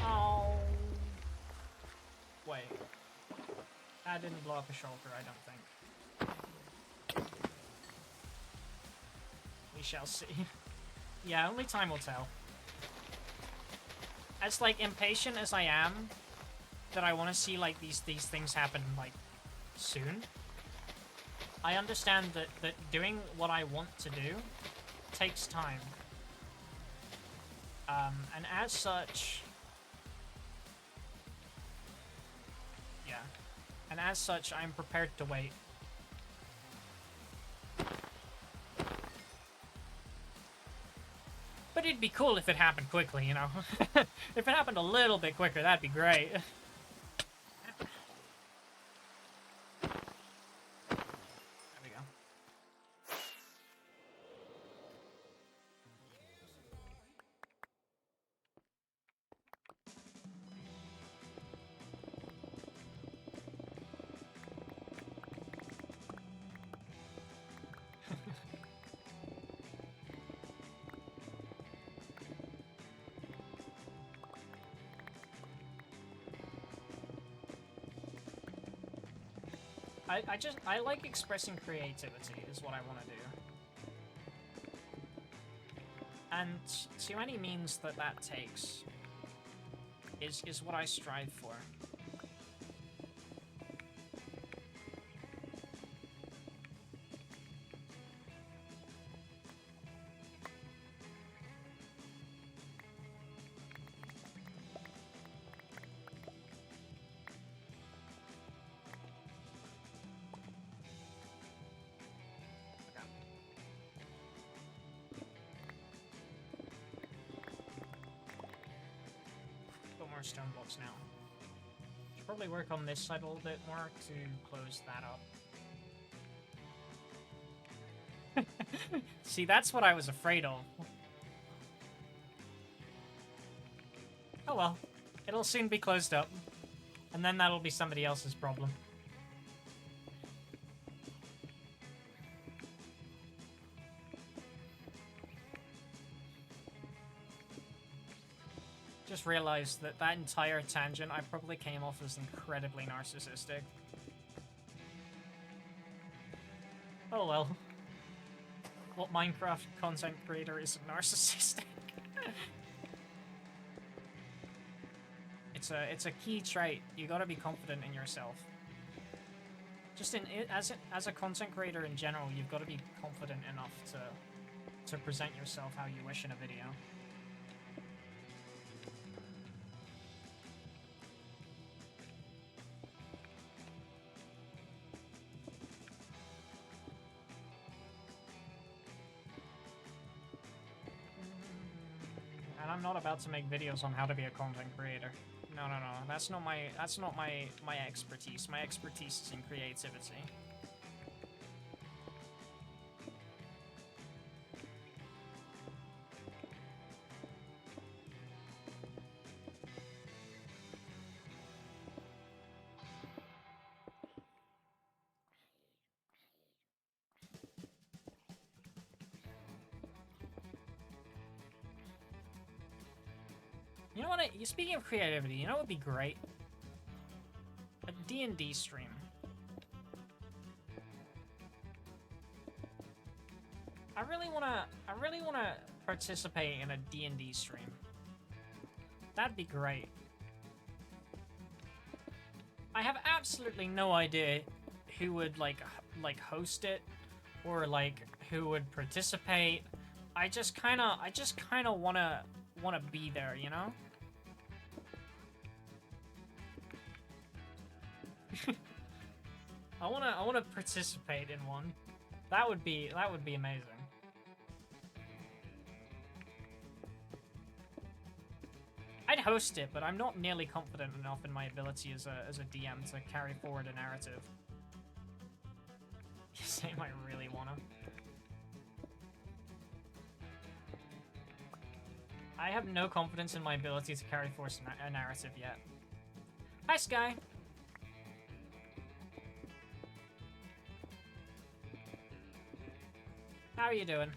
Oh. Wait. That didn't blow up a shoulder, I don't think. We shall see. Yeah, only time will tell. As, like, impatient as I am, that I want to see, like, these things happen, like, soon. I understand that doing what I want to do takes time. And as such... Yeah. And as such, I'm prepared to wait. But it'd be cool if it happened quickly, you know? If it happened a little bit quicker, that'd be great. I like expressing creativity is what I want to do. And to any means that takes is what I strive for. Stone blocks now. Should probably work on this side a little bit more to close that up. See, that's what I was afraid of. Oh well. It'll soon be closed up. And then that'll be somebody else's problem. Just realized that that entire tangent I probably came off as incredibly narcissistic. Oh well. what Minecraft content creator is narcissistic. It's a key trait. You gotta be confident in yourself. Just as a content creator in general, you've got to be confident enough to present yourself how you wish in a video. And I'm not about to make videos on how to be a content creator. No. That's not my expertise. My expertise is in creativity. You know what? Speaking of creativity, you know what would be great? A D&D stream. I really wanna participate in a D&D stream. That'd be great. I have absolutely no idea who would like host it or like who would participate. I just kind of wanna be there, you know? I wanna participate in one. That would be amazing. I'd host it, but I'm not nearly confident enough in my ability as a DM to carry forward a narrative. Same, I really wanna. I have no confidence in my ability to carry forth a narrative yet. Hi, Sky! How are you doing?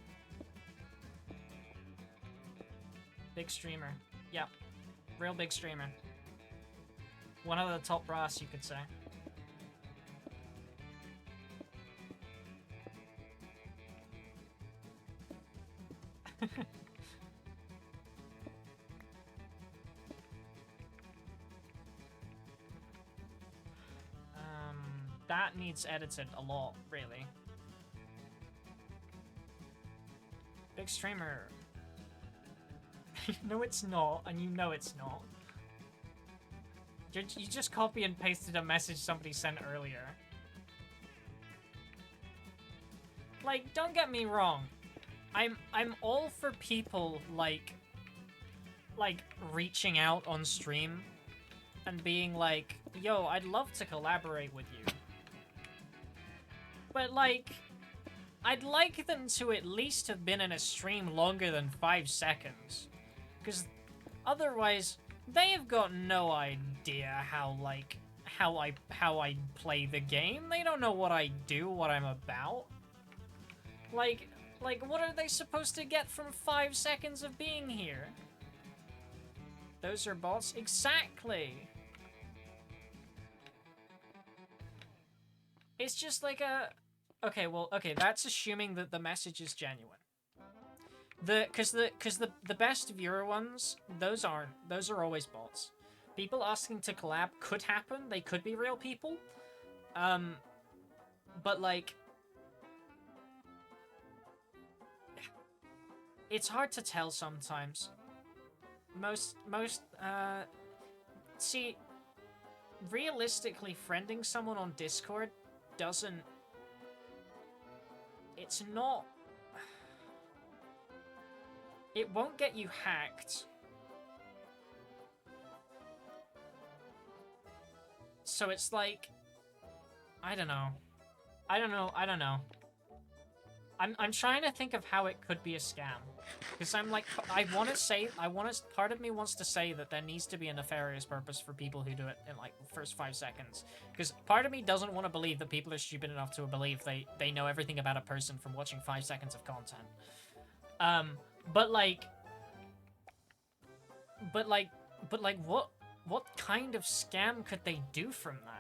Big streamer. Yep. Real big streamer. One of the top brass, you could say. That needs edited a lot, really. Big streamer. No, it's not, and you know it's not. You just copy and pasted a message somebody sent earlier. Like, don't get me wrong. I'm all for people like reaching out on stream and being like, yo, I'd love to collaborate with you. But like, I'd like them to at least have been in a stream longer than 5 seconds. Because otherwise, they have got no idea how I play the game. They don't know what I do, what I'm about. Like, what are they supposed to get from 5 seconds of being here? Those are bots? Exactly! It's just like a... Okay, well, okay, that's assuming that the message is genuine. Cause the best viewer ones, those are always bots. People asking to collab could happen, they could be real people. But like... It's hard to tell sometimes. See, realistically, friending someone on Discord doesn't... It's not... It won't get you hacked. So it's like... I don't know. I'm trying to think of how it could be a scam. Because I'm like, part of me wants to say that there needs to be a nefarious purpose for people who do it in like the first 5 seconds. Because part of me doesn't want to believe that people are stupid enough to believe they know everything about a person from watching 5 seconds of content. But what kind of scam could they do from that?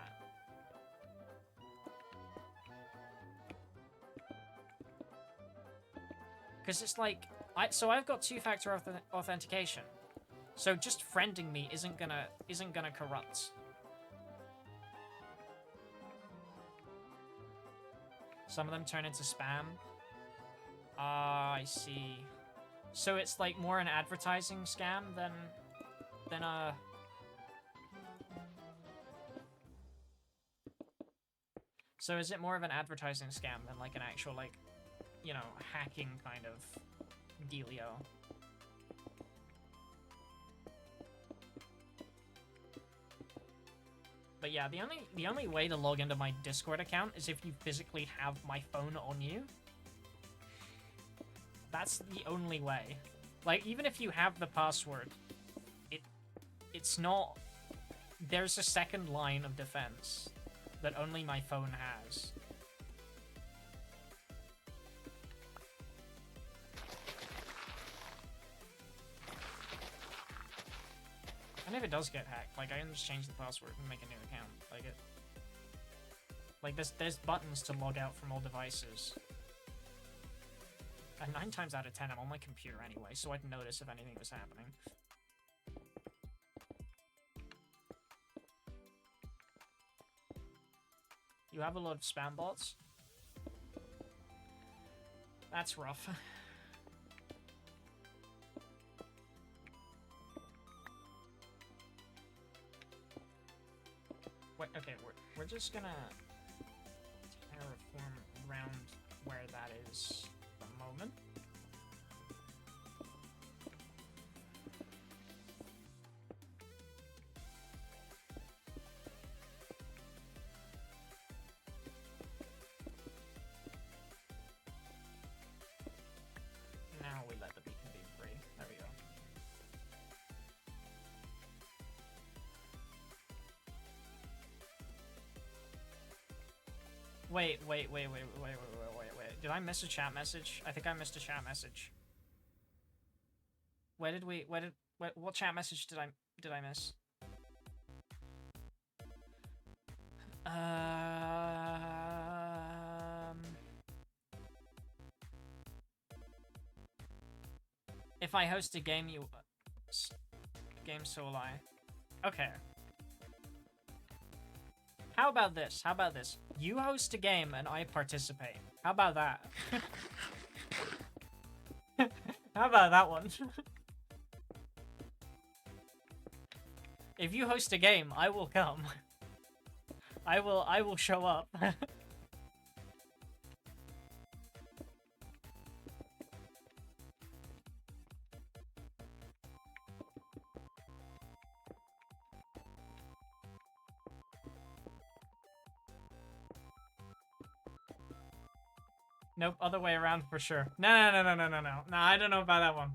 Because it's like, so I've got two-factor authentication. So just friending me isn't gonna corrupt. Some of them turn into spam. Ah, I see. So it's like more an advertising scam than a... So is it more of an advertising scam than like an actual, like, you know, hacking kind of dealio? But yeah, the only way to log into my Discord account is if you physically have my phone on you. That's the only way. Like, even if you have the password, it's not... There's a second line of defense that only my phone has. And if it does get hacked, like, I can just change the password and make a new account. Like, there's buttons to log out from all devices. And 9 times out of 10, I'm on my computer anyway, so I'd notice if anything was happening. You have a lot of spam bots? That's rough. Wait, okay, we're just gonna terraform around where that is for the moment. Now we let the beacon be free. There we go. Wait. Did I miss a chat message? I think I missed a chat message. What chat message did I miss? If I host a game, so will I. Okay. How about this? You host a game and I participate. How about that? How about that one? If you host a game, I will come. I will show up. Nope, other way around for sure. No. No, I don't know about that one.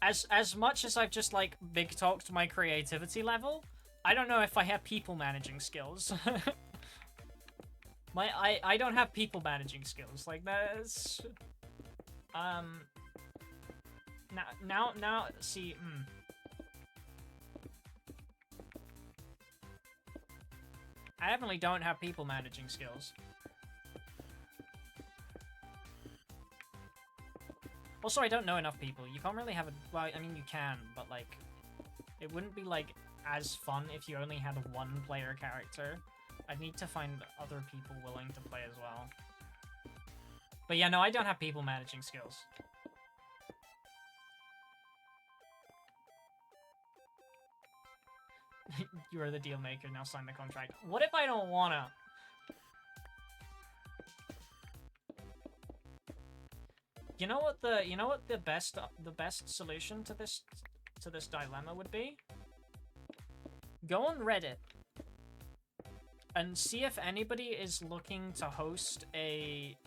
As much as I've just, like, big talked my creativity level, I don't know if I have people managing skills. I don't have people managing skills. Like, that's... Now, see, I definitely don't have people managing skills. Also, I don't know enough people. You can't really have a... Well, I mean, you can, but, like... It wouldn't be, like, as fun if you only had one player character. I'd need to find other people willing to play as well. But yeah, no, I don't have people managing skills. You are the deal maker, now sign the contract. What if I don't wanna? You know what the best solution to this dilemma would be? Go on Reddit and see if anybody is looking to host a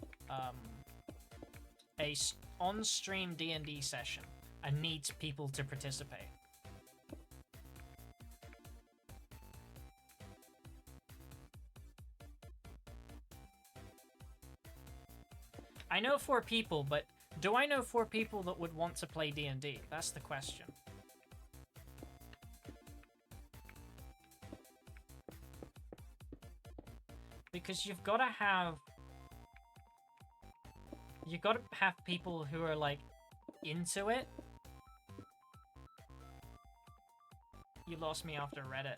on-stream D&D session and needs people to participate. I know 4 people, but do I know 4 people that would want to play D&D? That's the question. Because you've got to have... You gotta have people who are, like, into it. You lost me after Reddit.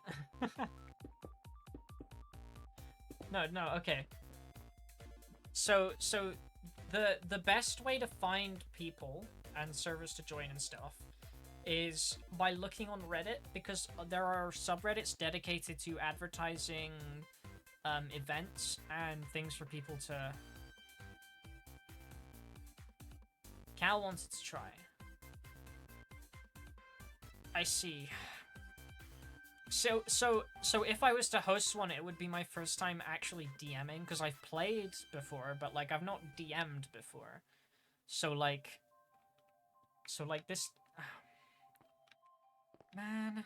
No, okay. So the best way to find people and servers to join and stuff is by looking on Reddit, because there are subreddits dedicated to advertising events and things for people to... Cal wanted to try. I see. So if I was to host one, it would be my first time actually DMing, because I've played before, but, like, I've not DM'd before. So, like, this... Man...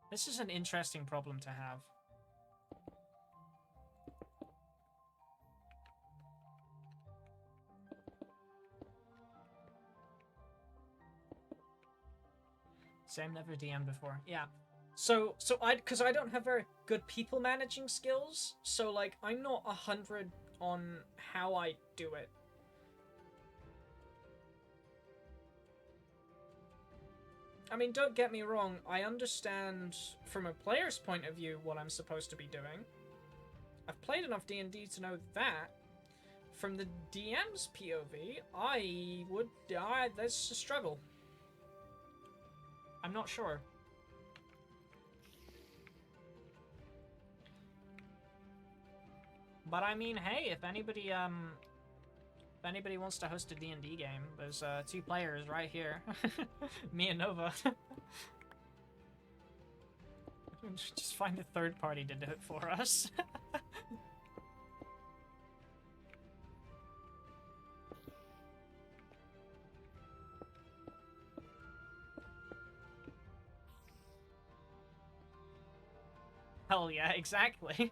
This is an interesting problem to have. Same, never DM'd before. Yeah. Because I don't have very good people managing skills, so, like, I'm not 100 on how I do it. I mean, don't get me wrong, I understand from a player's point of view what I'm supposed to be doing. I've played enough D&D to know that. From the DM's POV, there's a struggle. I'm not sure. But I mean, hey, if anybody wants to host a D&D game, there's 2 players right here. Me and Nova. Just find a third party to do it for us. Hell yeah, exactly.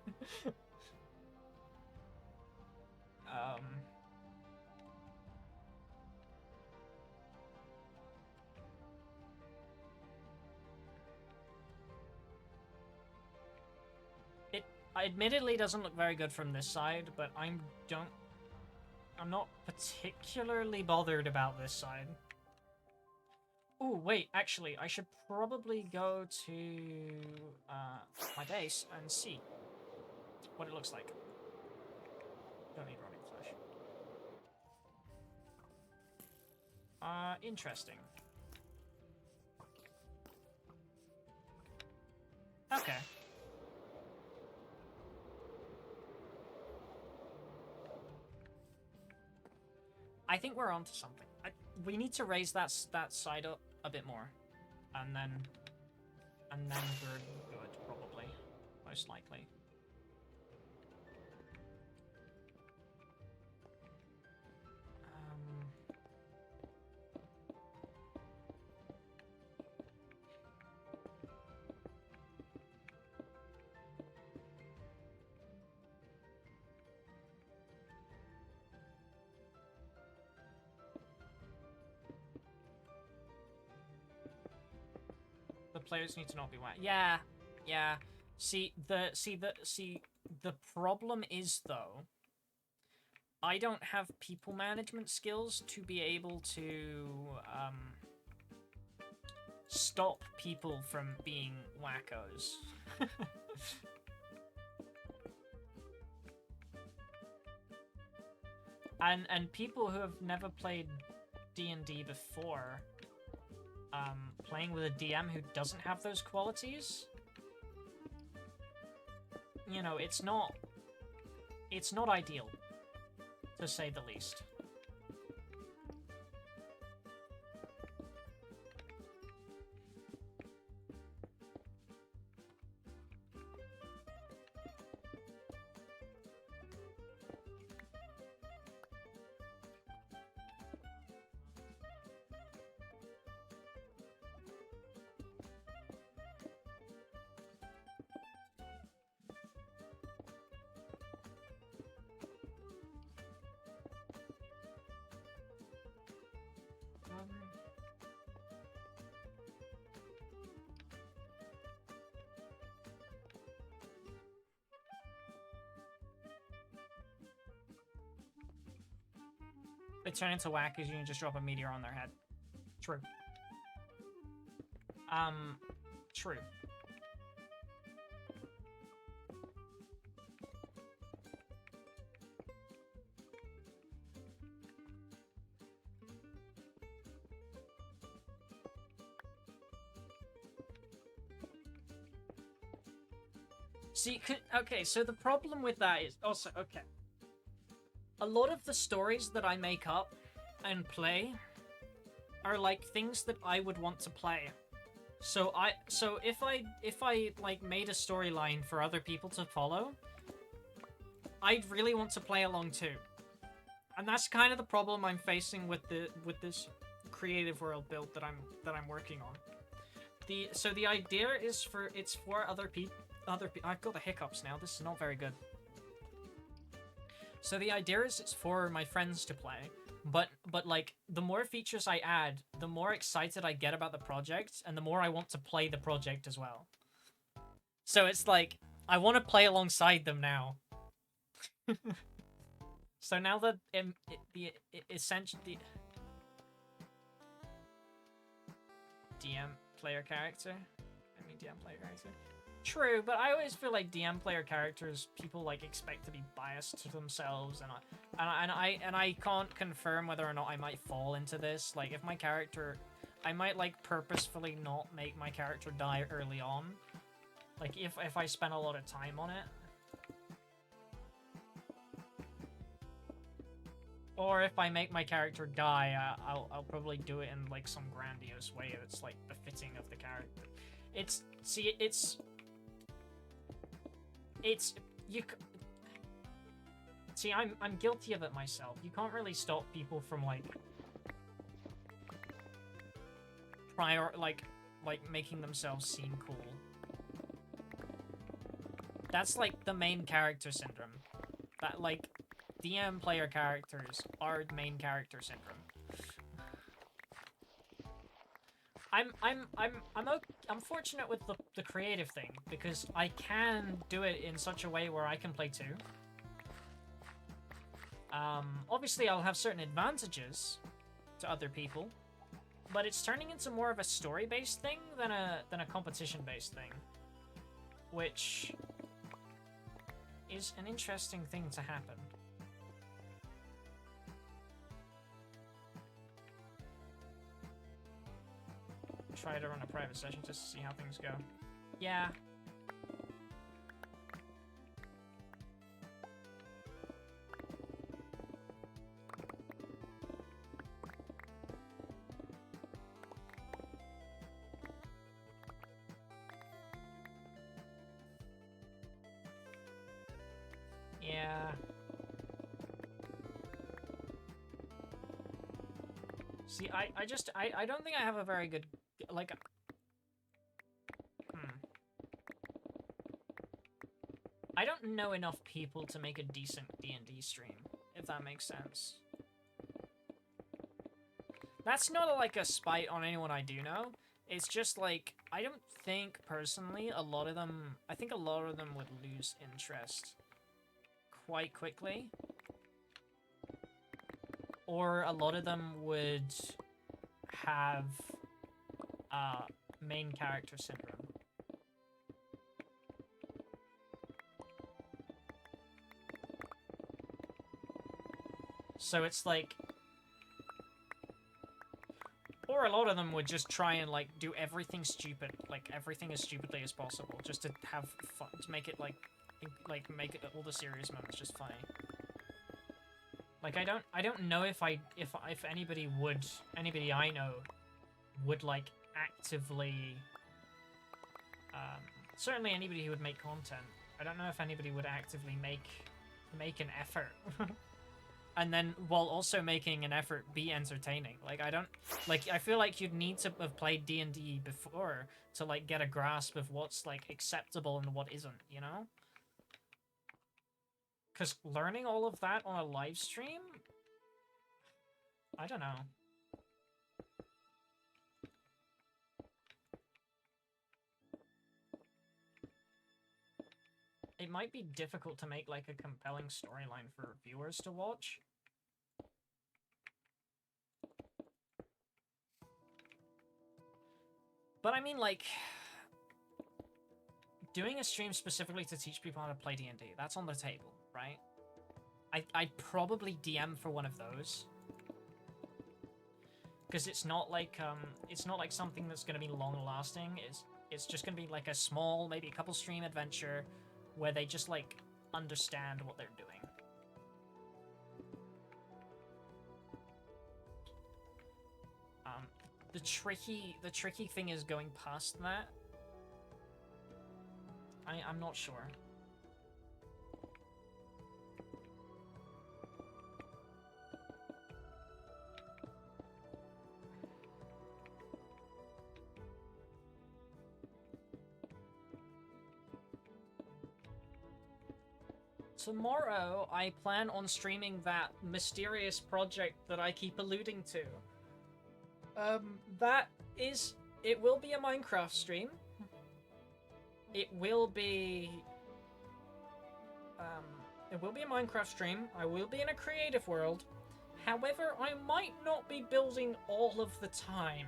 It admittedly doesn't look very good from this side, but I'm not particularly bothered about this side. Oh, wait, actually, I should probably go to my base and see what it looks like. Don't need running flash. Interesting. Okay. I think we're onto something. We need to raise that side up a bit more, and then we're good, probably, most likely. The players need to not be whacked. Yeah. See, the problem is, though, I don't have people management skills to be able to stop people from being wackos. And people who have never played D&D before, playing with a DM who doesn't have those qualities, you know, it's not ideal, to say the least. they turn into whackers, you can just drop a meteor on their head. True. True. See, okay, so the problem with that is also, okay. A lot of the stories that I make up and play are like things that I would want to play. So if I like made a storyline for other people to follow, I'd really want to play along too. And that's kind of the problem I'm facing with this creative world build that I'm working on. So the idea is for other people. I've got the hiccups now. This is not very good. So the idea is it's for my friends to play, but like the more features I add, the more excited I get about the project, and the more I want to play the project as well. So it's like I want to play alongside them now. So now that the DM player character, DM player character. True, but I always feel like DM player characters, people like expect to be biased to themselves, and I can't confirm whether or not I might fall into this. Like, if my character, I might like purposefully not make my character die early on. Like, if I spend a lot of time on it. Or if I make my character die, I'll probably do it in like some grandiose way that's like befitting of the character. I'm guilty of it myself. You can't really stop people from like making themselves seem cool. That's like the main character syndrome. That like DM player characters are main character syndrome. I'm fortunate with the creative thing because I can do it in such a way where I can play too. Obviously I'll have certain advantages to other people, but it's turning into more of a story-based thing than a competition-based thing, which is an interesting thing to happen. Try to run a private session just to see how things go. Yeah. Yeah. See, I don't think I have a very good, like, I don't know enough people to make a decent D&D stream, if that makes sense. That's not like a spite on anyone I do know. It's just like, I don't think personally I think a lot of them would lose interest quite quickly. Or a lot of them would have main character syndrome. So it's like, or a lot of them would just try and like do everything stupid, like everything as stupidly as possible, just to have fun, to make it like make it all the serious moments just funny. Like I don't know if anybody I know would like actively, certainly anybody who would make content. I don't know if anybody would actively make an effort. And then, while also making an effort, be entertaining. Like, I feel like you'd need to have played D&D before to, like, get a grasp of what's, like, acceptable and what isn't, you know? Because learning all of that on a live stream? I don't know. It might be difficult to make, like, a compelling storyline for viewers to watch. But I mean, like, doing a stream specifically to teach people how to play D&D, that's on the table, right? I'd probably DM for one of those. Because it's not like something that's gonna be long lasting. It's just gonna be like a small, maybe a couple stream adventure where they just like understand what they're doing. The tricky thing is going past that. I'm not sure. Tomorrow, I plan on streaming that mysterious project that I keep alluding to. It will be a Minecraft stream. It will be a Minecraft stream. I will be in a creative world. However, I might not be building all of the time.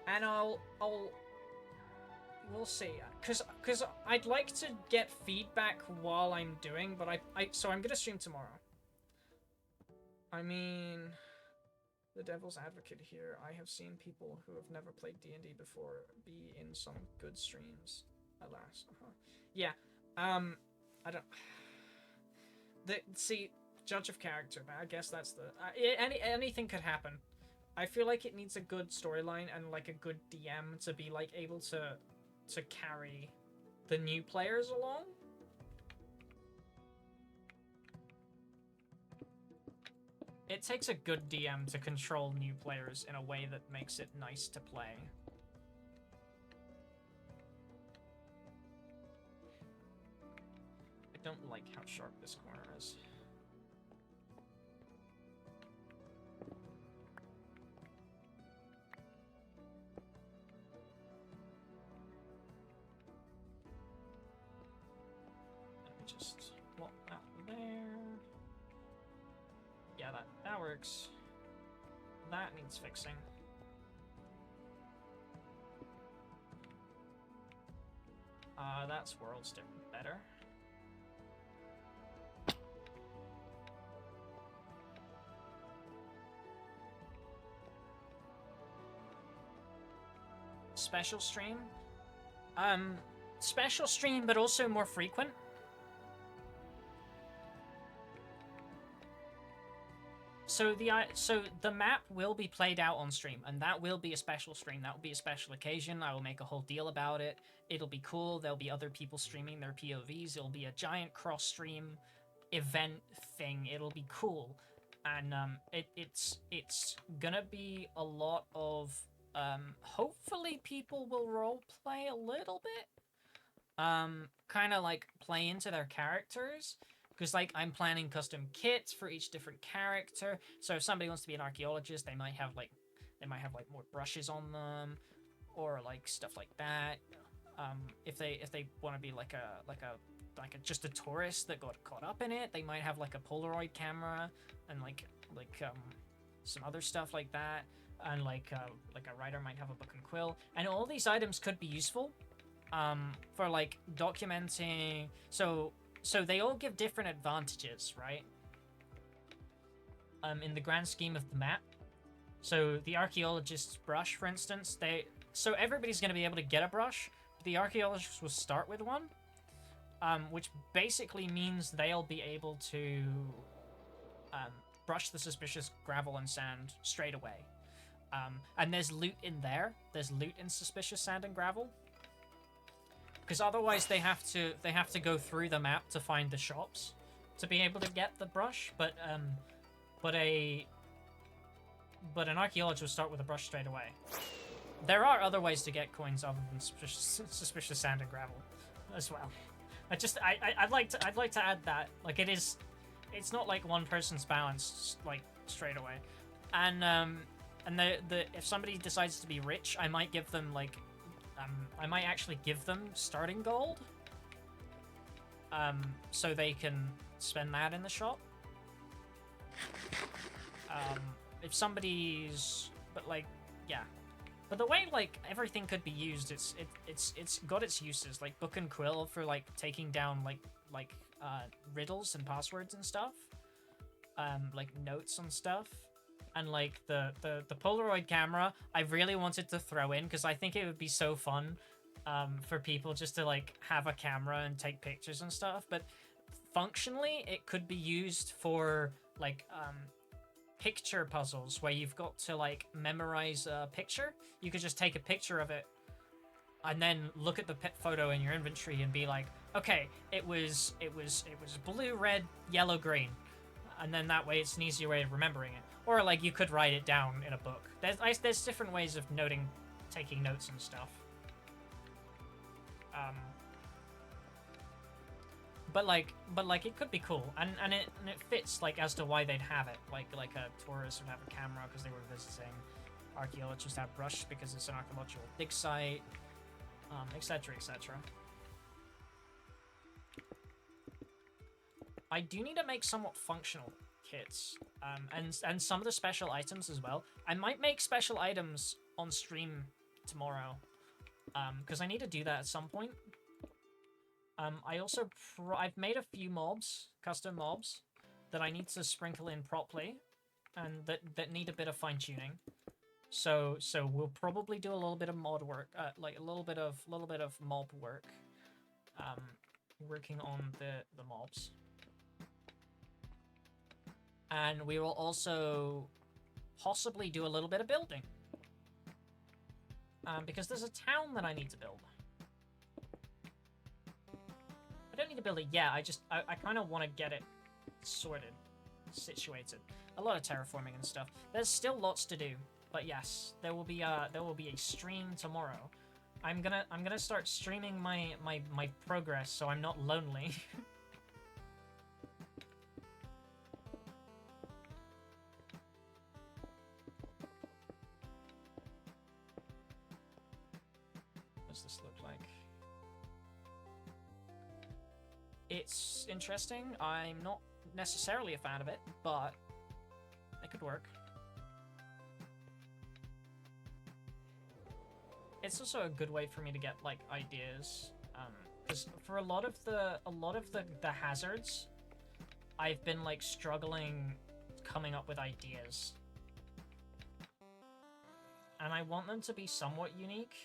And we'll see. Cause I'd like to get feedback while I'm doing, but so I'm gonna stream tomorrow. I mean, the devil's advocate here. I have seen people who have never played D&D before be in some good streams. Alas. Yeah. I don't. See, judge of character. I guess that's the. Anything could happen. I feel like it needs a good storyline and like a good DM to be like able to carry the new players along. It takes a good DM to control new players in a way that makes it nice to play. I don't like how sharp this corner is. Just plop that there. Yeah, that works. That needs fixing. That's worlds different better. Special stream? Special stream, but also more frequent. So the map will be played out on stream, and that will be a special stream. That will be a special occasion. I will make a whole deal about it. It'll be cool. There'll be other people streaming their POVs. It'll be a giant cross-stream event thing. It'll be cool, and it's gonna be a lot of hopefully people will role play a little bit, kind of like play into their characters. Because, like, I'm planning custom kits for each different character. So if somebody wants to be an archaeologist, they might have, like, more brushes on them. Or, like, stuff like that. If they want to be, like a just a tourist that got caught up in it, they might have, like, a Polaroid camera. And, like some other stuff like that. And, like a writer might have a book and quill. And all these items could be useful. For, like, documenting... So they all give different advantages, right? In the grand scheme of the map. So the archaeologist's brush, for instance, so everybody's going to be able to get a brush. But the archaeologists will start with one, which basically means they'll be able to brush the suspicious gravel and sand straight away. And there's loot in there. There's loot in suspicious sand and gravel. Because otherwise they have to go through the map to find the shops to be able to get the brush, but an archaeologist will start with a brush straight away. There are other ways to get coins other than suspicious sand and gravel as well. I'd like to add that, like, it's not like one person's balance like straight away, and if somebody decides to be rich, I might give them like. I might actually give them starting gold, so they can spend that in the shop. If somebody's, but But the way like everything could be used, it's got its uses. Like Book and Quill for like taking down like riddles and passwords and stuff. Like notes on stuff. And like the Polaroid camera, I really wanted to throw in because I think it would be so fun for people just to like have a camera and take pictures and stuff. But functionally, it could be used for like picture puzzles where you've got to like memorize a picture. You could just take a picture of it and then look at the photo in your inventory and be like, okay, it was blue, red, yellow, green. And then that way it's an easier way of remembering it. Or like you could write it down in a book. There's different ways of taking notes and stuff. But like it could be cool, and it fits like as to why they'd have it. Like a tourist would have a camera because they were visiting. Archaeologists have brush because it's an archaeological dig site, etc., etc. I do need to make somewhat functional kits, and some of the special items as well. I might make special items on stream tomorrow, because I need to do that at some point. I also I've made a few mobs, custom mobs, that I need to sprinkle in properly, and that need a bit of fine tuning. So we'll probably do a little bit of mod work, like a little bit of mob work, working on the mobs. And we will also possibly do a little bit of building. Because there's a town that I need to build. I don't need to build it yet, I kind of want to get it sorted, situated. A lot of terraforming and stuff. There's still lots to do, but yes, there will be a stream tomorrow. I'm gonna start streaming my progress so I'm not lonely. What does this look like? It's interesting. I'm not necessarily a fan of it, but it could work. It's also a good way for me to get like ideas, because for a lot of the hazards, I've been like struggling coming up with ideas, and I want them to be somewhat unique.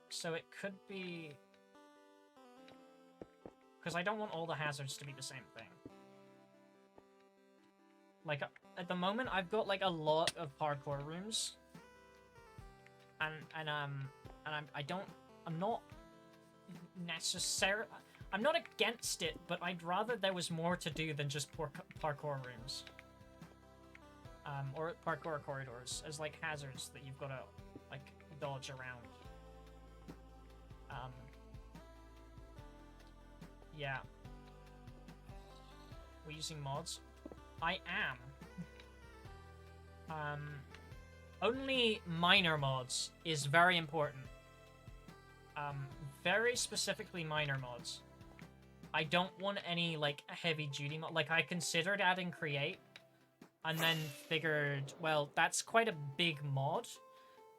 So it could be, because I don't want all the hazards to be the same thing. Like at the moment, I've got like a lot of parkour rooms. I'm not necessarily, I'm not against it, but I'd rather there was more to do than just parkour rooms. Or parkour corridors as like hazards that you've got to like dodge around. Yeah. We're using mods. I am. Only minor mods is very important. Very specifically minor mods. I don't want any, like, heavy-duty mod. Like, I considered adding Create, and then figured, well, that's quite a big mod,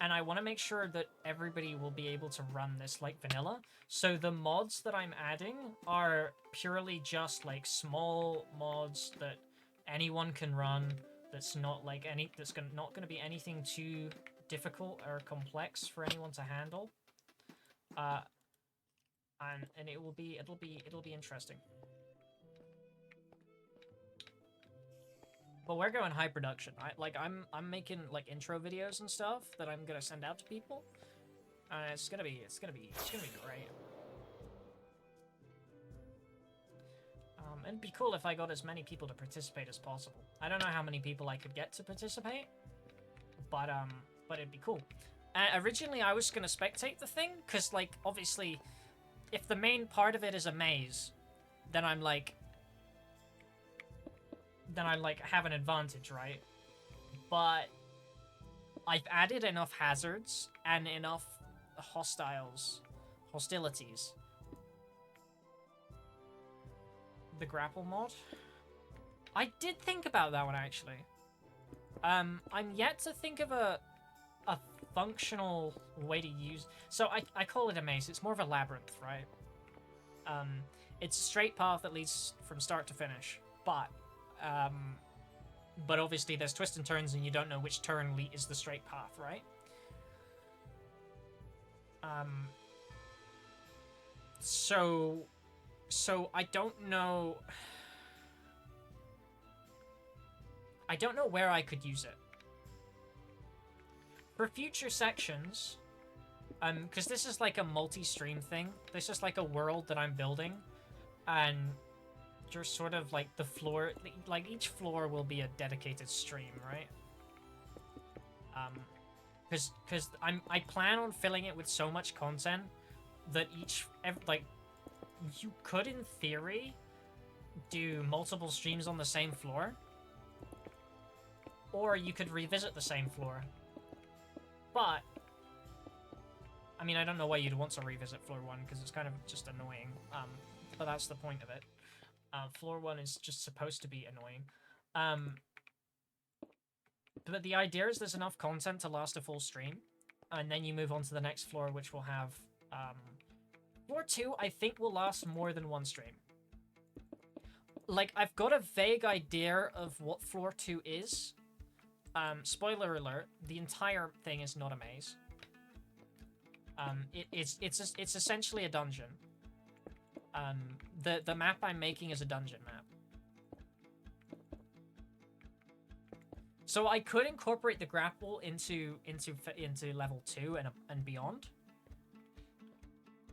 and I want to make sure that everybody will be able to run this like vanilla. So the mods that I'm adding are purely just, like, small mods that anyone can run. That's not like not going to be anything too difficult or complex for anyone to handle. And it'll be interesting. But we're going high production. I'm making like intro videos and stuff that I'm gonna send out to people. It's gonna be great. It'd be cool if I got as many people to participate as possible. I don't know how many people I could get to participate, but it'd be cool. Originally, I was gonna spectate the thing, because, like, obviously, if the main part of it is a maze, then I have an advantage, right? But I've added enough hazards and enough hostilities. The grapple mod? I did think about that one, actually. I'm yet to think of a a functional way to use... So I call it a maze. It's more of a labyrinth, right? It's a straight path that leads from start to finish, but obviously there's twists and turns, and you don't know which turn is the straight path, right? So I don't know. I don't know where I could use it for future sections. Because this is like a multi-stream thing. This is like a world that I'm building, and just sort of like the floor, like each floor will be a dedicated stream, right? Because I plan on filling it with so much content that like you could in theory do multiple streams on the same floor, or you could revisit the same floor. But I mean, I don't know why you'd want to revisit floor 1, because it's kind of just annoying. But that's the point of it. Floor 1 is just supposed to be annoying. But the idea is there's enough content to last a full stream, and then you move on to the next floor, which will have... floor 2, I think, will last more than one stream. Like, I've got a vague idea of what floor 2 is. Spoiler alert, the entire thing is not a maze. It's essentially a dungeon. The map I'm making is a dungeon map. So I could incorporate the grapple into level 2 and beyond.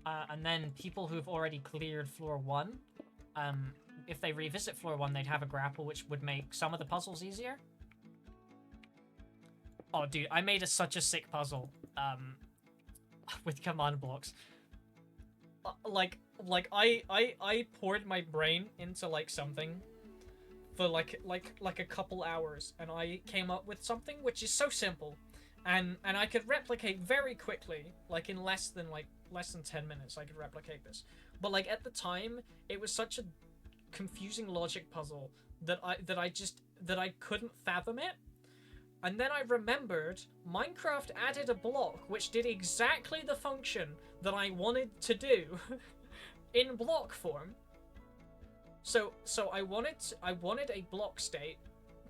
And then people who've already cleared floor 1, if they revisit floor 1, they'd have a grapple, which would make some of the puzzles easier. Oh, dude, I made such a sick puzzle. With command blocks. I poured my brain into like something for like a couple hours, and I came up with something which is so simple, and I could replicate very quickly, like in less than 10 minutes I could replicate this. But like at the time, it was such a confusing logic puzzle that I couldn't fathom it. And then I remembered Minecraft added a block which did exactly the function that I wanted to do in block form. So I wanted a block state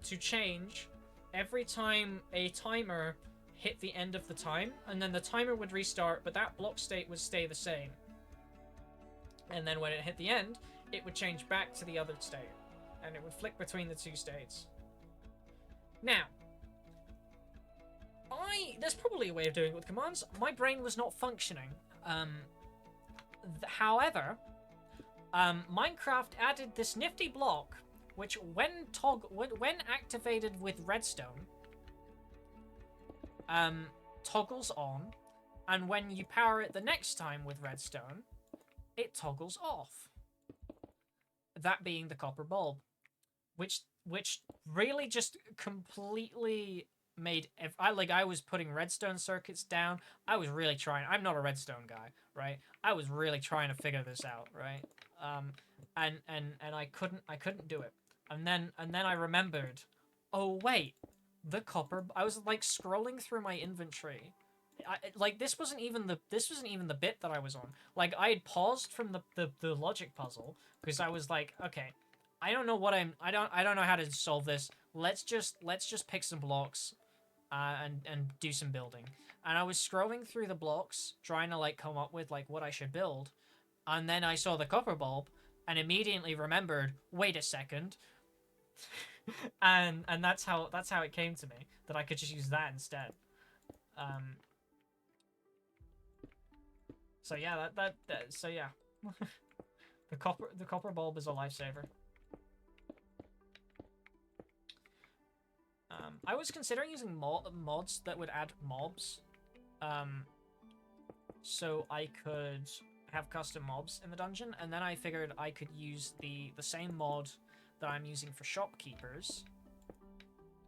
to change every time a timer hit the end of the time, and then the timer would restart, but that block state would stay the same. And then when it hit the end, it would change back to the other state, and it would flick between the two states. Now, there's probably a way of doing it with commands. My brain was not functioning. However, Minecraft added this nifty block, which when activated with redstone, toggles on, and when you power it the next time with redstone, it toggles off. That being the copper bulb, which really just completely made I was putting redstone circuits down. I was really trying. I'm not a redstone guy, right? I was really trying to figure this out, right? And I couldn't do it. And then I remembered, oh wait, the copper. I was like scrolling through my inventory. This wasn't even the bit that I was on. Like I had paused from the logic puzzle because I was like, okay, I don't know how to solve this. Let's just pick some blocks. And do some building. And I was scrolling through the blocks, trying to like come up with like what I should build, and then I saw the copper bulb, and immediately remembered, wait a second, and that's how it came to me that I could just use that instead. So yeah, so yeah, the copper bulb is a lifesaver. I was considering using mods that would add mobs, so I could have custom mobs in the dungeon, and then I figured I could use the same mod that I'm using for shopkeepers.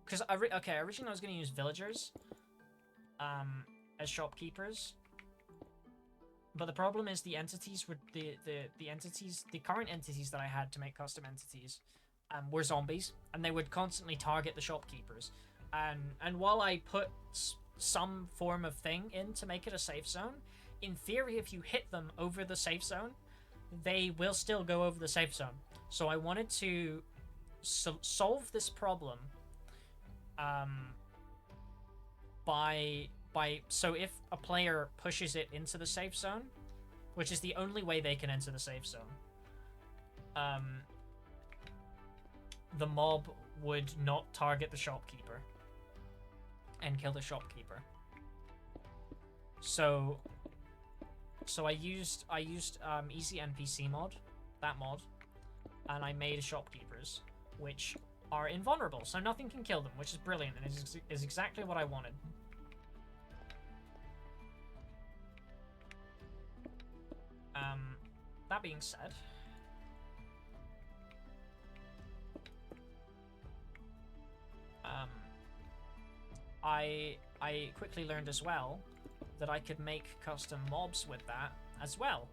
Because originally I was going to use villagers as shopkeepers, but the problem is the entities were the current entities that I had to make custom entities were zombies, and they would constantly target the shopkeepers. And while I put some form of thing in to make it a safe zone. In theory, if you hit them over the safe zone, they will still go over the safe zone. So I wanted to solve this problem so if a player pushes it into the safe zone, which is the only way they can enter the safe zone, the mob would not target the shopkeeper and kill the shopkeeper. So I used easy NPC mod, that mod, and I made shopkeepers, which are invulnerable, so nothing can kill them, which is brilliant and is exactly what I wanted. That being said, I quickly learned as well that I could make custom mobs with that as well.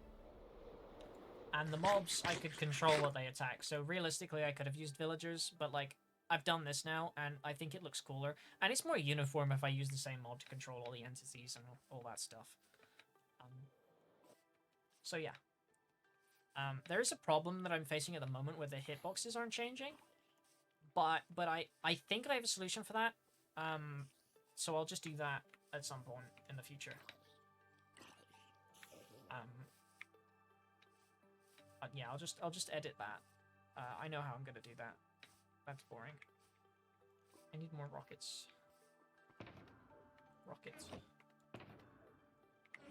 And the mobs, I could control what they attack. So realistically, I could have used villagers, but like, I've done this now, and I think it looks cooler. And it's more uniform if I use the same mod to control all the entities and all that stuff. So yeah. There is a problem that I'm facing at the moment where the hitboxes aren't changing. But I think I have a solution for that. So I'll just do that at some point in the future. Yeah, I'll just edit that. I know how I'm gonna do that. That's boring. I need more rockets. Rockets.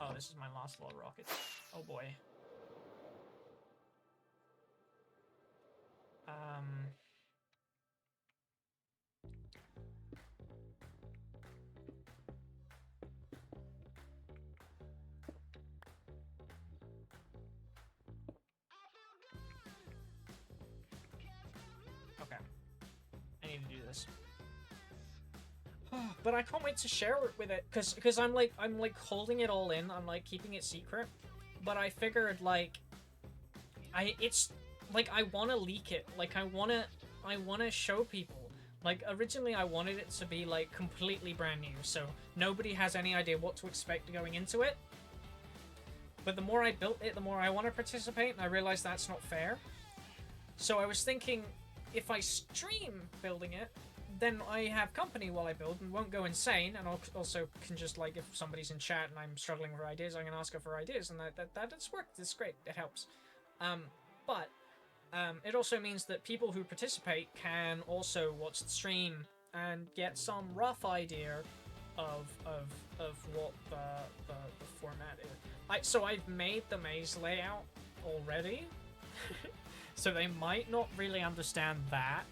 Oh, this is my last lot of rockets. Oh boy. Okay. I need to do this. But I can't wait to share it with it, cause I'm like holding it all in. I'm like keeping it secret. But I figured like I want to leak it. Like I want to show people. Like originally I wanted it to be like completely brand new, so nobody has any idea what to expect going into it. But the more I built it, the more I want to participate, and I realized that's not fair. So I was thinking, if I stream building it, then I have company while I build and won't go insane, and I'll also can just, like, if somebody's in chat and I'm struggling for ideas, I can ask her for ideas, and that has worked. It's great. It helps. But it also means that people who participate can also watch the stream and get some rough idea of what the format is. So I've made the maze layout already, so they might not really understand that.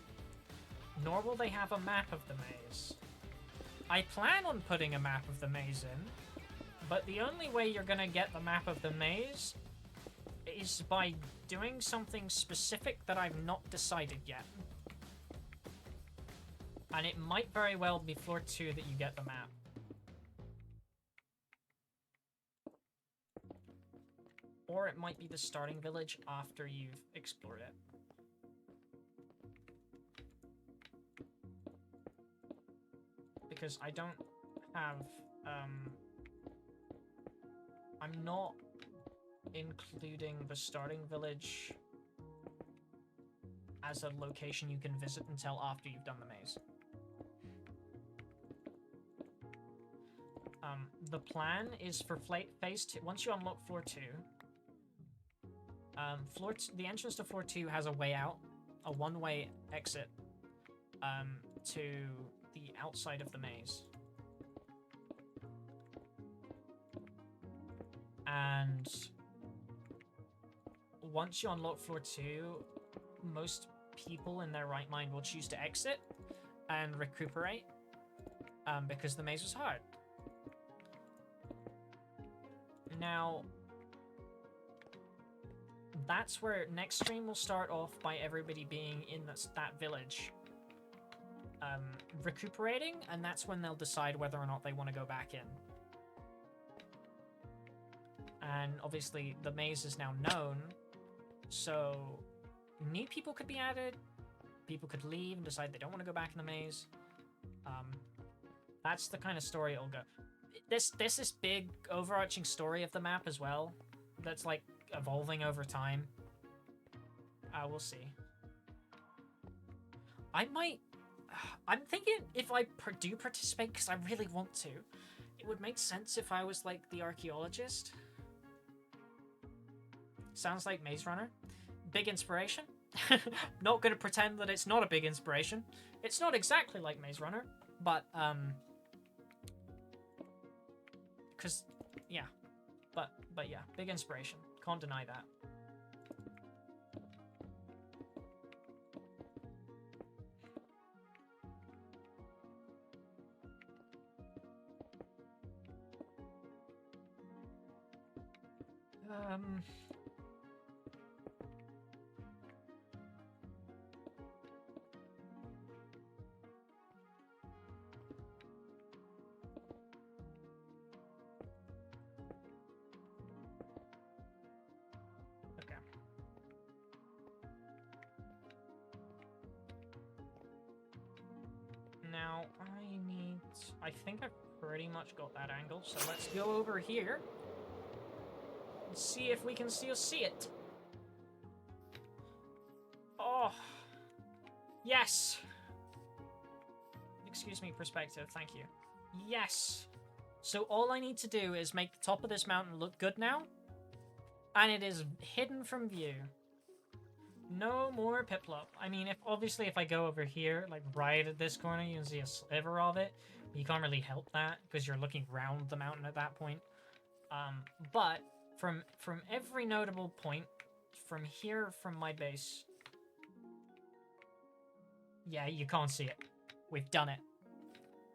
Nor will they have a map of the maze. I plan on putting a map of the maze in, but the only way you're gonna get the map of the maze is by doing something specific that I've not decided yet. And it might very well be floor 2 that you get the map. Or it might be the starting village after you've explored it. Because I don't have, I'm not including the starting village as a location you can visit until after you've done the maze. The plan is for phase 2, once you unlock floor 2, the entrance to floor 2 has a way out, a one-way exit, to the outside of the maze. And once you unlock floor 2, most people in their right mind will choose to exit and recuperate, because the maze was hard. Now, that's where next stream will start off by everybody being in that village, recuperating, and that's when they'll decide whether or not they want to go back in. And obviously the maze is now known, so new people could be added, people could leave and decide they don't want to go back in the maze. That's the kind of story it'll go. There's this big overarching story of the map as well that's like evolving over time. We'll see. I'm thinking if I do participate, because I really want to, it would make sense if I was like the archaeologist. Sounds like Maze Runner. Big inspiration. Not gonna pretend that it's not a big inspiration. It's not exactly like Maze Runner, but because yeah, but yeah, big inspiration. Can't deny that. Okay. Now, I think I've pretty much got that angle, so let's go over here and see if we can still see it. Oh, yes. Excuse me, perspective, thank you. Yes. So all I need to do is make the top of this mountain look good now, and it is hidden from view. No more piplop. I mean, obviously if I go over here, like right at this corner, you can see a sliver of it. But you can't really help that because you're looking round the mountain at that point. But from every notable point, from here, from my base, yeah, you can't see it. We've done it.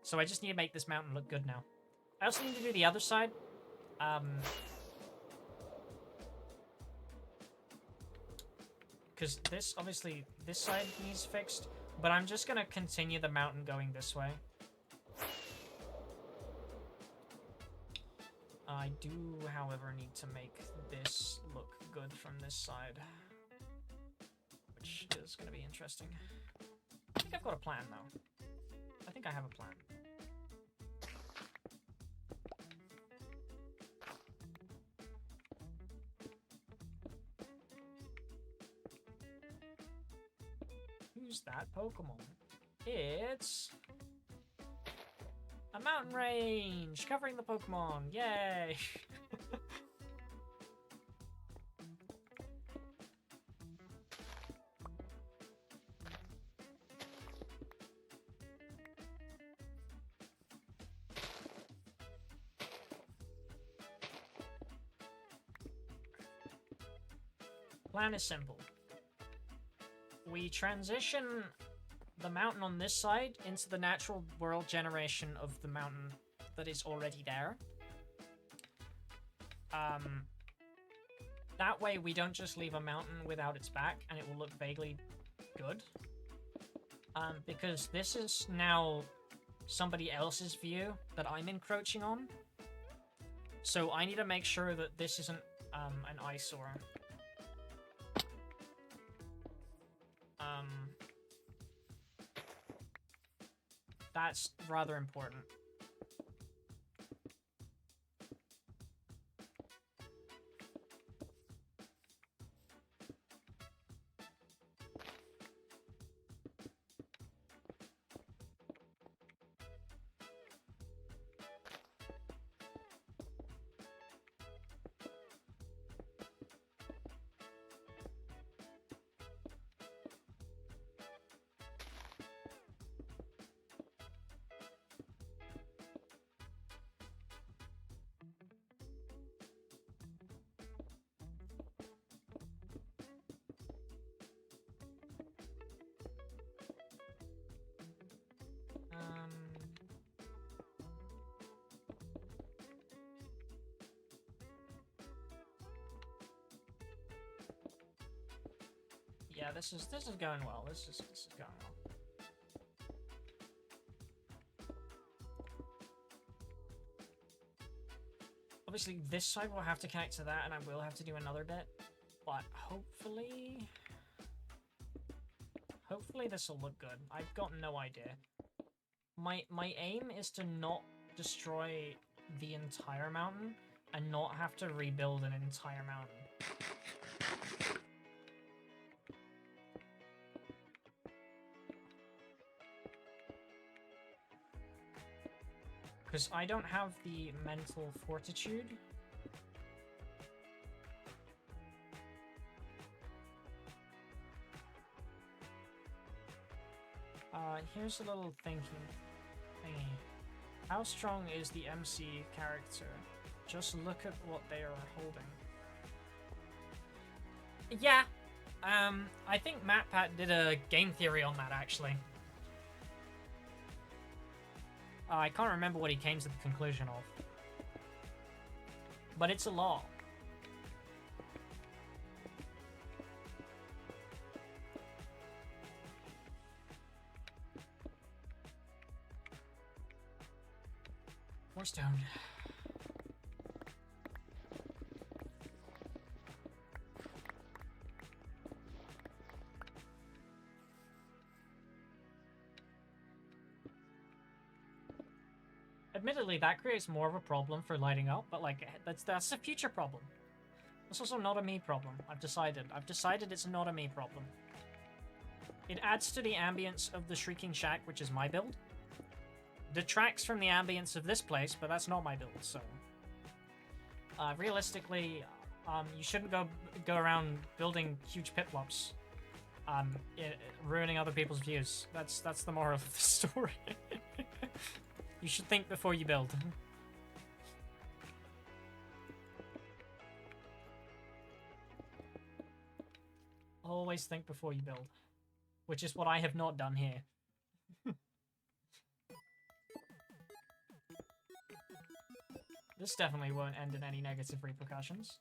So I just need to make this mountain look good now. I also need to do the other side. Because obviously, this side needs fixed, but I'm just gonna continue the mountain going this way. I do, however, need to make this look good from this side, which is gonna be interesting. I think I've got a plan, though. I think I have a plan. Who's that Pokemon? It's a mountain range covering the Pokemon. Yay! Plan is simple. We transition the mountain on this side into the natural world generation of the mountain that is already there. That way we don't just leave a mountain without its back and it will look vaguely good. Because this is now somebody else's view that I'm encroaching on. So I need to make sure that this isn't an eyesore. That's rather important. Yeah, this is going well. This is going well. Obviously, this side will have to connect to that, and I will have to do another bit. But hopefully this will look good. I've got no idea. My aim is to not destroy the entire mountain and not have to rebuild an entire mountain. Because I don't have the mental fortitude. Here's a little thinking thingy. How strong is the MC character? Just look at what they are holding. Yeah, I think MatPat did a game theory on that, actually. I can't remember what he came to the conclusion of. But it's a lot. More stone. Admittedly, that creates more of a problem for lighting up, but like that's a future problem. It's also not a me problem. I've decided it's not a me problem. It adds to the ambience of the Shrieking Shack, which is my build. Detracts from the ambience of this place, but that's not my build, so... realistically, you shouldn't go around building huge pit-flops. Ruining other people's views. That's the moral of the story. You should think before you build. Always think before you build. Which is what I have not done here. This definitely won't end in any negative repercussions.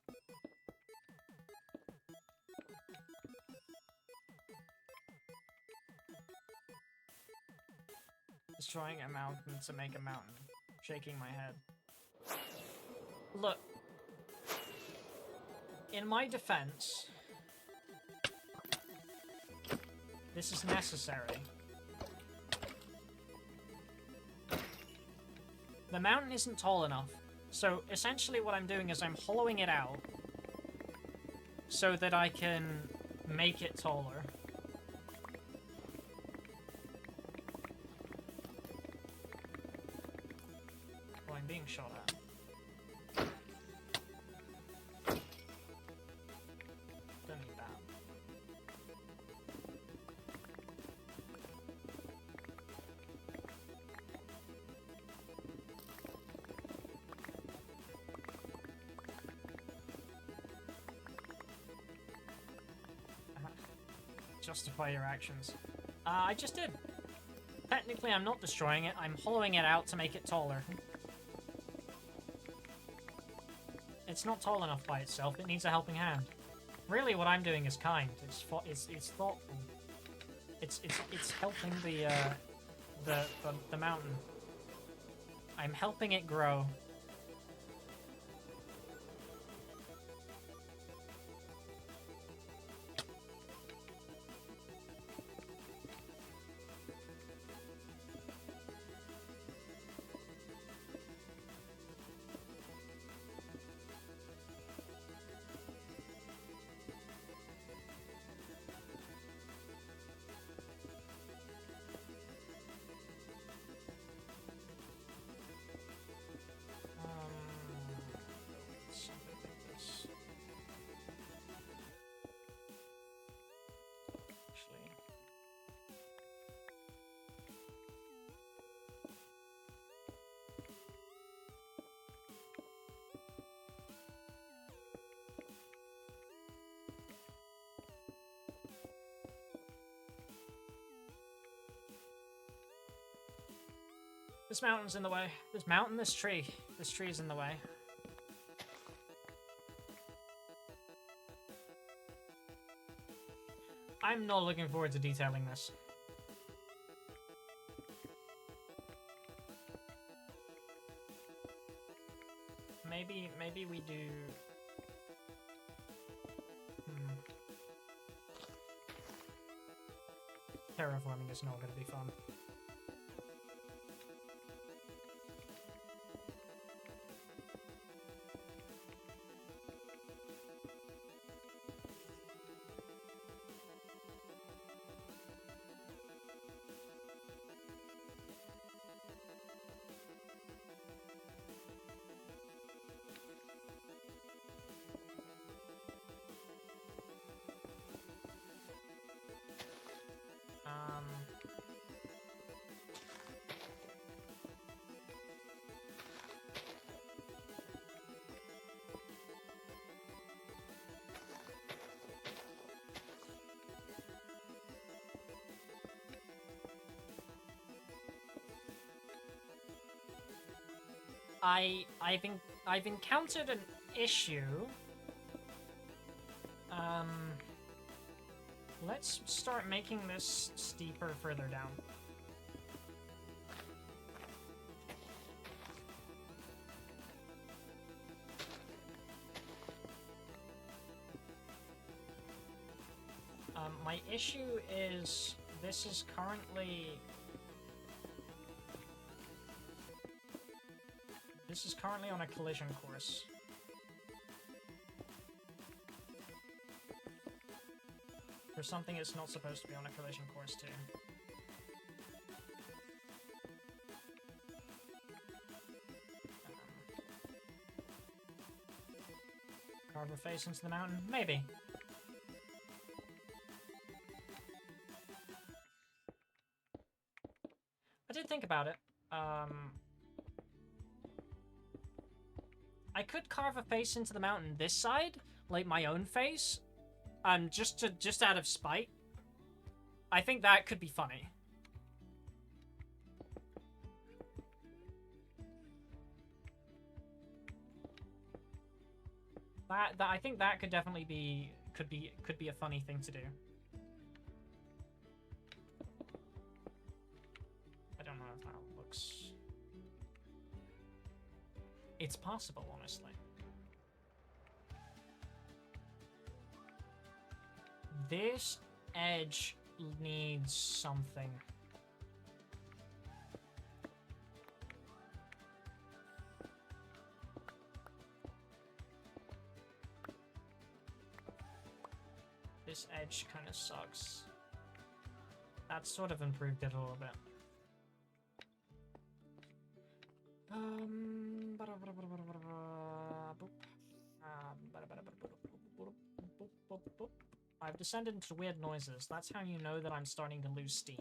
Destroying a mountain to make a mountain. Shaking my head. Look. In my defense, this is necessary. The mountain isn't tall enough. So essentially what I'm doing is I'm hollowing it out so that I can make it taller. Oh, I'm being shot at. Don't need that. Justify your actions. I just did. Technically, I'm not destroying it. I'm hollowing it out to make it taller. It's not tall enough by itself. It needs a helping hand. Really, what I'm doing is kind. It's thoughtful. It's helping the mountain. I'm helping it grow. This mountain's in the way. This mountain, this tree. This tree is in the way. I'm not looking forward to detailing this. Maybe we do... Terraforming is not going to be fun. I've encountered an issue. Let's start making this steeper further down. My issue is this is currently on a collision course. For something it's not supposed to be on a collision course to. Carve a face into the mountain? Maybe. I did think about it. I could carve a face into the mountain this side, like my own face, just out of spite. I think that could be funny. I think that could definitely be could be a funny thing to do. I don't know if that looks. It's possible, honestly. This edge needs something. This edge kind of sucks. That sort of improved it a little bit. I've descended into weird noises. That's how you know that I'm starting to lose steam.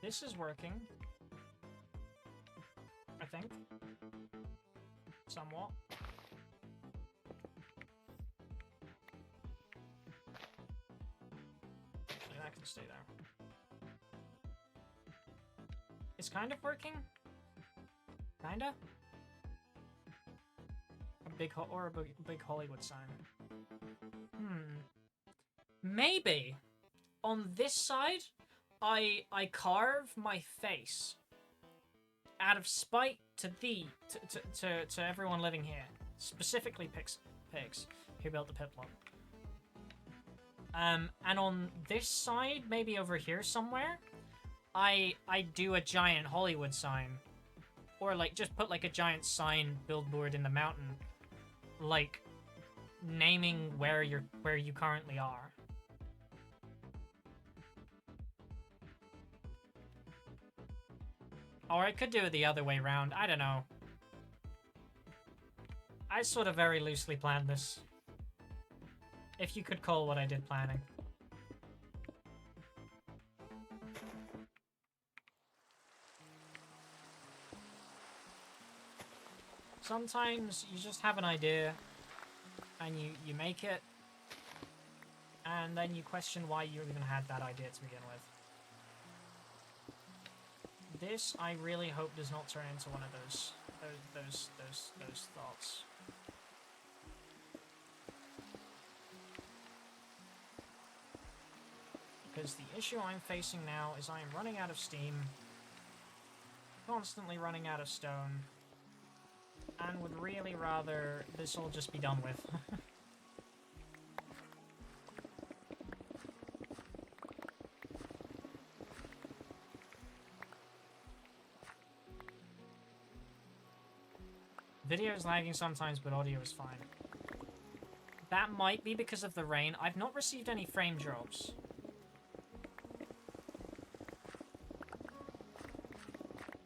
This is working. I think. Somewhat. Actually, that can stay there. It's kind of working? Kinda? A big Hollywood sign. Maybe on this side I carve my face out of spite to everyone living here, specifically pigs who built the pit block. And on this side, maybe over here somewhere, I do a giant Hollywood sign, or like just put like a giant sign billboard in the mountain, like naming where you currently are. Or I could do it the other way around. I don't know. I sort of very loosely planned this. If you could call what I did planning. Sometimes you just have an idea and you make it, and then you question why you even had that idea to begin with. This, I really hope, does not turn into one of those thoughts. Because the issue I'm facing now is I am running out of steam, constantly running out of stone, and would really rather this all just be done with. Video is lagging sometimes, but audio is fine. That might be because of the rain. I've not received any frame drops.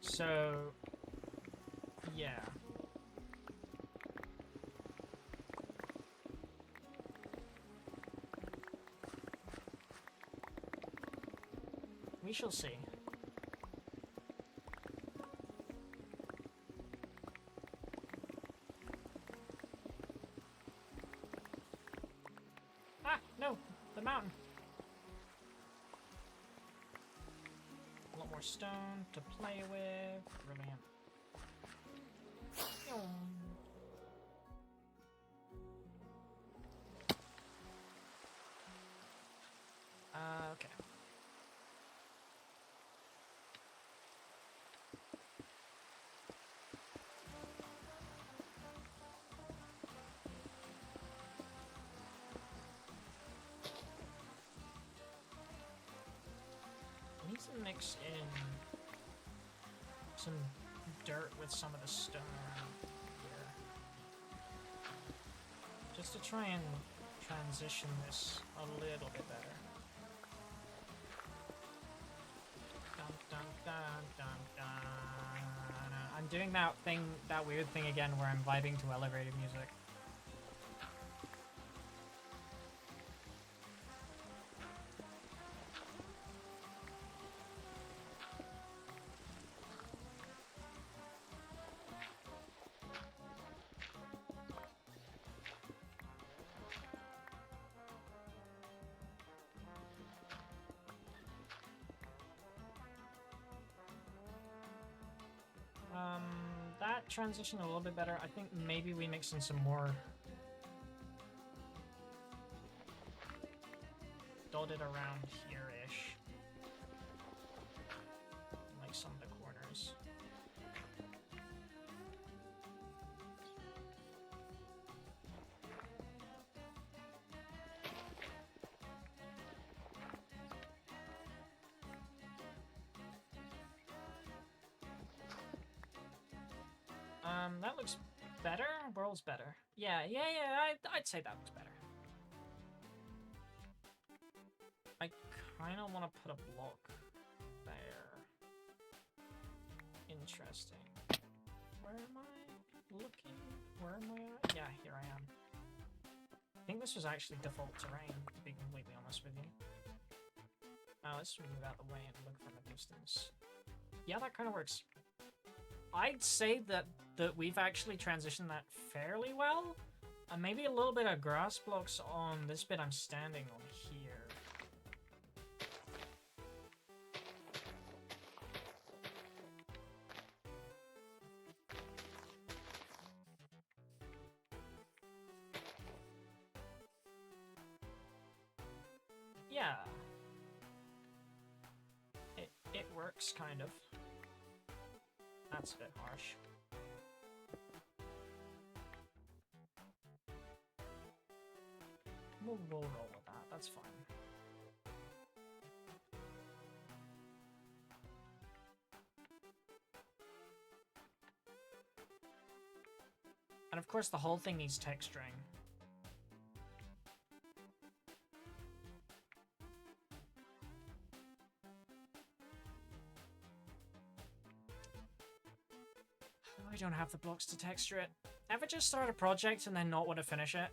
So, yeah. We shall see. Ah, no, the mountain. A lot more stone to play with. Brilliant. Okay. I need to mix in some dirt with some of the stone around here. Just to try and transition this a little bit better. Dun, dun, dun, dun, dun. I'm doing that weird thing again where I'm vibing to elevated music. That transitioned a little bit better. I think maybe we mix in some more dotted around here-ish. Like some of the corners. That looks better? World's better. Yeah, I'd say that looks better. I kind of want to put a block there. Interesting. Where am I looking? Where am I at? Yeah, here I am. I think this was actually default terrain, to be completely honest with you. Let's move out the way and look from a distance. Yeah, that kind of works. I'd say that we've actually transitioned that fairly well. Maybe a little bit of grass blocks on this bit I'm standing on here. Yeah. It works, kind of. That's a bit harsh. We'll roll with that, that's fine. And of course the whole thing needs texturing. I don't have the blocks to texture it. Ever just start a project and then not want to finish it?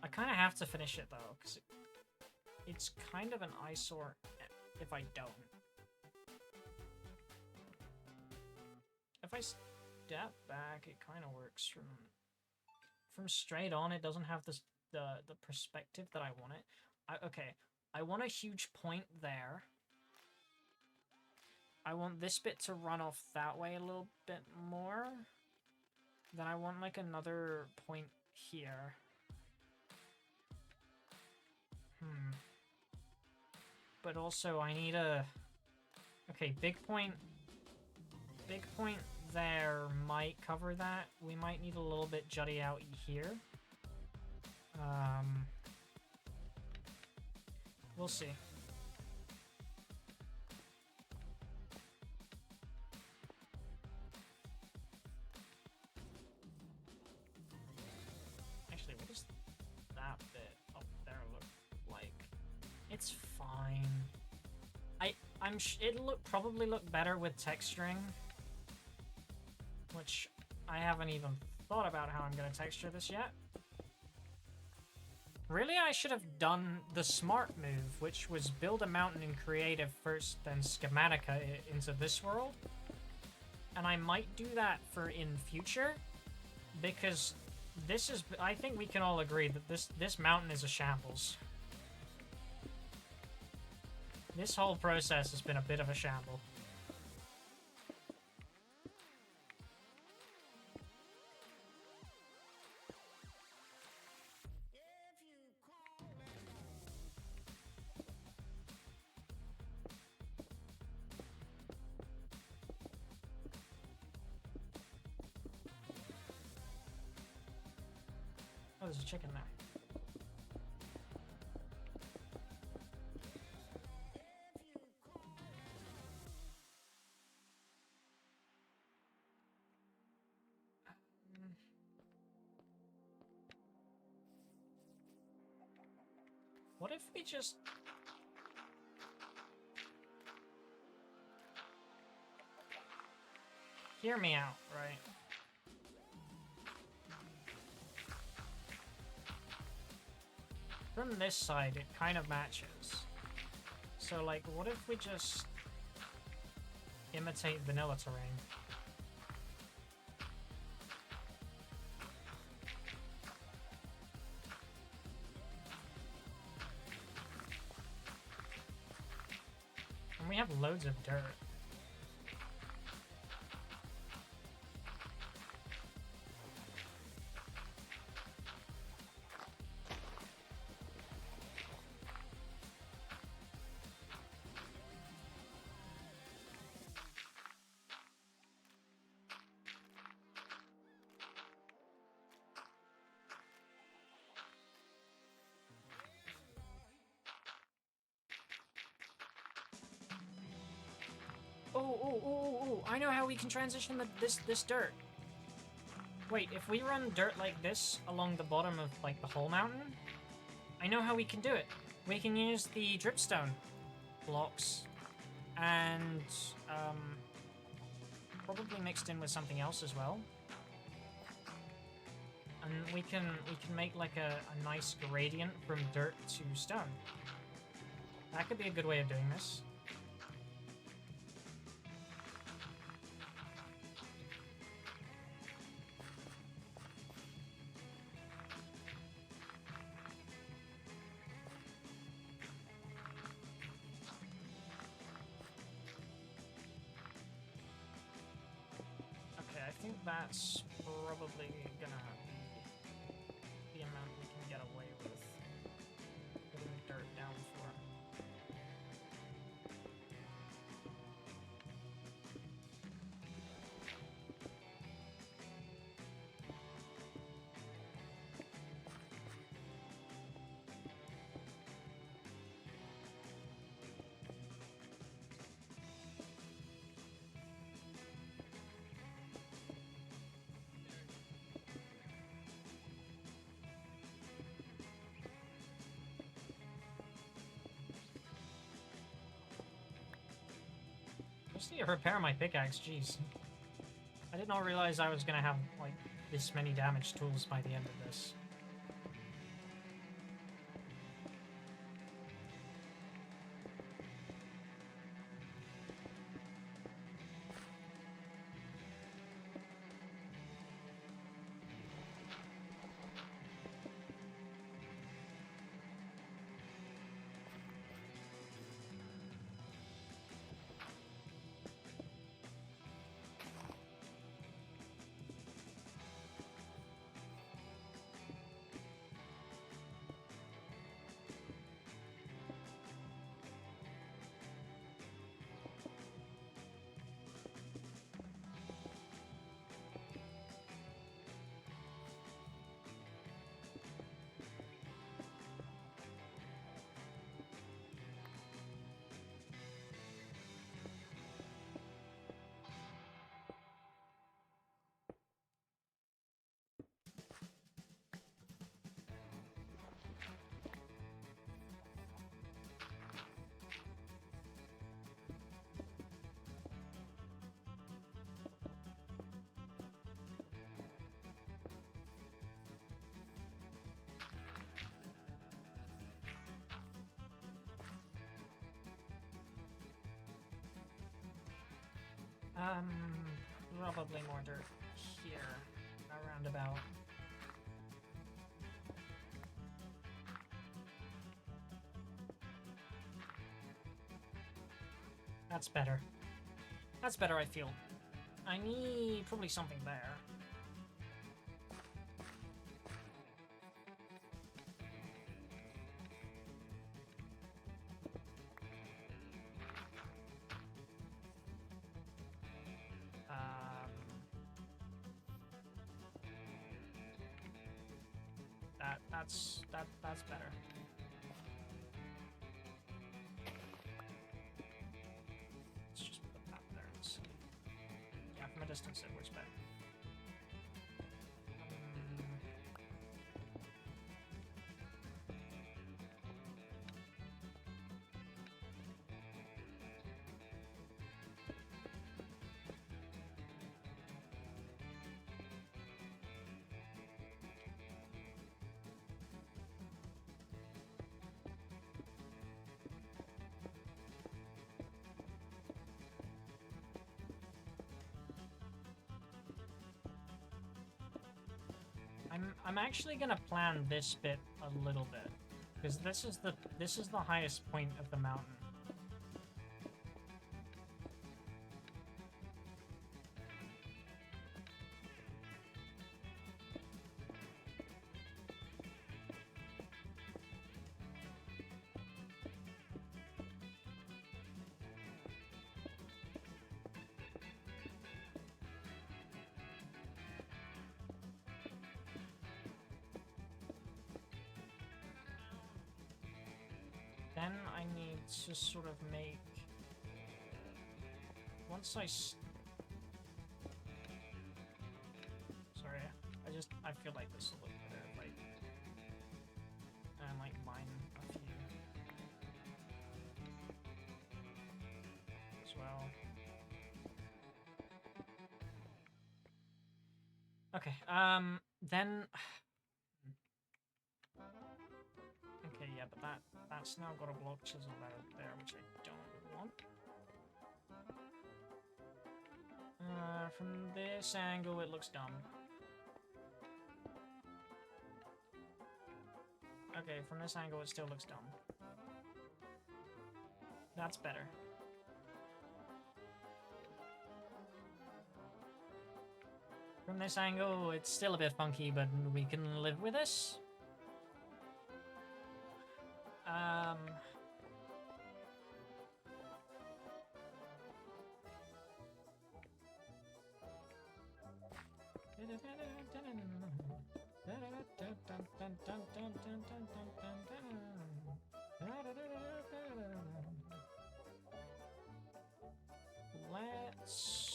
I kind of have to finish it though, because it's kind of an eyesore if I don't. If I step back, it kind of works from straight on. It doesn't have this the perspective that I want it. Okay, I want a huge point there. I want this bit to run off that way a little bit more. Then I want like another point here. But also I need a... Okay, big point there might cover that. We might need a little bit jutty out here. We'll see. Actually, what does that bit up there look like? It's fine. It'll probably look better with texturing, which I haven't even thought about how I'm going to texture this yet. Really, I should have done the smart move, which was build a mountain in creative first, then schematica it into this world. And I might do that for in future, because this is, I think we can all agree that this mountain is a shambles. This whole process has been a bit of a shamble. Oh, there's a chicken there. What if we just... Hear me out, right? From this side, it kind of matches. So, like, what if we just imitate vanilla terrain? And we have loads of dirt. Oh, I know how we can transition this dirt. Wait, if we run dirt like this along the bottom of, like, the whole mountain, I know how we can do it. We can use the dripstone blocks and, probably mixed in with something else as well. And we can make, like, a nice gradient from dirt to stone. That could be a good way of doing this. I think that's probably gonna be the amount we can get away with putting dirt down for. I just need to repair my pickaxe, jeez. I did not realize I was gonna have, like, this many damage tools by the end of this. Probably more dirt here, around about. That's better. That's better, I feel. I need probably something there. That's better. Let's just put that there and see. Yeah, from a distance it works better. I'm actually gonna plan this bit a little bit, because this is the highest point of the mountain. Then I need to sort of make... Once I... Sorry, I feel like this will look better if I... like, mine a few... as well. Okay, then... Okay, yeah, but that's now got a block chisel out there, which I don't want. From this angle, it looks dumb. Okay, from this angle, it still looks dumb. That's better. From this angle, it's still a bit funky, but we can live with this. Let's...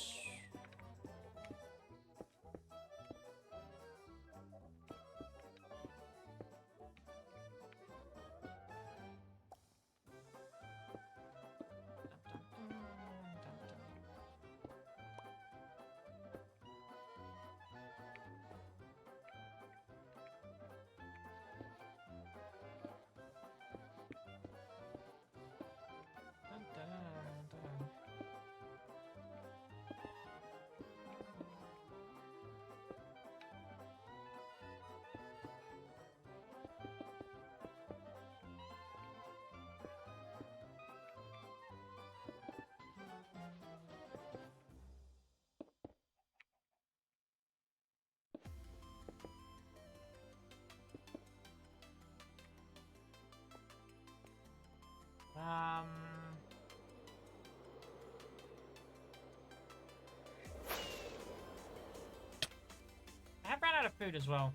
I have run out of food as well.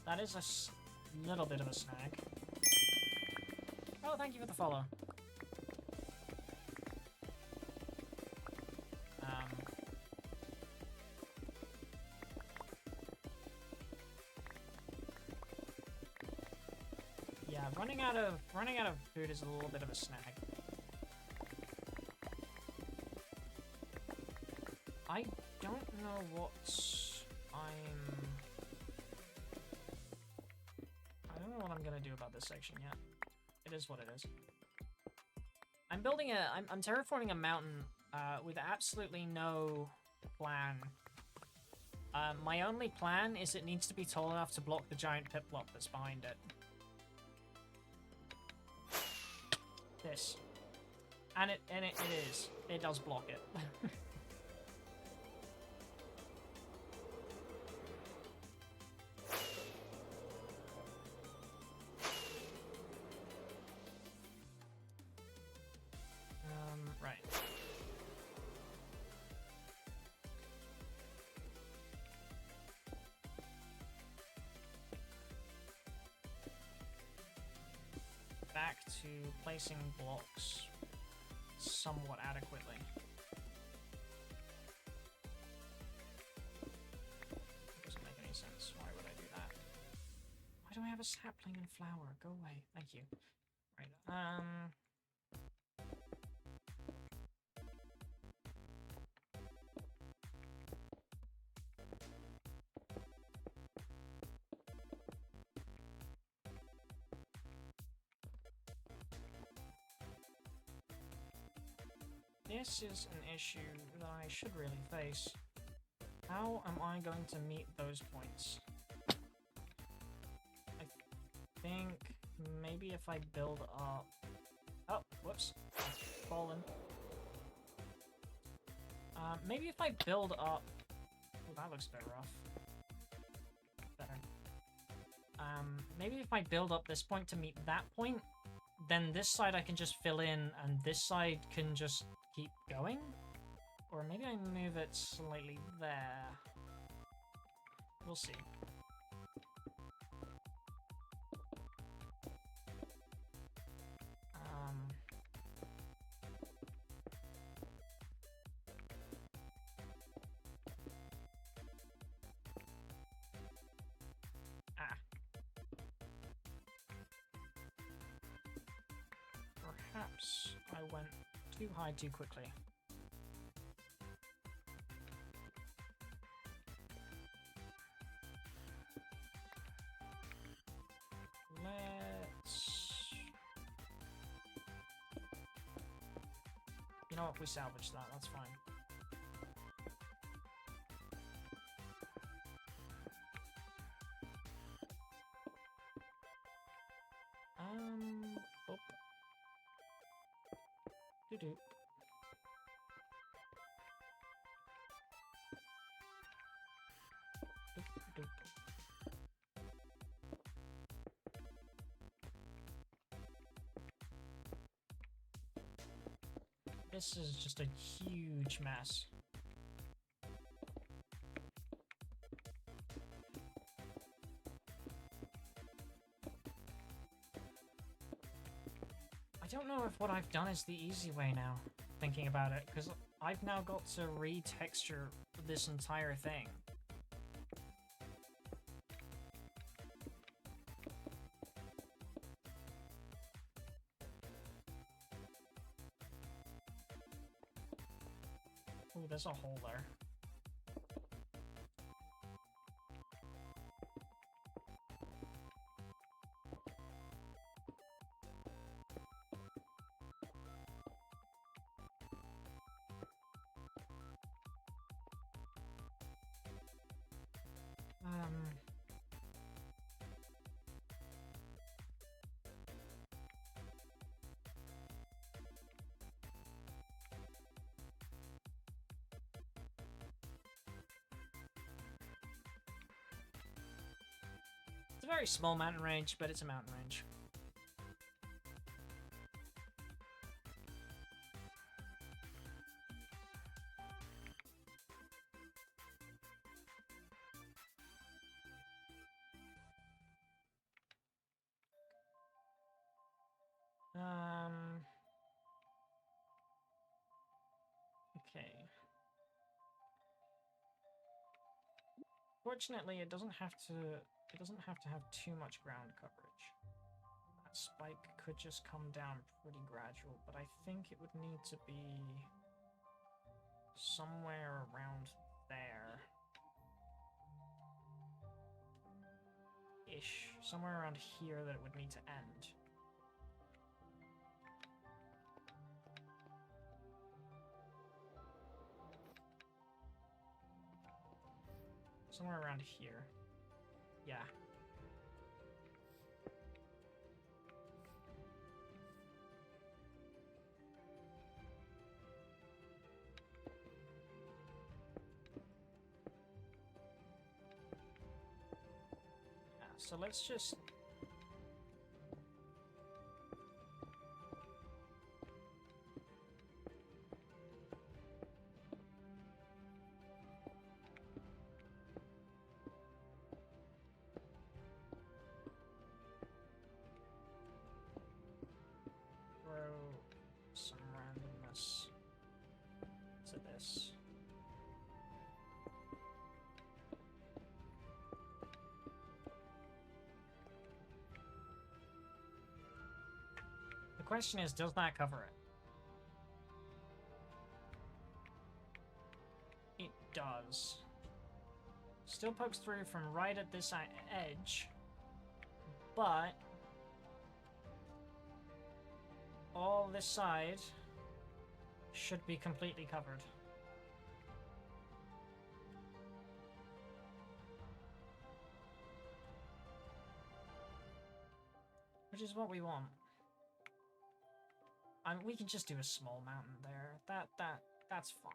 That is a little bit of a snag. Oh, thank you for the follow. Yeah, running out of food is a little bit of a snag. I don't know what I don't know what I'm gonna do about this section yet. It is what it is. I'm building I'm terraforming a mountain with absolutely no plan. My only plan is it needs to be tall enough to block the giant pit block that's behind it. This. And it is. It does block it. Right. Back to placing blocks somewhat adequately. Doesn't make any sense. Why would I do that? Why do I have a sapling and flower? Go away. Thank you. Right. This is an issue that I should really face. How am I going to meet those points? I think maybe if I build up... Oh, whoops. I've fallen. Maybe if I build up... Oh, that looks a bit rough. Better. Maybe if I build up this point to meet that point, then this side I can just fill in, and this side can just keep going? Or maybe I move it slightly there. We'll see. Perhaps I went too high too quickly. You know what, we salvage that, that's fine. Oh. Doo-doo. Doop. This is just a huge mess. I don't know if what I've done is the easy way now, thinking about it, because I've now got to retexture this entire thing. Ooh, there's a hole there. It's a very small mountain range, but it's a mountain range. Okay. Fortunately, it doesn't have to have too much ground coverage. That spike could just come down pretty gradual, but I think it would need to be somewhere around there. Ish. Somewhere around here that it would need to end. Somewhere around here. Yeah. So let's just... throw some randomness to this. The question is, does that cover it? It does. Still pokes through from right at this edge, but all this side should be completely covered. Which is what we want. I mean, we can just do a small mountain there. That's fine.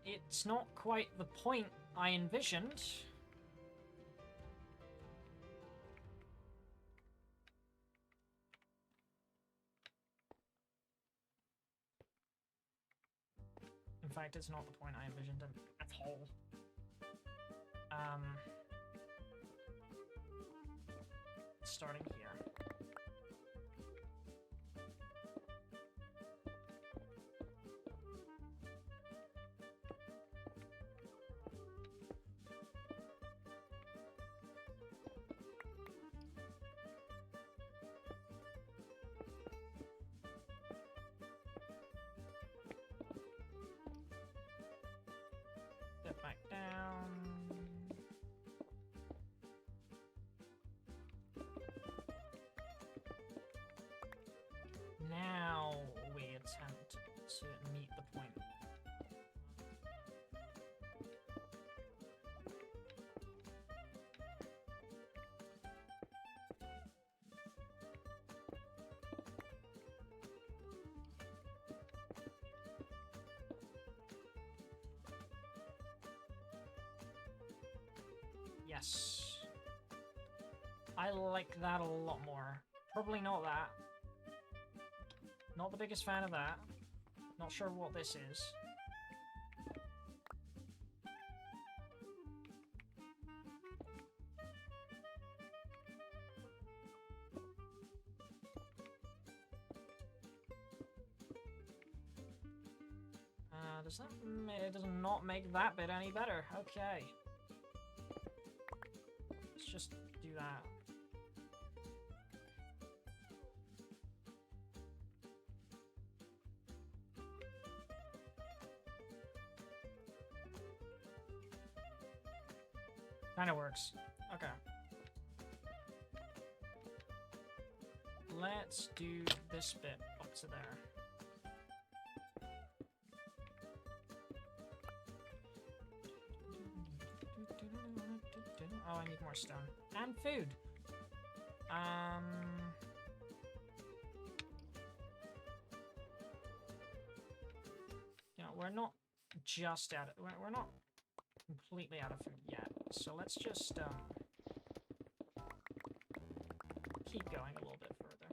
It's not quite the point I envisioned. In fact, it's not the point I envisioned at all. Starting here. Step back down. Now we attempt to meet the point. Yes. I like that a lot more. Probably not that. Not the biggest fan of that. Not sure what this is. Does that... It does not make that bit any better. Okay. Let's just do that. Kinda works. Okay. Let's do this bit up to there. Oh, I need more stone. And food! You know, we're not just out of... We're not completely out of food yet. So let's just, keep going a little bit further.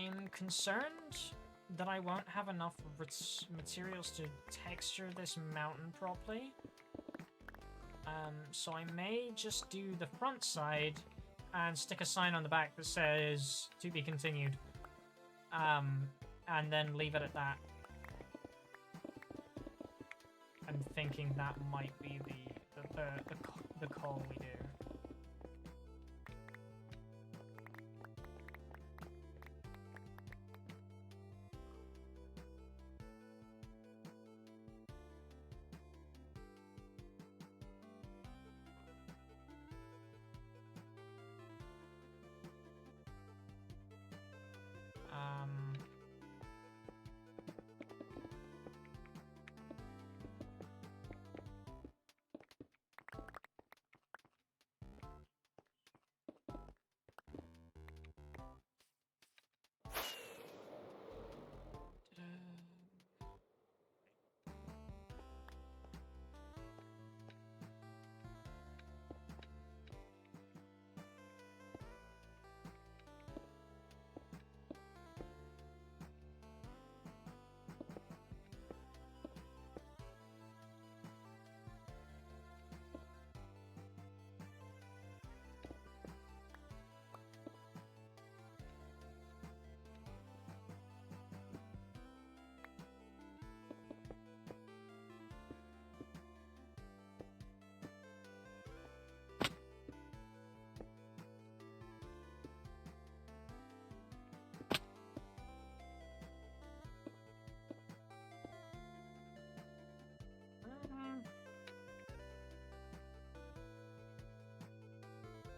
I'm concerned that I won't have enough materials to texture this mountain properly. So I may just do the front side and stick a sign on the back that says "to be continued," and then leave it at that. I'm thinking that might be the call we do.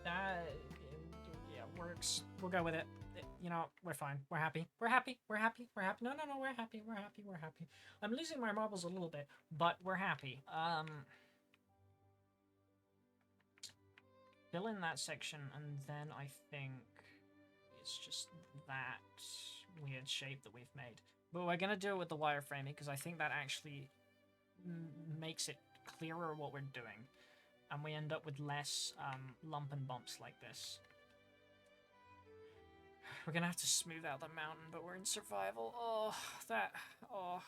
That yeah works. We'll go with it. You know, we're fine. We're happy. We're happy. We're happy. We're happy. No, we're happy. We're happy. We're happy. I'm losing my marbles a little bit, but we're happy. Fill in that section, and then I think it's just that weird shape that we've made. But we're gonna do it with the wireframing because I think that actually makes it clearer what we're doing. And we end up with less lump and bumps like this. We're gonna have to smooth out the mountain, but we're in survival. Oh,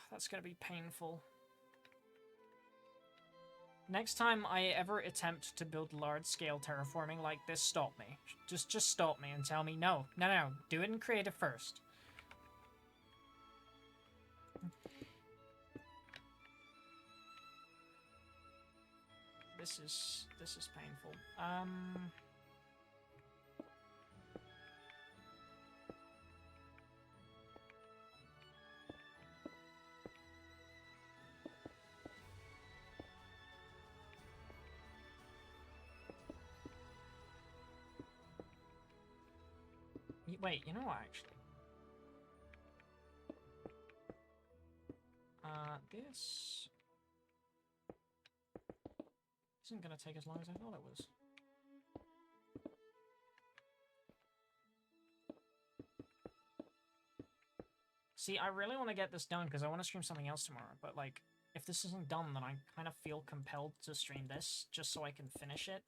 that's gonna be painful. Next time I ever attempt to build large-scale terraforming like this, stop me. Just stop me and tell me, no, do it in creative first. This is painful. Wait, you know what, actually? This isn't gonna take as long as I thought it was. See, I really want to get this done because I want to stream something else tomorrow, but like, if this isn't done, then I kind of feel compelled to stream this just so I can finish it.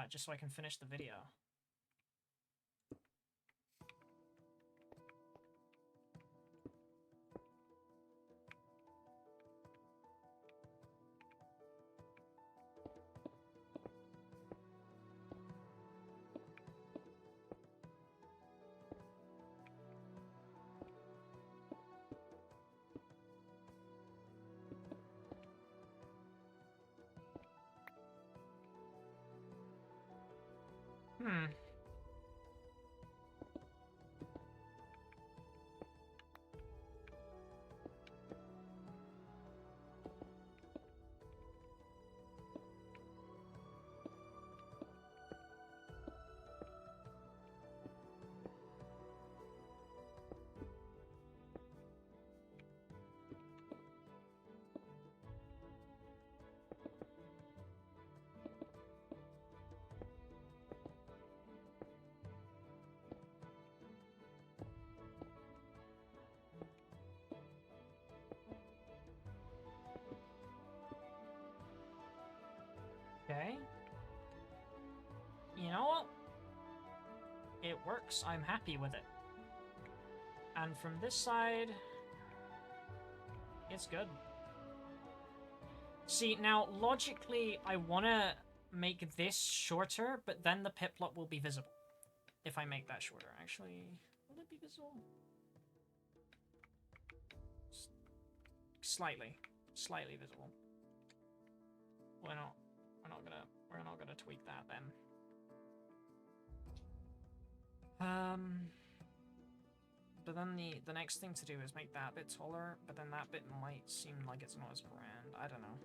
Just so I can finish the video. Okay. You know what? It works. I'm happy with it. And from this side, it's good. See, now, logically, I want to make this shorter, but then the pit plot will be visible. If I make that shorter, actually, will it be visible? Slightly visible. We're not gonna tweak that then. But then the next thing to do is make that bit taller, but then that bit might seem like it's not as grand. I don't know.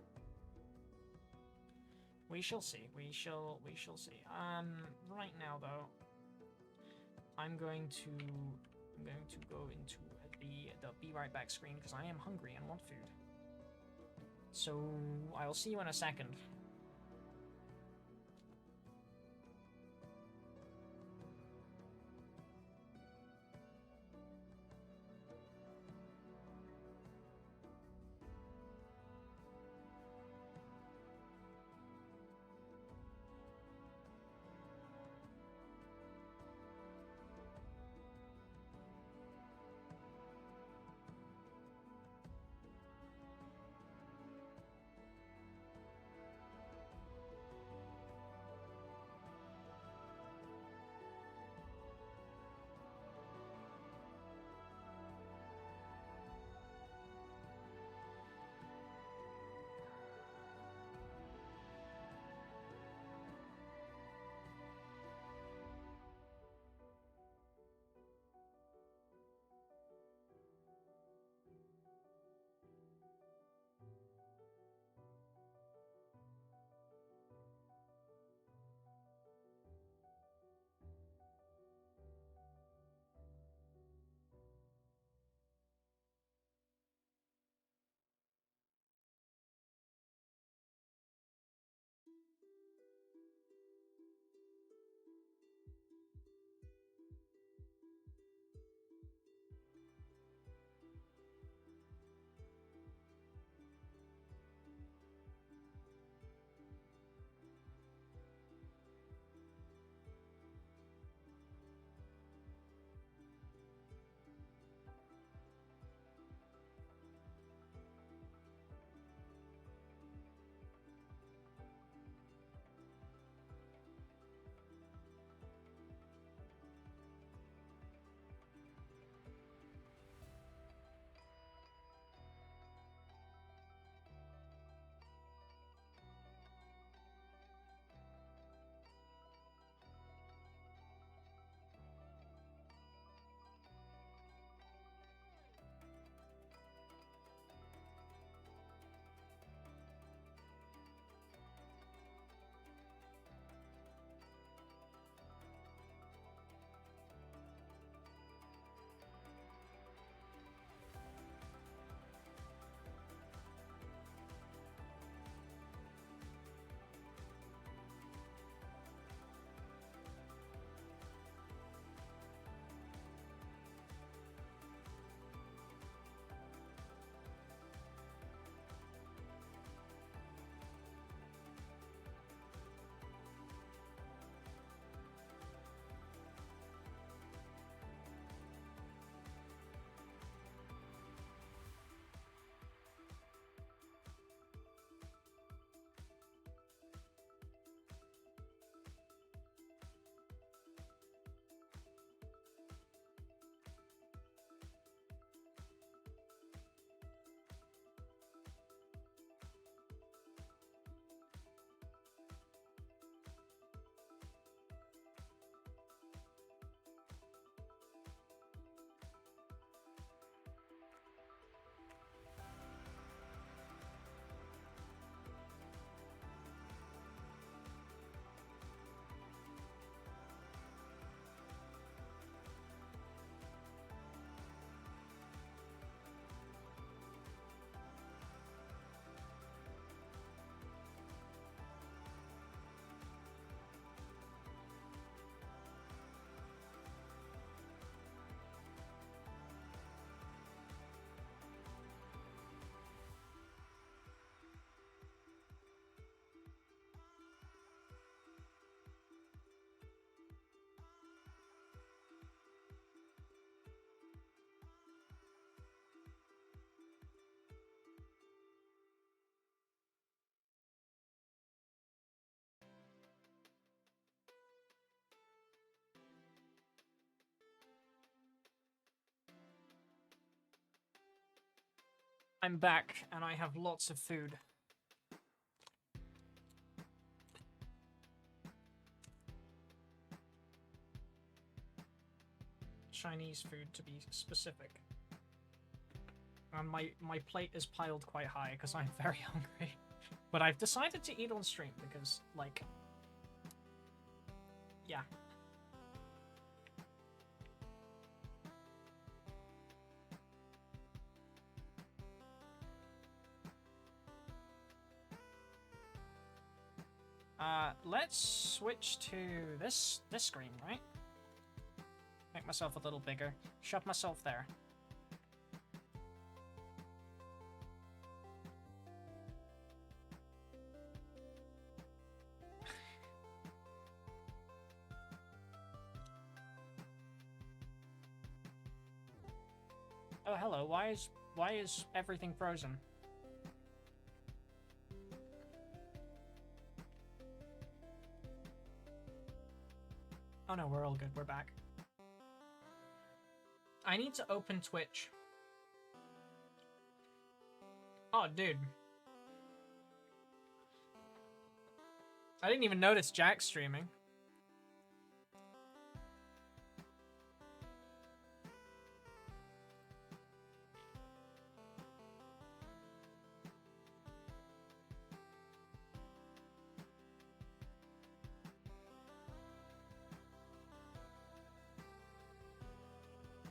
We shall see. We shall see. Right now though, I'm going to go into the be right back screen because I am hungry and want food. So I'll see you in a second. I'm back, and I have lots of food. Chinese food, to be specific. And my plate is piled quite high, because I'm very hungry. But I've decided to eat on stream, because, like... Yeah. Let's switch to this screen, right? Make myself a little bigger. Shove myself there. Oh, hello. Why is everything frozen? Oh no, we're all good. We're back. I need to open Twitch. Oh, dude. I didn't even notice Jack streaming.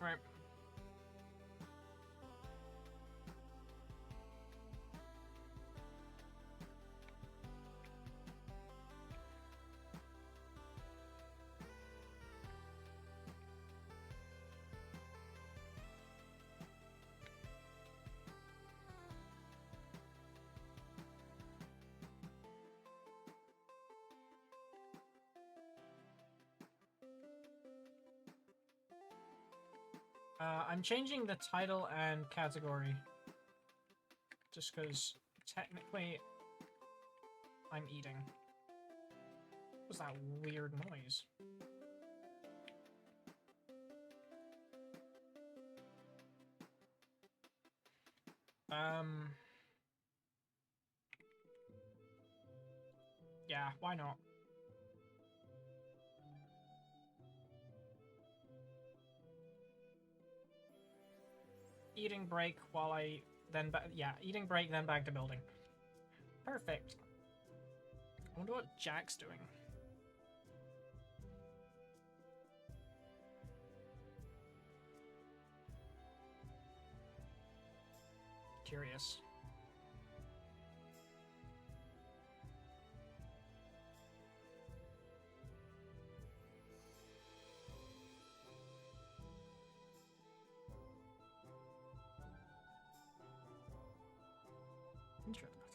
Right. I'm changing the title and category. Just because, technically, I'm eating. What was that weird noise? Yeah, why not? Eating break while I then eating break then back to building. Perfect. I wonder what Jack's doing. Curious.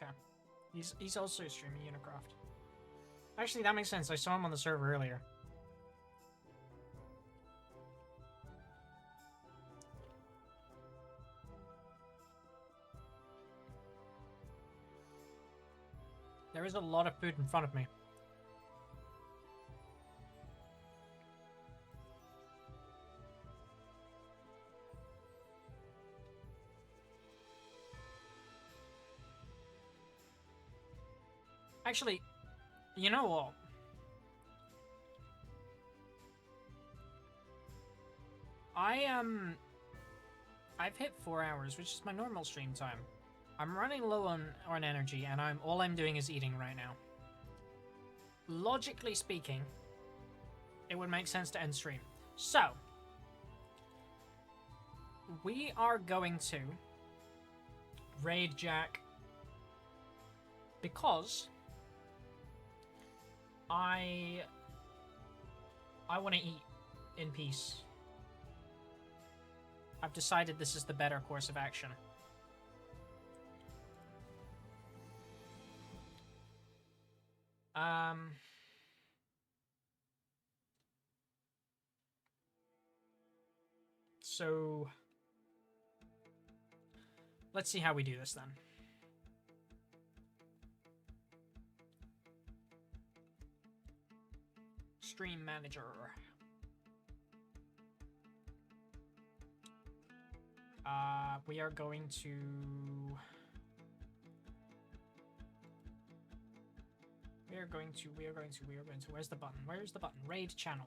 Okay. He's also streaming UniCraft. Actually, that makes sense. I saw him on the server earlier. There is a lot of food in front of me. Actually, you know what? I've hit 4 hours, which is my normal stream time. I'm running low on energy, and all I'm doing is eating right now. Logically speaking, it would make sense to end stream. So, we are going to raid Jack because I want to eat in peace. I've decided this is the better course of action. So let's see how we do this then. Stream manager. We are going to... Where's the button? Where's the button? Raid channel.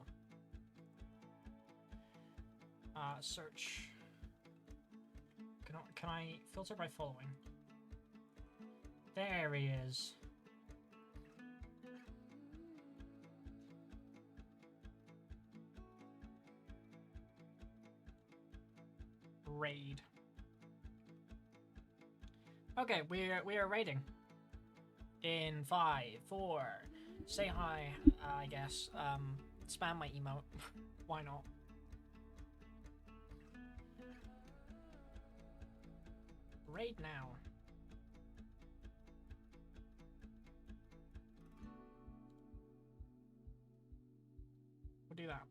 Search. Can I filter by following? There he is. Raid. Okay, we are raiding. In 5, 4. Say hi, I guess. Spam my emote. Why not? Raid now. We'll do that.